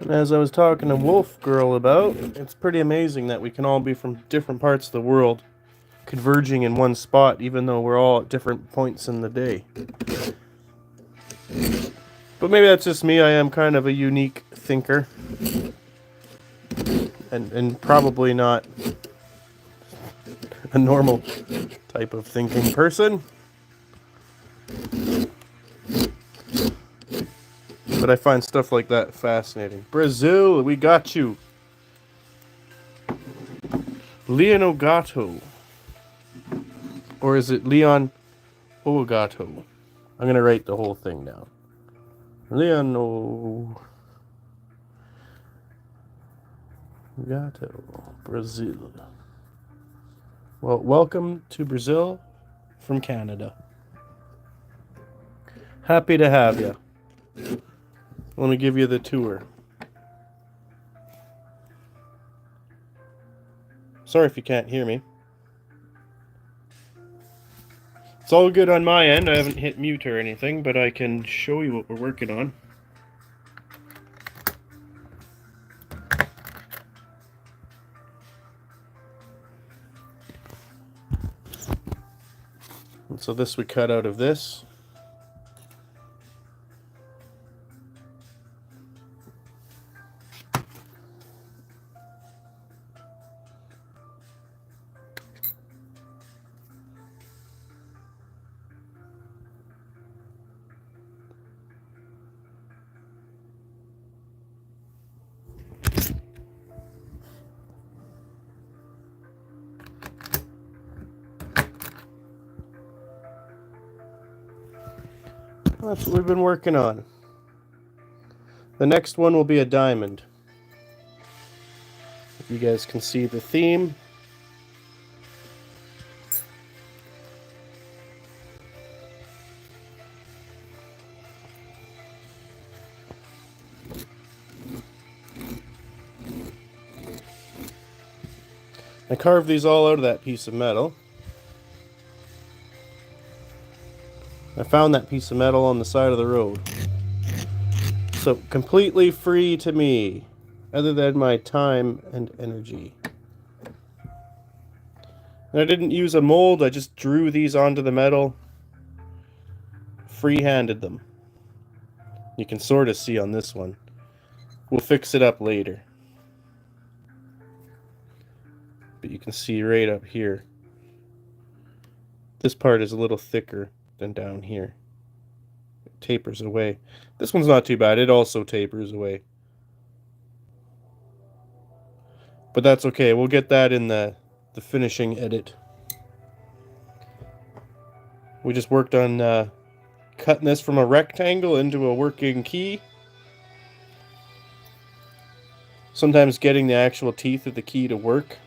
And as I was talking to Wolf Girl about, it's pretty amazing that we can all be from different parts of the world converging in one spot, even though we're all at different points in the day. But maybe that's just me. I am kind of a unique thinker. And probably not a normal type of thinking person. But I find stuff like that fascinating. Brazil, we got you. Leonogato. Or is it Leon Ogato? I'm going to write the whole thing down. Leonogato, Brazil. Well, welcome to Brazil from Canada. Happy to have you. Let me give you the tour. Sorry if you can't hear me. It's all good on my end. I haven't hit mute or anything, but I can show you what we're working on. And so this we cut out of this. That's what we've been working on. The next one will be a diamond. If you guys can see the theme. I carved these all out of that piece of metal. I found that piece of metal on the side of the road. So completely free to me, other than my time and energy. And I didn't use a mold, I just drew these onto the metal. Free-handed them. You can sort of see on this one. We'll fix it up later. But you can see right up here. This part is a little thicker than down here. It tapers away. This one's not too bad. It also tapers away. But that's okay. We'll get that in the finishing edit. We just worked on cutting this from a rectangle into a working key. Sometimes getting the actual teeth of the key to work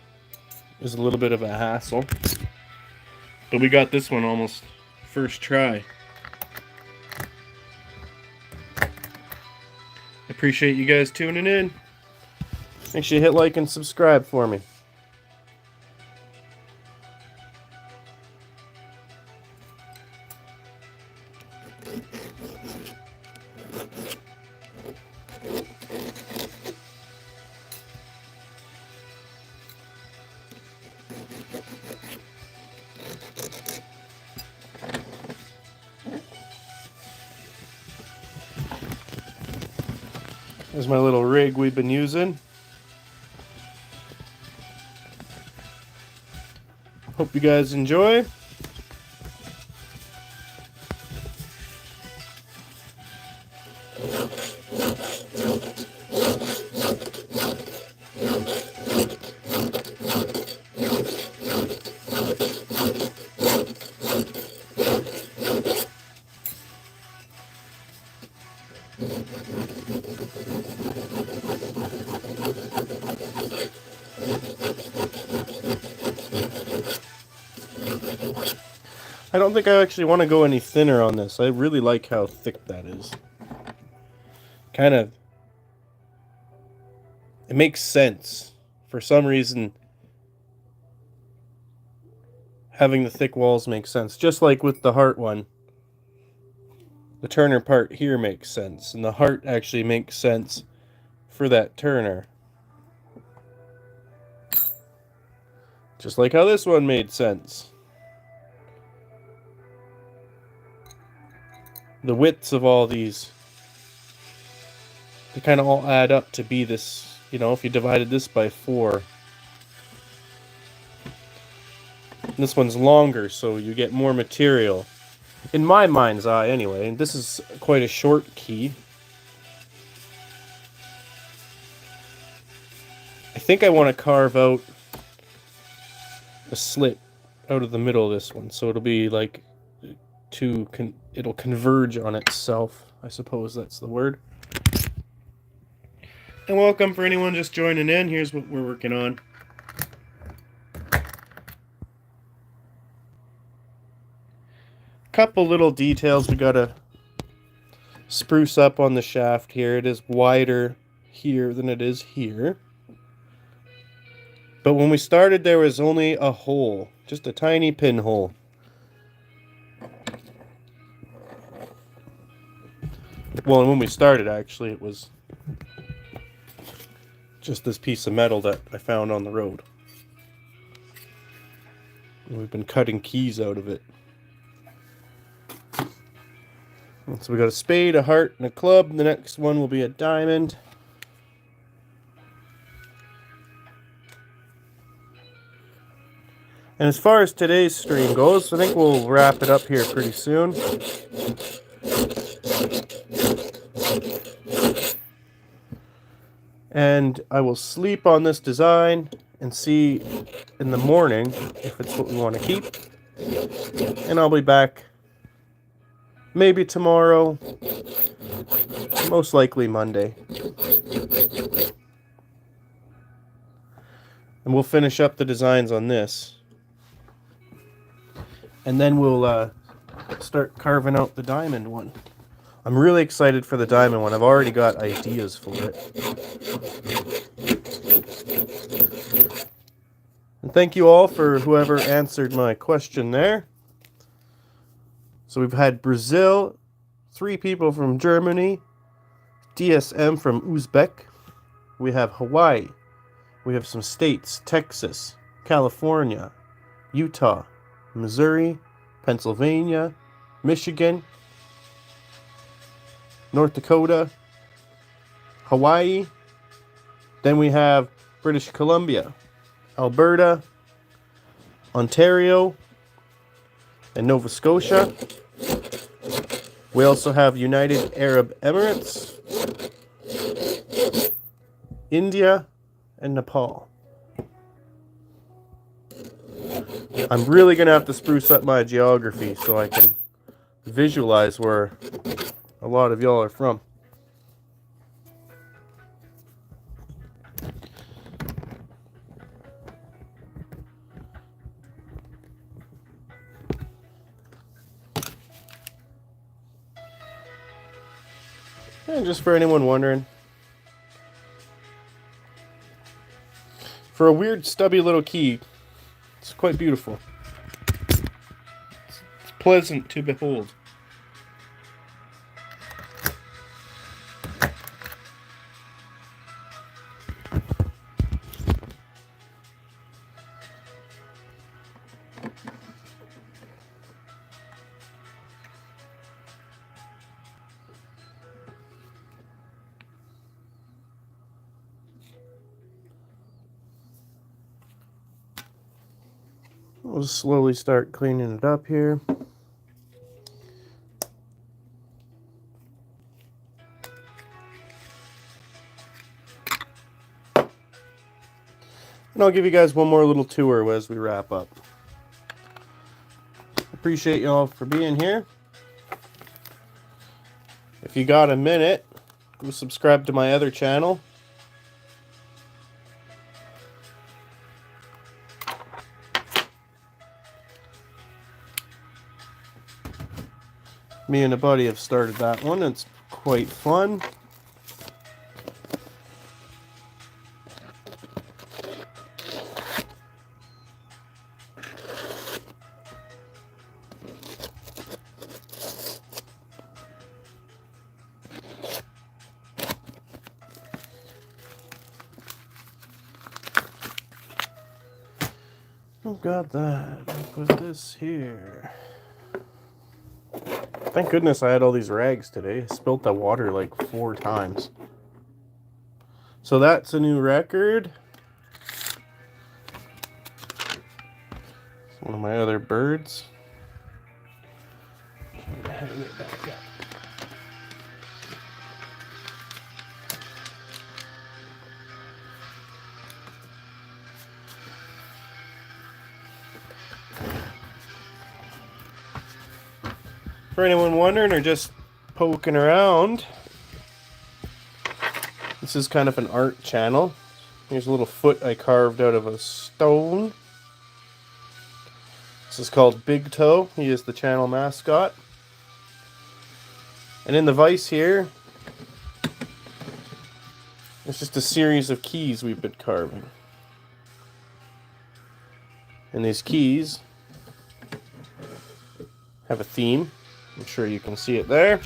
is a little bit of a hassle. But we got this one almost first try. Appreciate you guys tuning in. Make sure you hit like and subscribe for me. Here's my little rig we've been using. Hope you guys enjoy. I don't think I actually want to go any thinner on this. I really like how thick that is. Kind of, it makes sense. For some reason, having the thick walls makes sense. Just like with the heart one. The Turner part here makes sense, and the heart actually makes sense for that Turner. Just like how this one made sense. The widths of all these, they kind of all add up to be this, you know, if you divided this by 4. And this one's longer, so you get more material. In my mind's eye, anyway. And this is quite a short key. I think I want to carve out a slit out of the middle of this one, so it'll be like it'll converge on itself. I suppose that's the word. And welcome for anyone just joining in. Here's what we're working on. Couple little details we gotta spruce up on the shaft here. It is wider here than it is here. But when we started, there was only a hole, just a tiny pinhole. Well, and when we started, actually, it was just this piece of metal that I found on the road. And we've been cutting keys out of it. And so we got a spade, a heart, and a club. The next one will be a diamond. And as far as today's stream goes, I think we'll wrap it up here pretty soon. And I will sleep on this design and see in the morning if it's what we want to keep. And I'll be back maybe tomorrow, most likely Monday. And we'll finish up the designs on this. And then we'll start carving out the diamond one. I'm really excited for the diamond one. I've already got ideas for it. And thank you all for whoever answered my question there. So we've had Brazil, 3 people from Germany, DSM from Uzbek. We have Hawaii. We have some states, Texas, California, Utah, Missouri, Pennsylvania, Michigan, North Dakota, Hawaii. Then we have British Columbia, Alberta, Ontario, and Nova Scotia. We also have United Arab Emirates, India, and Nepal. I'm really going to have to spruce up my geography so I can visualize where a lot of y'all are from. And just for anyone wondering, for a weird stubby little key, it's quite beautiful. It's pleasant to behold. We'll slowly start cleaning it up here. And I'll give you guys one more little tour as we wrap up. Appreciate y'all for being here. If you got a minute, go subscribe to my other channel. Me and a buddy have started that one. It's quite fun. I've got that. I'll put this here. Thank goodness I had all these rags today. I spilt the water like 4 times. So that's a new record. It's one of my other birds. Hang it back up. For anyone wondering or just poking around, this is kind of an art channel. Here's a little foot I carved out of a stone. This is called Big Toe. He is the channel mascot. And in the vise here, it's just a series of keys we've been carving. And these keys have a theme. I'm sure you can see it there.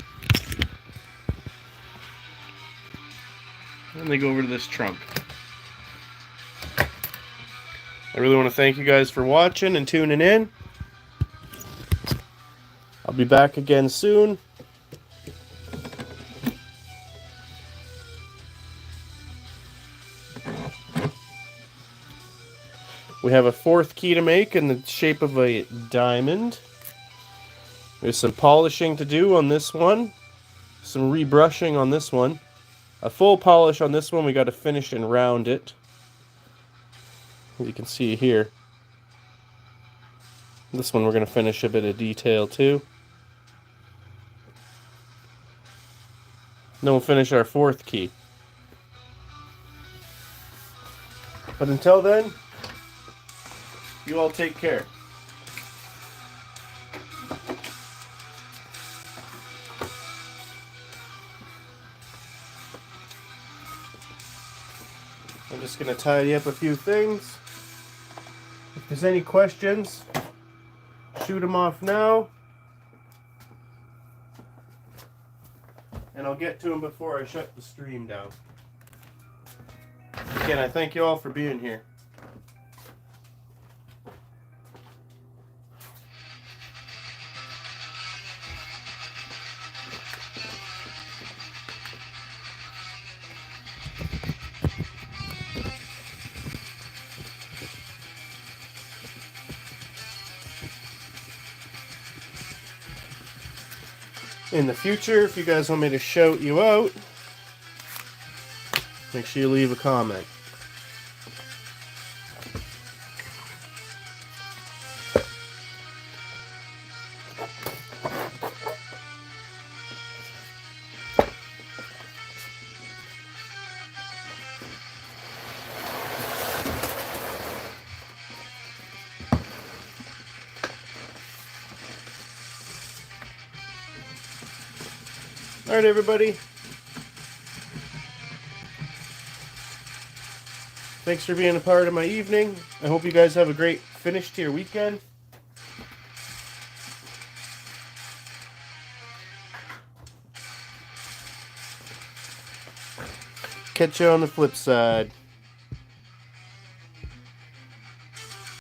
And they go over to this trunk. I really want to thank you guys for watching and tuning in. I'll be back again soon. We have a 4th key to make in the shape of a diamond. There's some polishing to do on this one. Some rebrushing on this one. A full polish on this one. We got to finish and round it. As you can see here. This one we're going to finish a bit of detail too. Then we'll finish our 4th key. But until then, you all take care. I'm just going to tidy up a few things. If there's any questions, shoot them off now. And I'll get to them before I shut the stream down. Again, I thank you all for being here. In the future, if you guys want me to shout you out, make sure you leave a comment. Alright, everybody. Thanks for being a part of my evening. I hope you guys have a great finish to your weekend. Catch you on the flip side.